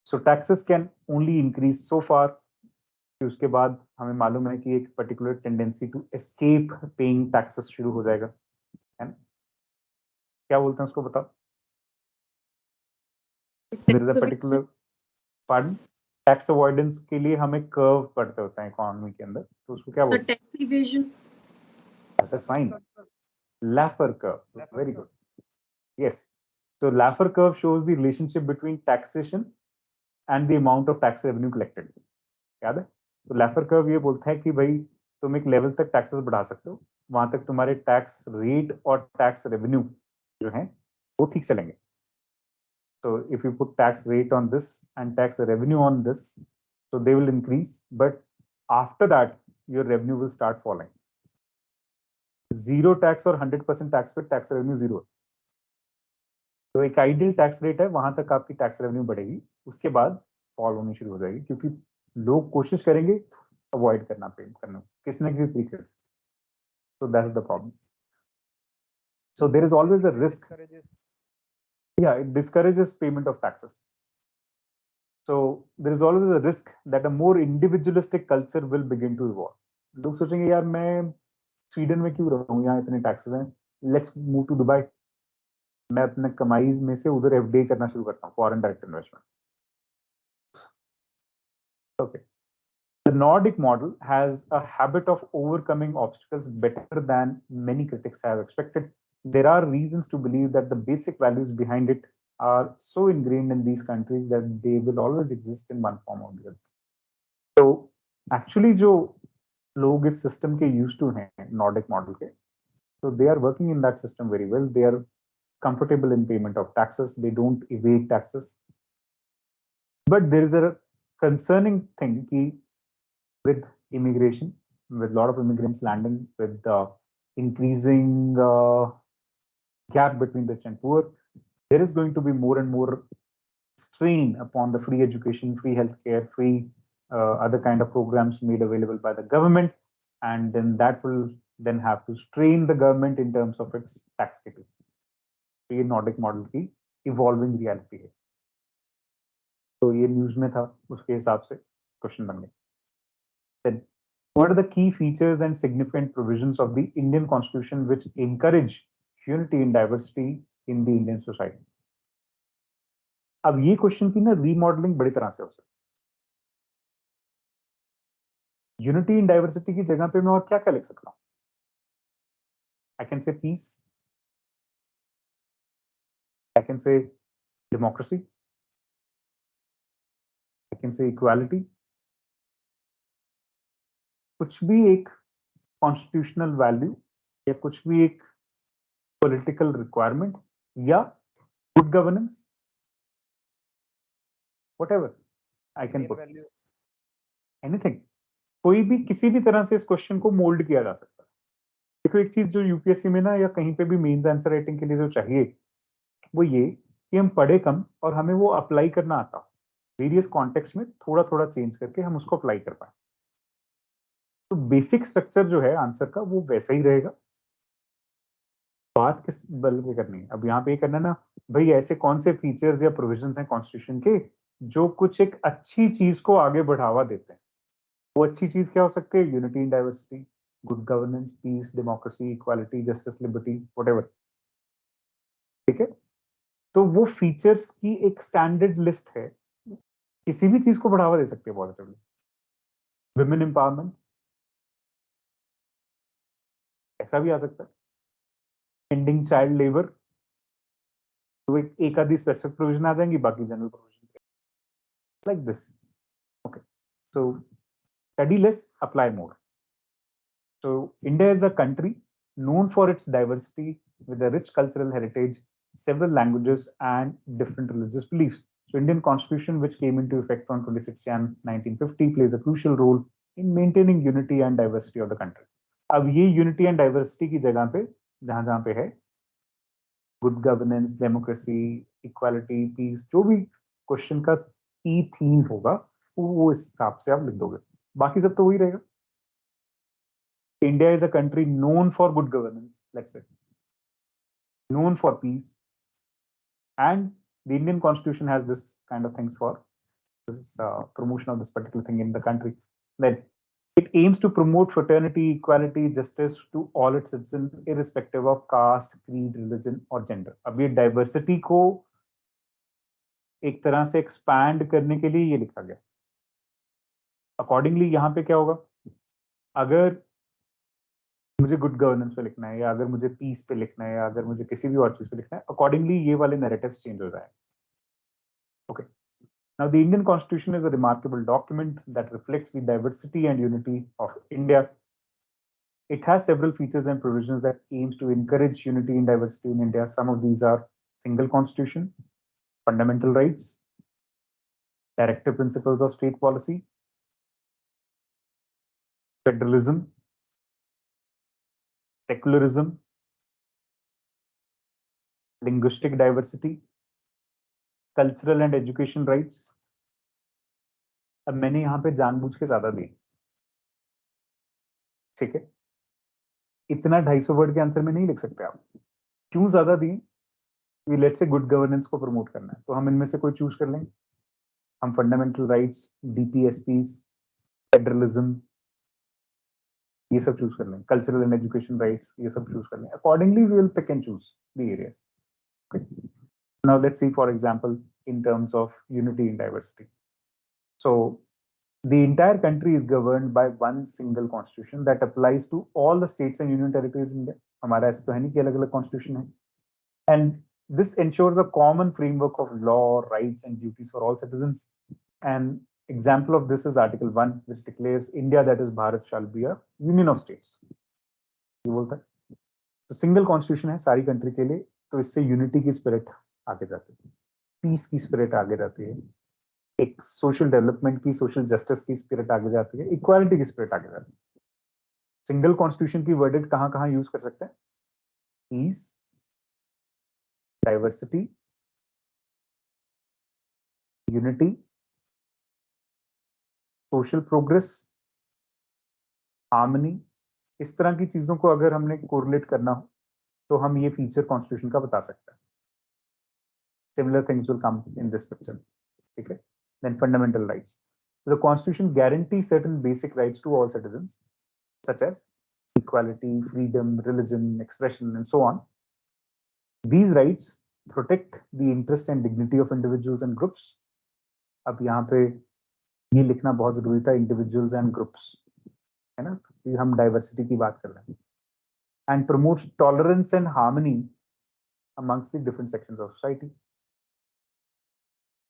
So taxes can only increase so far. उसके बाद हमें मालूम है कि एक particular tendency to escape paying taxes शुरू हो जाएगा, है ना? क्या बोलते हैं उसको, बताओ. There is a particular pattern tax avoidance के लिए हमें कर्व पढ़ते होते हैं इकोनॉमी के अंदर, तो उसको क्या बोलते हैं? Tax evasion. That is fine. Laffer curve. Very good. Yes. So Laffer curve shows the relationship between taxation and the amount of tax revenue collected. याद है? तो लैफर कर्व ये बोलता है कि भाई तुम एक लेवल तक टैक्सेस बढ़ा सकते हो, वहां तक तुम्हारे टैक्स रेट और टैक्स रेवेन्यू जो है वो ठीक चलेंगे. So if you put tax rate on this and tax revenue on this, so they will increase, but after that your revenue will start falling. Zero tax और 100% tax पे tax revenue zero. तो एक ideal tax rate है, वहां तक आपकी tax revenue बढ़ेगी, उसके बाद फॉल होनी शुरू हो जाएगी, क्योंकि लोग कोशिश करेंगे अवॉइड करना, पे करना किसी न किसी तरीके से. So that is the problem. So there is always a risk. Yeah, it discourages payment of taxes. So there is always a risk that a more individualistic culture will begin to evolve. लोग सोचेंगे यार मैं Sweden में क्यों रहूं, यहाँ इतने taxes हैं, लेट्स मूव टू दुबई. मैं अपने कमाई में से उधर एफडीआई करना शुरू करता हूँ, foreign direct investment. Okay. The Nordic model has a habit of overcoming obstacles better than many critics have expected. There are reasons to believe that the basic values behind it are so ingrained in these countries that they will always exist in one form or the other. So actually जो लोग इस system के used to हैं Nordic model के, so they are working in that system very well. They are comfortable in payment of taxes. They don't evade taxes. But there is a concerning thing कि with immigration, with a lot of immigrants landing, with the increasing gap between rich and poor, there is going to be more and more strain upon the free education, free healthcare, free other kind of programs made available by the government, and then that will then have to strain the government in terms of its tax capacity. तो ये Nordic model की evolving reality है. तो ये news में था, उसके हिसाब से क्वेश्चन बन गया. Then, what are the key features and significant provisions of the Indian Constitution which encourage unity and diversity in the Indian society? अब ये क्वेश्चन की ना रीमॉडलिंग बड़ी तरह से हो सकती है. यूनिटी इन डाइवर्सिटी की जगह पे मैं और क्या क्या लिख सकता हूं? I can say peace, I can say democracy, I can say equality. कुछ भी एक कॉन्स्टिट्यूशनल वैल्यू या कुछ भी एक पॉलिटिकल रिक्वायरमेंट या good governance, whatever I can put anything. कोई भी किसी भी तरह से इस क्वेश्चन को मोल्ड किया जा सकता है. देखो एक चीज जो यूपीएससी में ना या कहीं पे भी मेंस आंसर राइटिंग के लिए जो चाहिए वो ये कि हम पढ़े कम और हमें वो अप्लाई करना आता हो. वेरियस कॉन्टेक्स्ट में थोड़ा थोड़ा चेंज करके हम उसको अप्लाई कर पाए. तो बेसिक स्ट्रक्चर जो है आंसर का वो वैसा ही रहेगा। बात किस बल पे करनी है अब यहाँ पे करना ना, भाई ऐसे कौन से फीचर्स या प्रोविजंस हैं कॉन्स्टिट्यूशन के जो कुछ एक अच्छी चीज को आगे बढ़ावा देते हैं। वो अच्छी चीज क्या हो सकती है? Unity in diversity, good governance, peace, democracy, equality, justice, liberty, whatever. ठीक है, तो वो फीचर्स की एक स्टैंडर्ड लिस्ट है, किसी भी चीज को बढ़ावा दे सकती है पॉजिटिवली। विमेन एम्पावरमेंट ऐसा भी आ सकता है, एंडिंग चाइल्ड लेबर, तो एक आधी स्पेसिफिक प्रोविजन आ जाएंगी, बाकी general provision like this. Okay, so study less, apply more. So India is a country known for its diversity with a rich cultural heritage, several languages and different religious beliefs. So Indian Constitution, which came into effect on 26 Jan 1950, plays a crucial role in maintaining unity and diversity of the country. अब ये unity and diversity की जगह पे जहां जहां पे है good governance, democracy, equality, peace, जो भी क्वेश्चन का की थीम होगा वो इस हिसाब से आप लिख दोगे, बाकी सब तो वही रहेगा। India is a country known for good governance, let's say, known for peace, and the Indian Constitution has this kind of things for this promotion of this particular thing in the country. Then it aims to promote fraternity, equality, justice to all its citizens, irrespective of caste, creed, religion, or gender. अब ये diversity को एक तरह से expand करने के लिए ये लिखा गया। Accordingly, यहाँ पे क्या होगा? अगर मुझे गुड गवर्नेंस पे लिखना है या अगर मुझे पीस पे लिखना है या अगर मुझे किसी भी और चीज पे लिखना है, अकॉर्डिंगली ये वाले नैरेटिव्स चेंज हो जाए। Okay, now the Indian constitution is a remarkable document that reflects the diversity and unity of India. It has several features and provisions that aims to encourage unity and diversity in India. Some of these are single constitution, fundamental rights, directive principles of state policy, federalism, secularism, linguistic diversity, cultural and education rights. अब मैंने यहाँ पे जानबूझ के ज्यादा दी, ठीक है, इतना 250 वर्ड के आंसर में नहीं लिख सकते आप। क्यों ज्यादा दी? लेट्स से गुड गवर्नेंस को प्रमोट करना है तो हम इनमें से कोई चूज कर लेंगे। हम फंडामेंटल राइट्स, डीपीएसपीस, फेडरलिज्म, ये सब चूज कर लेंगे, कल्चरल एंड एजुकेशन राइट्स, ये सब चूज कर लेंगे। Accordingly we will pick and choose the areas. Now let's see for example in terms of unity and diversity. So the entire country is governed by one single constitution that applies to all the states and union territories in India. हमारा ऐसा तो है नहीं कि अलग-अलग constitution है. And this ensures a common framework of law, rights and duties for all citizens. An example of this is Article 1, which declares India, that is Bharat, shall be a union of states. ये बोलता है तो single constitution है सारी country के लिए, तो इससे यूनिटी की स्पिरिट आगे जाती है, पीस की स्पिरिट आगे जाती है, एक सोशल डेवलपमेंट की, सोशल जस्टिस की स्पिरिट आगे जाती है, इक्वालिटी की स्पिरिट आगे जाती है। सिंगल कॉन्स्टिट्यूशन की वर्डेड कहां कहां यूज कर सकते हैं? Peace, diversity, unity, social progress, harmony, इस तरह की चीजों को अगर हमने कोरिलेट करना हो तो हम ये फीचर कॉन्स्टिट्यूशन का बता सकते हैं। Similar things will come in this picture, ठीक है। Then fundamental rights. The Constitution guarantees certain basic rights to all citizens, such as equality, freedom, religion, expression, and so on. These rights protect the interest and dignity of individuals and groups. अब यहाँ पे ये लिखना बहुत जरूरी था, individuals and groups, है ना, कि हम diversity की बात कर रहे हैं. And promotes tolerance and harmony amongst the different sections of society.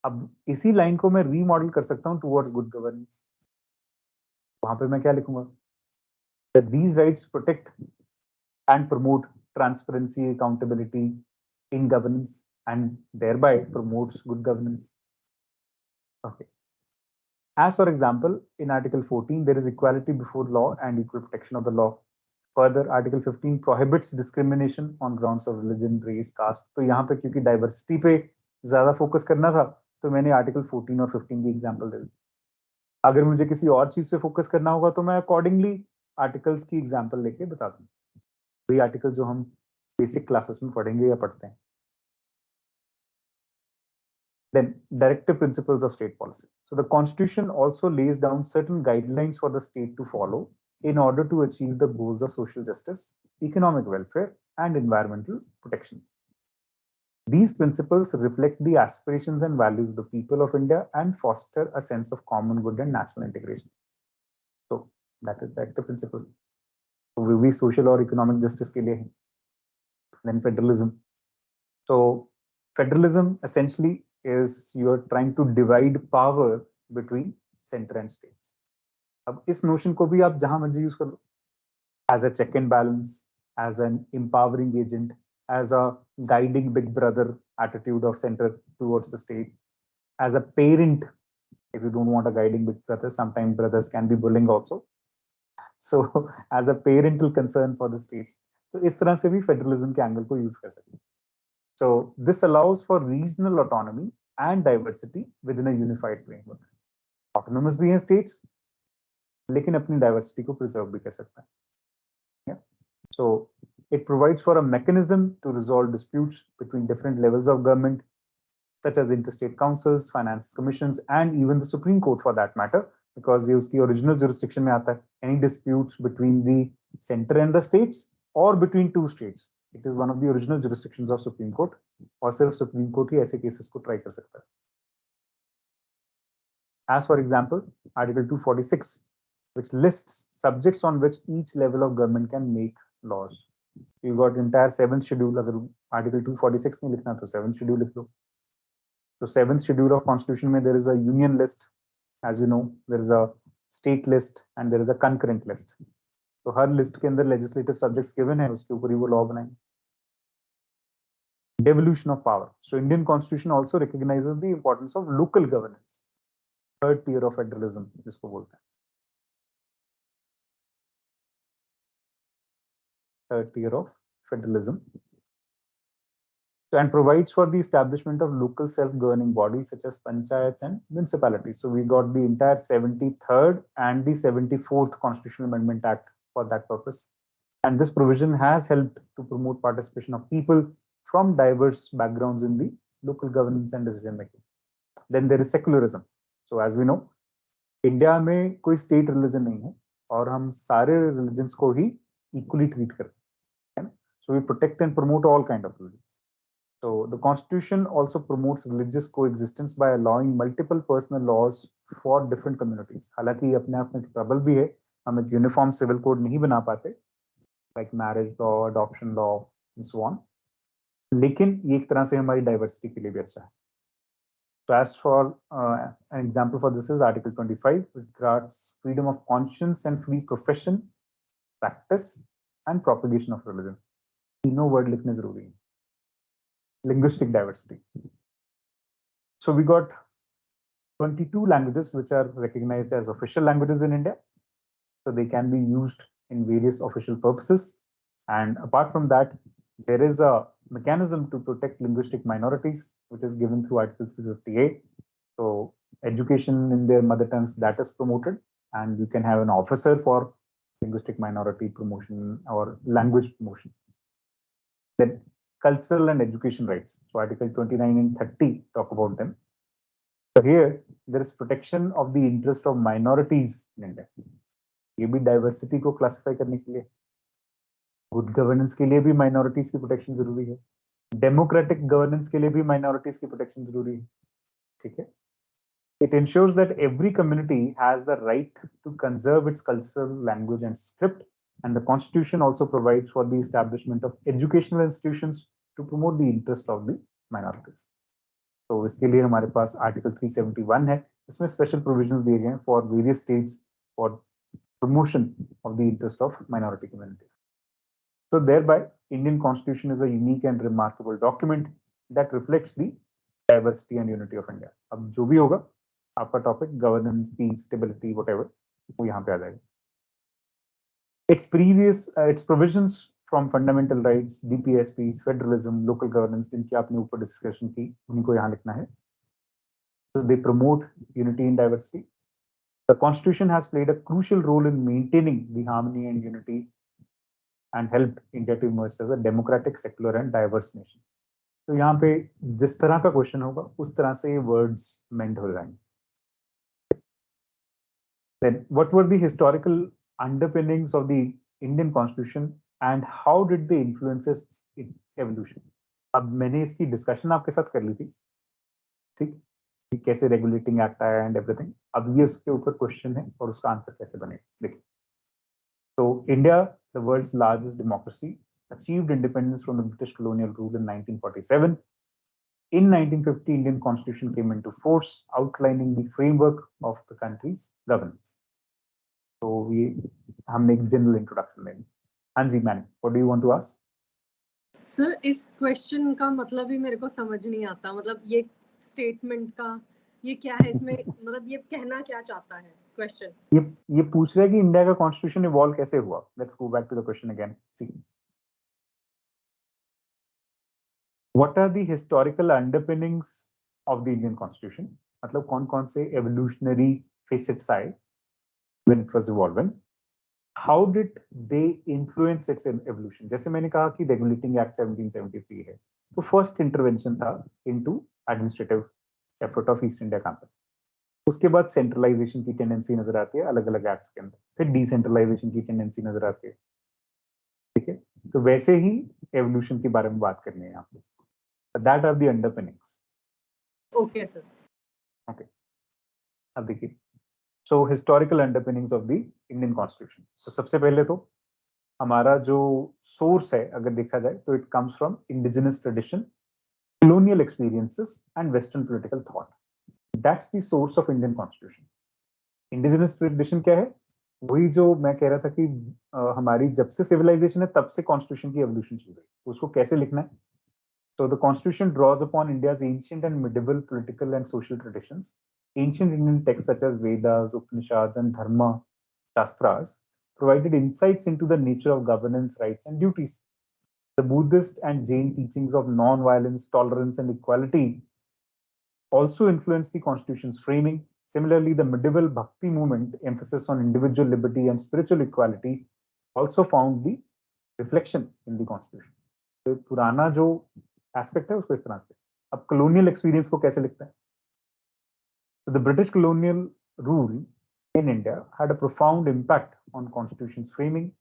अब इसी लाइन को मैं रीमॉडल कर सकता हूं टुवर्ड्स गुड गवर्नेंस। वहां पे मैं क्या लिखूंगा? That these rights protect and promote transparency, accountability in governance and thereby promotes good governance. Okay. As for example, in Article 14, there is equality before law and equal protection of the law. Further, Article 15 prohibits discrimination on grounds of religion, race, caste. तो यहाँ पे क्योंकि diversity पे ज्यादा focus करना था तो मैंने आर्टिकल 14 और 15 की एग्जांपल दे दी। अगर मुझे किसी और चीज पे फोकस करना होगा तो मैं अकॉर्डिंगली आर्टिकल्स की एग्जांपल लेके बता दूं, वही आर्टिकल जो हम बेसिक क्लासेस में पढ़ेंगे या पढ़ते हैं. Then directive principles of state policy. So the constitution also lays down certain guidelines for the state to follow in order to achieve the goals of social justice, economic welfare, and environmental protection. These principles reflect the aspirations and values of the people of India and foster a sense of common good and national integration. So that is the active principle. So we social or economic justice के लिए हैं. Then federalism. So federalism essentially is you're trying to divide power between center and states. अब इस notion को भी आप जहां मर्जी use कर लो, as a check and balance, as an empowering agent, as a guiding big brother attitude of center towards the state, as a parent. If you don't want a guiding big brother, sometimes brothers can be bullying also. So as a parental concern for the states. तो इस तरह से भी federalism के angle को use कर सकते हैं. So this allows for regional autonomy and diversity within a unified framework. Autonomous भी हैं states, लेकिन अपनी diversity को preserve भी कर सकता है. Yeah. So it provides for a mechanism to resolve disputes between different levels of government, such as interstate councils, finance commissions, and even the Supreme Court for that matter, because ये उसकी original jurisdiction में आता है. Any disputes between the center and the states or between two states, it is one of the original jurisdictions of Supreme Court, और सिर्फ Supreme Court ही ऐसे cases को try कर सकता है. As for example, Article 246, which lists subjects on which each level of government can make laws. You got entire 7th schedule. अगर Article 246 में लिखना तो 7th schedule लिख लो. So 7th schedule of Constitution में there is a union list, as you know, there is a state list and there is a concurrent list. तो हर list के अंदर legislative subjects given है, उसके ऊपर ही वो law बनाएंगे. Devolution of power. So Indian Constitution also recognizes the importance of local governance. Third tier of federalism, जिसको बोलते हैं. Third tier of federalism. So, and provides for the establishment of local self-governing bodies such as panchayats and municipalities. So we got the entire 73rd and the 74th Constitutional Amendment Act for that purpose. And this provision has helped to promote participation of people from diverse backgrounds in the local governance and decision making. Then there is secularism. So as we know, India में कोई state religion नहीं है और हम सारे religions को ही equally treat करते हैं. So we protect and promote all kind of religions. So the Constitution also promotes religious coexistence by allowing multiple personal laws for different communities. हालांकि अपने आप में trouble भी है, हम एक uniform civil code नहीं बना पाते, like marriage law, adoption law, and so on. लेकिन ये एक तरह से हमारी diversity के लिए भी अच्छा है. So as for an example for this is Article 25, which grants freedom of conscience and free profession, practice, and propagation of religion. तीनों word लिखने जरूरी है. Linguistic diversity. So we got 22 languages which are recognized as official languages in India. So they can be used in various official purposes. And apart from that, there is a mechanism to protect linguistic minorities, which is given through Article 358. So education in their mother tongues, that is promoted. And you can have an officer for linguistic minority promotion or language promotion. Then cultural and education rights. So Article 29 and 30 talk about them. So here there is protection of the interest of minorities in India. ये भी diversity को classify करने के लिए, good governance के लिए भी minorities की protection जरूरी है, democratic governance के लिए भी minorities की protection जरूरी है. ठीक है? It ensures that every community has the right to conserve its cultural language and script. And the Constitution also provides for the establishment of educational institutions to promote the interest of the minorities. So इसके लिए हमारे पास Article 371 है, इसमें special provisions दिए गए हैं for various states for promotion of the interest of minority communities. So thereby, Indian Constitution is a unique and remarkable document that reflects the diversity and unity of India. अब जो भी होगा, आपका topic governance, peace, stability, whatever, वो यहाँ पे आ जाएगा. Its provisions from fundamental rights, DPSPs, federalism, local governance, जिनकी आपने ऊपर डिस्कशन की, उनको यहाँ लिखना है. So they promote unity in diversity. The Constitution has played a crucial role in maintaining the harmony and unity and helped India to emerge as a democratic, secular and diverse nation. तो यहाँ पे जिस तरह का question होगा उस तरह से वर्ड्स मेंट हो जाएंगे. Then what were the historical underpinnings of the Indian Constitution and how did they influence its evolution? अब मैंने इसकी डिस्कशन आपके साथ कर ली थी, ठीक, कि कैसे रेगुलेटिंग एक्ट आया एंड एवरीथिंग. अब ये उसके ऊपर क्वेश्चन है और उसका आंसर कैसे बनेगा. देखिए, तो India, the world's largest democracy, achieved independence from the British colonial rule in 1947. In 1950, Indian Constitution came into force, outlining the framework of the country's governance. So we हमने एक general introduction लेंगे. हाँ जी ma'am, what do you want to ask? Sir इस question का मतलब ही मेरे को समझ नहीं आता. मतलब ये स्टेटमेंट का ये क्या है, इसमें मतलब ये कहना क्या चाहता है क्वेश्चन? ये पूछ रहा है कि इंडिया का कॉन्स्टिट्यूशन इवॉल्व कैसे हुआ. Let's go back to the question again. See, what are the historical underpinnings of the Indian Constitution? मतलब कौन कौन से evolutionary facets आए when it was evolving? How did they influence its evolution? जैसे मैंने कहा कि regulating act 1773 है, तो first intervention था into administrative effort of East India Company. उसके बाद centralization की tendency नजर आती है अलग अलग acts के अंदर, फिर decentralization की tendency नजर आती है. ठीक है, तो वैसे ही evolution के बारे में बात करनी है यहाँ पे. That are the underpinnings. Okay sir. Okay. अब देखिए, so historical underpinnings of the Indian Constitution. So सबसे पहले तो हमारा जो source है अगर देखा जाए तो it comes from indigenous tradition, colonial experiences and Western political thought. That's the source of Indian Constitution. Indigenous tradition क्या है? वही जो मैं कह रहा था कि हमारी जब से civilization है तब से Constitution की evolution चल रही है. उसको कैसे लिखना है? So the Constitution draws upon India's ancient and medieval political and social traditions. Ancient Indian texts such as Vedas, Upanishads, and Dharma Shastras provided insights into the nature of governance, rights, and duties. The Buddhist and Jain teachings of non-violence, tolerance, and equality also influenced the Constitution's framing. Similarly, the medieval Bhakti movement, emphasis on individual liberty and spiritual equality, also found the reflection in the Constitution. तो पुराना जो aspect है उसको इस तरह से. अब colonial experience को कैसे लिखते हैं? So the British colonial rule in India had a profound impact on Constitution's framing.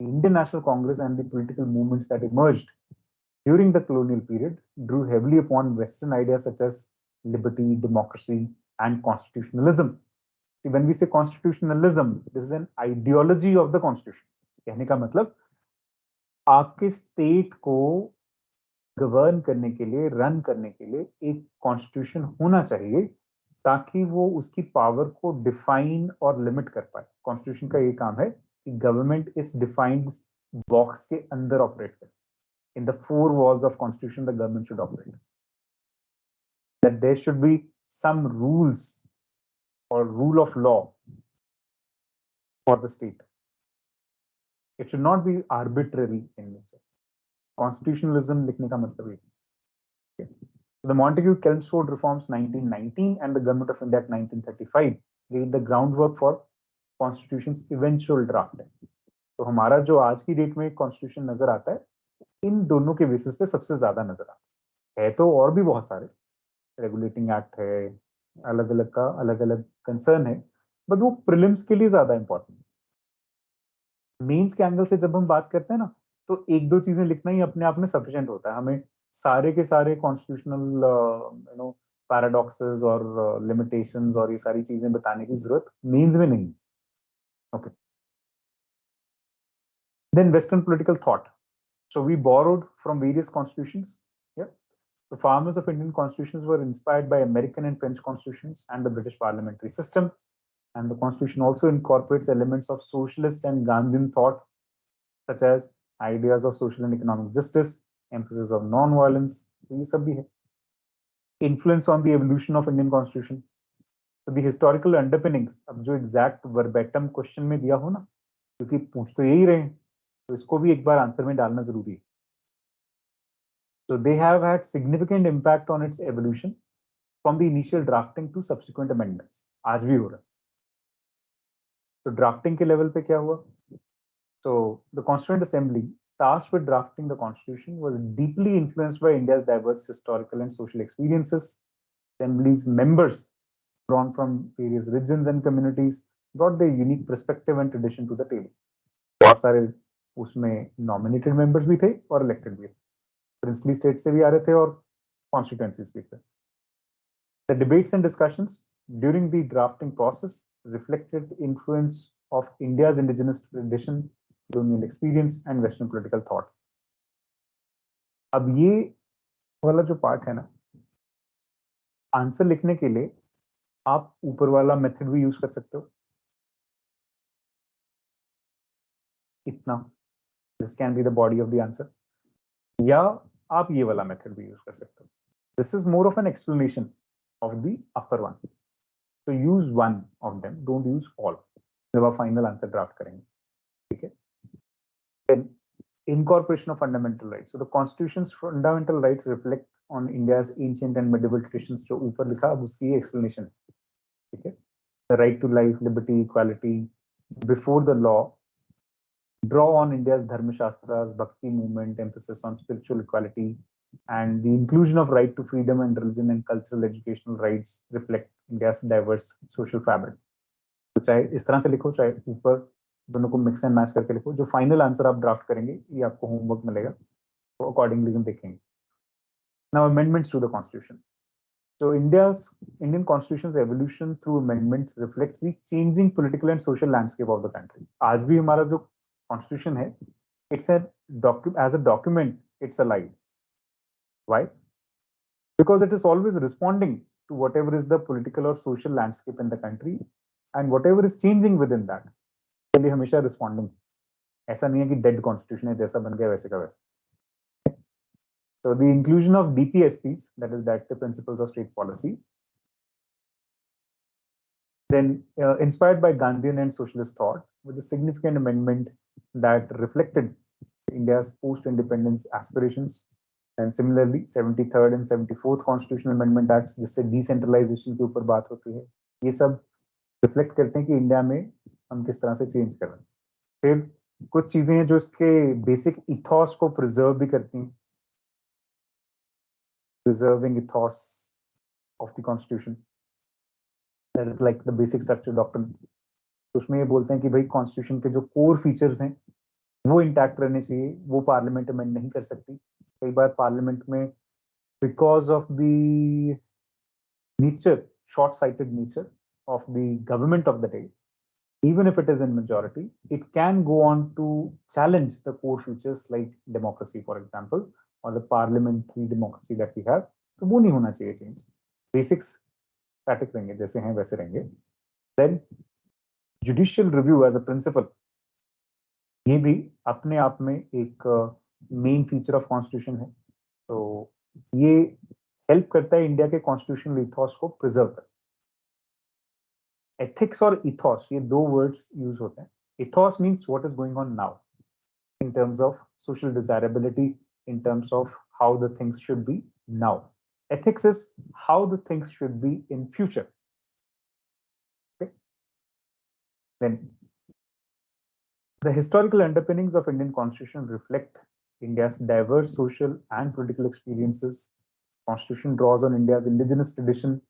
The Indian National Congress and the political movements that emerged during the colonial period drew heavily upon Western ideas such as liberty, democracy, and constitutionalism. See, when we say constitutionalism, this is an ideology of the Constitution. कहने का मतलब आपके state को govern करने के लिए, run करने के लिए एक कॉन्स्टिट्यूशन होना चाहिए ताकि वो उसकी पावर को डिफाइन और लिमिट कर पाए. कॉन्स्टिट्यूशन का ये काम है कि गवर्नमेंट इस डिफाइंड बॉक्स के अंदर ऑपरेट करे. In the four walls of constitution the government should operate. That there should be some rules और rule of law for the state. It should not be arbitrary in nature. Constitutionalism लिखने का मतलब ये. The Montagu-Chelmsford reforms 1919 and the Government of India Act 1935 laid the groundwork for Constitution's eventual draft. तो हमारा जो आज की डेट में Constitution नजर आता है, इन दोनों के बेसिस पे सबसे ज्यादा नजर आता है. तो और भी बहुत सारे रेगुलेटिंग एक्ट है, अलग अलग का अलग अलग कंसर्न है, बट वो प्रीलिम्स के लिए ज्यादा इंपॉर्टेंट. मेंस के एंगल से जब हम बात करते हैं ना, तो एक दो चीजें लिखना ही अपने आप में सफिशिएंट होता है. हमें सारे के सारे कॉन्स्टिट्यूशनल पैराडॉक्सेस और लिमिटेशंस और ये सारी चीजें बताने की जरूरत मेंस में नहीं. Okay. Then western political thought. So we borrowed from various constitutions. Yeah. The farmers of Indian constitutions were inspired by American and French constitutions and the British parliamentary system. And the constitution also incorporates elements of socialist and Gandhian thought, such as ideas of social and economic justice, emphasis of non-violence. तो ये सब भी है. Influence on the evolution of Indian constitution. So the historical underpinnings. अब जो exact verbatim question में दिया हो ना, क्योंकि पूछ तो यही रहे हैं, तो इसको भी एक बार आंसर में डालना जरूरी है. So they have had significant impact on its evolution from the initial drafting to subsequent amendments. आज भी हो रहा है. तो ड्राफ्टिंग के लेवल पे क्या हुआ? So the Constituent Assembly, tasked with drafting the Constitution, was deeply influenced by India's diverse historical and social experiences. Assembly's members, drawn from various regions and communities, brought their unique perspective and tradition to the table. बहुत सारे उसमें nominated members भी थे और elected भी थे. Princely states से भी आ रहे थे और constituencies भी थे. The debates and discussions during the drafting process reflected the influence of India's indigenous tradition, colonial experience and Western political thought. अब ये वाला जो पार्ट है ना, आंसर लिखने के लिए आप ऊपर वाला मेथड भी यूज कर सकते हो, इतना, this can be the body of the answer, या आप ये वाला मेथड भी यूज कर सकते हो. This is more of an explanation of the upper one. तो use one of them, don't use all जब आप फाइनल आंसर ड्राफ्ट करेंगे. ठीक है. Then incorporation of fundamental rights. So the Constitution's fundamental rights reflect on India's ancient and medieval traditions. जो ऊपर लिखा अब उसकी explanation. ठीक है. The right to life, liberty, equality before the law draw on India's Dharma Shastras, Bhakti movement, emphasis on spiritual equality, and the inclusion of right to freedom and religion and cultural educational rights reflect India's diverse social fabric. तो चाहे इस तरह से लिखो, चाहे ऊपर दोनों को मिक्स एंड मैच करके लिखो. जो फाइनल आंसर आप ड्राफ्ट करेंगे ये आपको होमवर्क मिलेगा, तो अकॉर्डिंगली हम देखेंगे. Now amendments to the constitution. So Indian Constitution's evolution through amendments reflects the changing political and social landscape of the country. आज भी हमारा जो Constitution है, as a document, it's alive. Why? Because it is always responding to whatever is the political or social landscape in the country and whatever is changing within that. के लिए हमेशा responding. ऐसा नहीं है कि dead Constitution है, जैसा बन गया वैसे का वैसा. So the inclusion of DPSPs, that is Directive Principles of State Policy, then inspired by Gandhian and socialist thought, with a significant amendment that reflected India's post-independence aspirations, and similarly 73rd and 74th Constitutional Amendment Acts, जिससे decentralization के ऊपर बात होती है, ये सब reflect करते हैं कि इंडिया में हम किस तरह से चेंज कर रहे हैं. फिर कुछ चीजें हैं जो इसके बेसिक इथॉस को प्रिजर्व भी करती हैं. Preserving ethos of the Constitution, that is like the basic structure doctrine. उसमें ये बोलते हैं कि भाई कॉन्स्टिट्यूशन के जो कोर फीचर्स हैं वो इंटैक्ट रहने चाहिए, वो पार्लियामेंट अमेंड नहीं कर सकती. कई बार पार्लियामेंट में because of the nature, short sighted nature of the government of the day, even if it is in majority, it can go on to challenge the core features like democracy, for example, or the parliamentary democracy that we have. तो वो नहीं होना चाहिए change. Basics static रहेंगे, जैसे हैं वैसे रहेंगे. Then judicial review as a principle, ये भी अपने आप में एक मेन फीचर ऑफ कॉन्स्टिट्यूशन है. तो ये हेल्प करता है इंडिया के कॉन्स्टिट्यूशनल इथॉस को प्रिजर्व करने. एथिक्स और इथॉस, ये दो वर्ड्स यूज होते हैं. Ethos means what is going on now in terms of social desirability, in terms of how the things should be now. Ethics is how the things should be in future. Okay. Then the historical underpinnings of Indian Constitution reflect India's diverse social and political experiences. Constitution draws on India's indigenous tradition,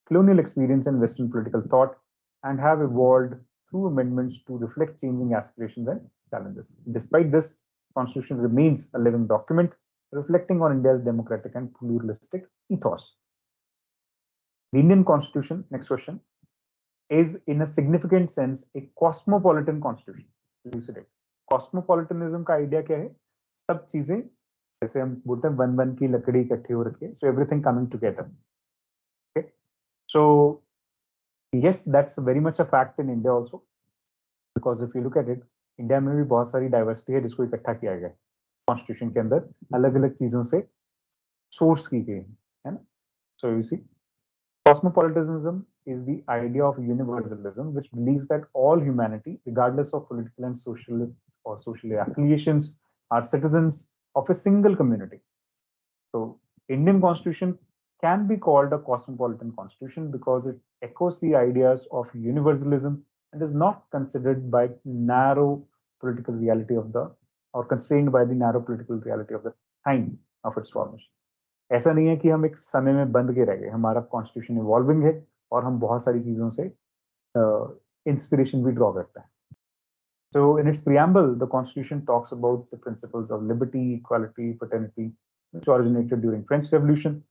colonial experience and Western political thought, and have evolved through amendments to reflect changing aspirations and challenges. Despite this, Constitution remains a living document reflecting on India's democratic and pluralistic ethos. The Indian Constitution, next question, is in a significant sense a cosmopolitan constitution. Elucidate. Cosmopolitanism का idea क्या है? सब चीजें जैसे हम बोलते हैं one one की लकड़ी इकट्ठी हो रखी है, so everything coming together. Okay, so yes, that's very much a fact in India also, because if you look at it, India में भी बहुत सारी डाइवर्सिटी है जिसको इकट्ठा किया गया है कॉन्स्टिट्यूशन के अंदर, अलग अलग चीजों से सोर्स की गई है ना. So you see, cosmopolitanism is the idea of universalism which believes that all humanity, regardless of political and socialist or social affiliations, are citizens of a single community. So Indian Constitution can be called a cosmopolitan constitution because it echoes the ideas of universalism and is not considered by narrow political reality of the or constrained by the narrow political reality of the time of its formation. ऐसा नहीं है कि हम एक समय में बंद के रह गए, हमारा कॉन्स्टिट्यूशन इवॉल्विंग है और हम बहुत सारी चीजों से इंस्पिरेशन भी ड्रॉ करते हैं. So in its preamble, the Constitution talks about the principles of liberty, equality, fraternity, which originated during French Revolution.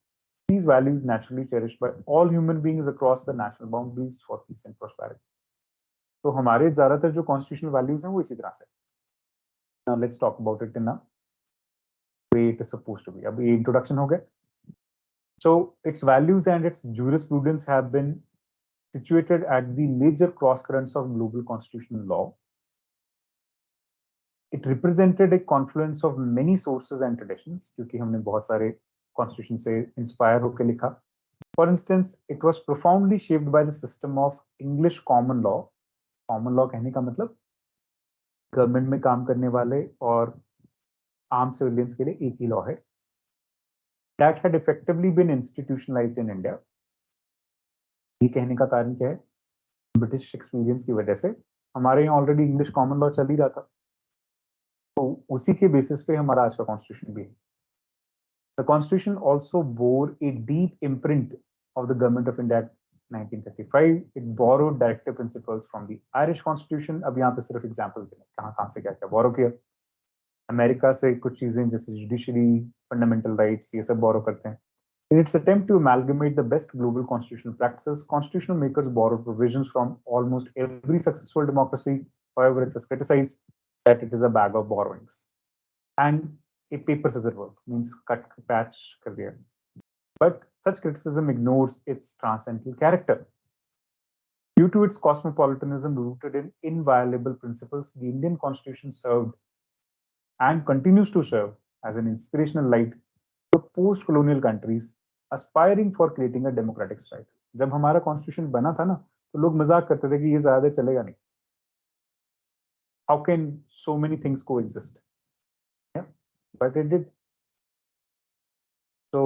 These values naturally cherished by all human beings across the national boundaries for peace and prosperity. तो हमारे ज्यादातर जो constitutional values हैं वो इसी तरह से. Now let's talk about it in a way it is supposed to be. अब ये introduction हो गया. So its values and its jurisprudence have been situated at the major cross currents of global constitutional law. It represented a confluence of many sources and traditions, क्योंकि हमने बहुत सारे constitution से inspire होकर लिखा. For instance, it was profoundly shaped by the system of English common law. Common law कहने का मतलब गवर्नमेंट में काम करने वाले और आम सिविलियंस के लिए एक ही लॉ है. That had effectively been institutionalized in India. ये कहने का कारण क्या है? ब्रिटिश एक्सपीरियंस की वजह से हमारे यहाँ ऑलरेडी इंग्लिश कॉमन लॉ चल ही रहा था, तो उसी के बेसिस पे हमारा आज का कॉन्स्टिट्यूशन भी है. The constitution also bore a deep imprint of the government of India 1935. It borrowed directive principles from the Irish constitution. अब यहाँ पे सिर्फ एग्जांपल्स दें कहाँ से क्या क्या बोरो किया. अमेरिका से कुछ चीजें जैसे जुडिशरी, फंडामेंटल राइट्स, ये सब बोरो करते हैं. In its attempt to amalgamate the best global constitutional practices, constitutional makers borrowed provisions from almost every successful democracy. However, it was criticized that it is a bag of borrowings and a paper scissor work, means cut patch kar diya. But such criticism ignores its transcendental character. Due to its cosmopolitanism rooted in inviolable principles, the Indian Constitution served and continues to serve as an inspirational light to post-colonial countries aspiring for creating a democratic society. जब हमारा constitution बना था ना, तो लोग मजाक करते थे कि ये ज्यादा चलेगा नहीं. How can so many things coexist? Yeah, but it did. So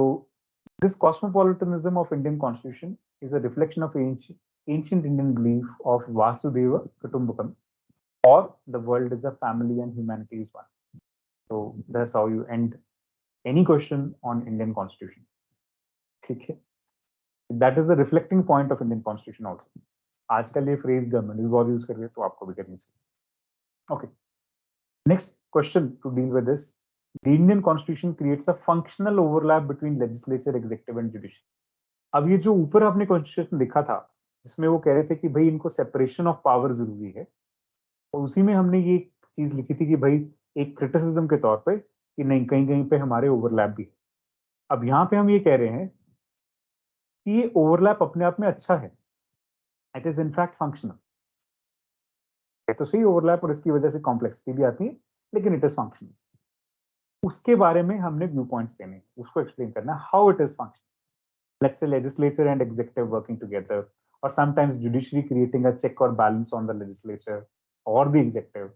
this cosmopolitanism of Indian Constitution is a reflection of ancient Indian belief of Vasudeva Kutumbakam, or the world is a family and humanity is one. So that's how you end any question on Indian Constitution. Okay. That is the reflecting point of Indian Constitution also. आजकल ये phrase government is बहुत use कर रही है, तो आपको भी करनी चाहिए. Okay. Next question to deal with this. The Indian Constitution creates a functional overlap between legislature, executive and judicial. अब ये जो ऊपर आपने Constitution लिखा था, जिसमें वो कह रहे थे कि भाई इनको separation of power जरूरी है, और उसी में हमने ये चीज लिखी थी कि भाई एक क्रिटिसिज्म के तौर पे कि नहीं कहीं कहीं पे हमारे ओवरलैप भी है. अब यहाँ पे हम ये कह रहे हैं कि ये ओवरलैप अपने आप में अच्छा है. It is in fact functional. तो सही ओवरलैप और इसकी वजह से कॉम्प्लेक्सिटी भी आती है, लेकिन इट इज फंक्शनल. उसके बारे में हमने व्यू पॉइंट्स देने हैं, उसको एक्सप्लेन करना है how it is functional. Let's say legislature and executive working together, और sometimes judiciary creating a check और बैलेंस ऑन द लेजिस्लेचर और the executive.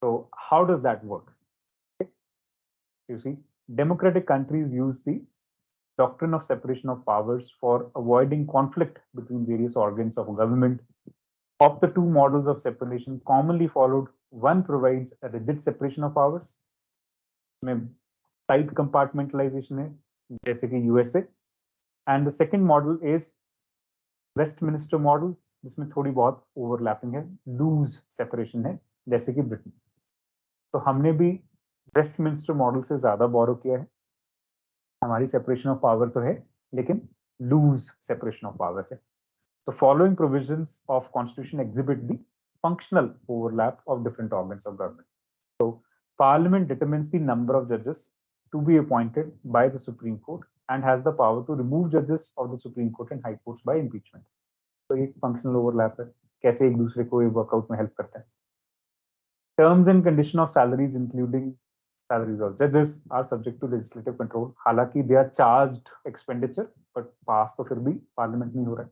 So how does that work? You see, democratic countries use the doctrine of separation of powers for avoiding conflict between various organs of government. Of the two models of separation commonly followed, one provides a rigid separation of powers, में tight compartmentalization है, जैसे कि USA, and the second model is Westminster model, जिसमें थोड़ी बहुत overlapping है, loose separation है, जैसे कि ब्रिटेन. तो हमने भी वेस्टमिंस्टर मॉडल से ज्यादा बोरो किया है. हमारी सेपरेशन ऑफ पावर तो है, लेकिन लूज सेपरेशन ऑफ पावर है. तो following provisions of constitution exhibit the functional overlap of different organs of government. तो parliament determines the number of जजेस to be appointed by the supreme court and has the power to remove जजेस of the supreme court and high courts bye impeachment. तो ये functional overlap है, कैसे एक दूसरे को ये वर्कआउट में हेल्प करते हैं. Terms and condition of salaries, including salaries of judges, are subject to legislative control. हालांकि they are charged expenditure, but pass तो फिर भी parliament में हो रहा है.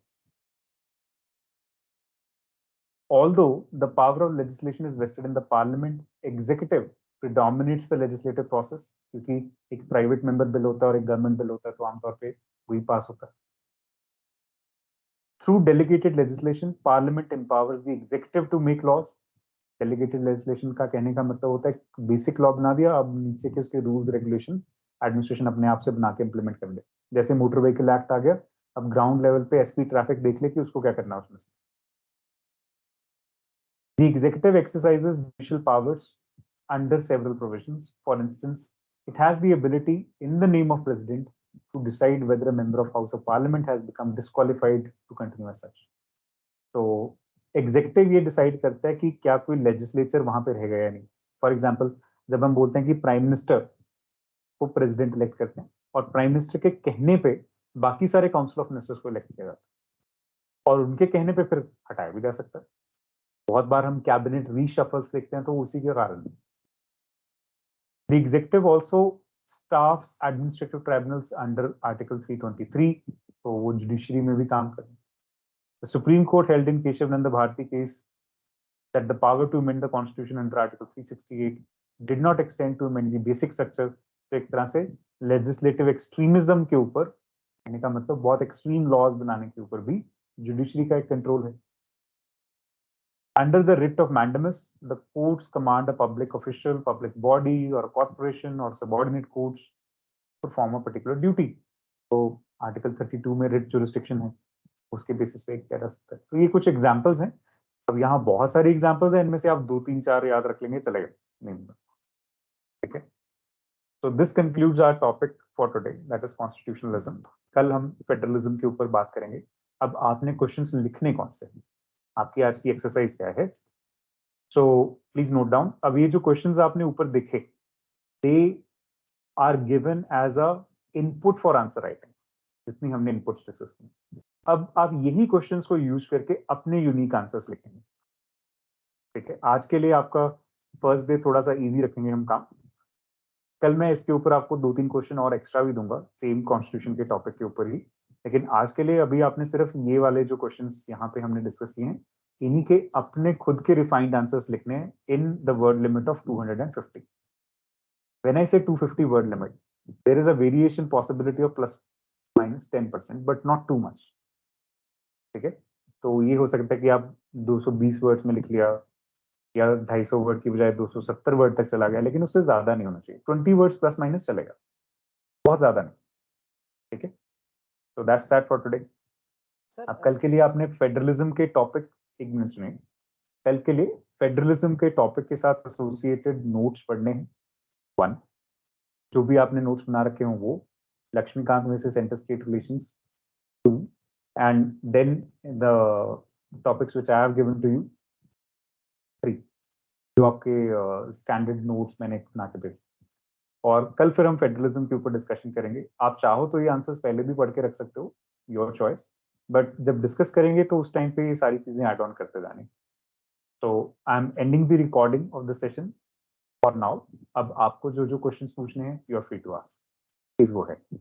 Although the power of legislation is vested in the parliament, executive predominates the legislative process, क्योंकि एक private member bill होता है और एक government bill होता है, तो आमतौर पे वही पास होता है. Through delegated legislation, Parliament empowers the executive to make laws. Delegated legislation का कहने का मतलब होता है बेसिक लॉ बना दिया, अब नीचे के उसके रूल्स रेगुलेशन एडमिनिस्ट्रेशन अपने आप से बना के इंप्लीमेंट कर दे। जैसे मोटर व्हीकल एक्ट आ गया, अब ग्राउंड लेवल पे एसपी ट्रैफिक देख ले कि उसको क्या करना है उसमें। The executive exercises judicial powers under several provisions. For instance, it has the ability, in the name of president, to decide whether a member of House of Parliament has become disqualified to continue as such. तो executive ये decide करता है कि क्या कोई legislature वहां पे रहेगा या नहीं। फॉर एग्जांपल, जब हम बोलते हैं कि प्राइम मिनिस्टर को प्रेसिडेंट इलेक्ट करते हैं और प्राइम मिनिस्टर के कहने पे बाकी सारे काउंसिल ऑफ मिनिस्टर्स को इलेक्ट किया जाता है और उनके कहने पे फिर हटाया भी जा सकता है। बहुत बार हम कैबिनेट रीशफल्स देखते हैं तो उसी के कारण। The executive also staffs administrative tribunals under Article 323, तो वो जुडिशरी में भी काम करते हैं। The Supreme Court held in Keshavananda Bharati case that the power to amend the Constitution under Article 368 did not extend to amend the basic structure. तो एक तरह से legislative extremism के ऊपर, कहने का मतलब बहुत extreme laws बनाने के ऊपर भी जुडिशरी का एक कंट्रोल है। Under the writ of mandamus, the courts command a public official, public body, or a corporation or subordinate courts to perform a particular duty. तो Article 32 में writ jurisdiction है, उसके बेसिस पे क्या कर सकता है। तो ये कुछ एग्जांपल्स हैं। अब यहाँ बहुत सारे एग्जांपल्स हैं, इनमें से आप 2-3-4 याद रख लेंगे चलेगा, नहीं ठीक है। तो this concludes our topic for today, that is constitutionalism. कल हम फेडरलिज्म के ऊपर बात करेंगे। अब आपने क्वेश्चंस लिखने कौन से, आपकी आज की एक्सरसाइज क्या है। So please note down. अब ये जो क्वेश्चंस आपने ऊपर देखे, they are given as a input for answer writing, जितनी हमने इनपुट्स डिस्कस की। अब आप यही क्वेश्चंस को यूज करके अपने यूनिक आंसर्स लिखेंगे, ठीक है। आज के लिए आपका फर्स्ट डे थोड़ा सा इजी रखेंगे हम काम। कल मैं इसके ऊपर आपको 2-3 क्वेश्चन और एक्स्ट्रा भी दूंगा, सेम कॉन्स्टिट्यूशन के टॉपिक के ऊपर ही। लेकिन आज के लिए अभी आपने सिर्फ ये वाले जो क्वेश्चंस यहाँ पे हमने डिस्कस किए हैं, इन्हीं के अपने खुद के रिफाइंड आंसर्स लिखने हैं in the word limit of 250। When I say 250 word limit, there is a variation possibility of plus minus 10%, but not too much, ठीक है। तो ये हो सकता है कि आप 220 वर्ड्स में लिख लिया या 250 वर्ड की बजाय 270 वर्ड तक चला गया, लेकिन उससे ज्यादा नहीं होना चाहिए। 20 वर्ड्स प्लस माइनस चलेगा, बहुत ज्यादा नहीं, ठीक है। तो दैट्स दैट फॉर टुडे। अब कल के लिए आपने फेडरलिज्म के टॉपिक, एक मिनट सुनिए, कल के लिए फेडरलिज्म के टॉपिक के साथ एसोसिएटेड नोट्स पढ़ने हैं। 1, जो भी आपने नोट्स बना रखे हो वो, लक्ष्मीकांत में से centre state relations 2, and then the topics which I have given to you 3, जो आपके स्टैंडर्ड नोट्स मैंने बना के भेजे। और कल फिर हम फेडरलिज्म के ऊपर डिस्कशन करेंगे। आप चाहो तो ये आंसर्स पहले भी पढ़ के रख सकते हो, योर चॉइस, बट जब डिस्कस करेंगे तो उस टाइम पे ये सारी चीजें ऐड ऑन करते जाने। तो I am ending the recording of the session for now. अब आपको जो जो क्वेश्चंस पूछने हैं, you are free to ask, please go ahead.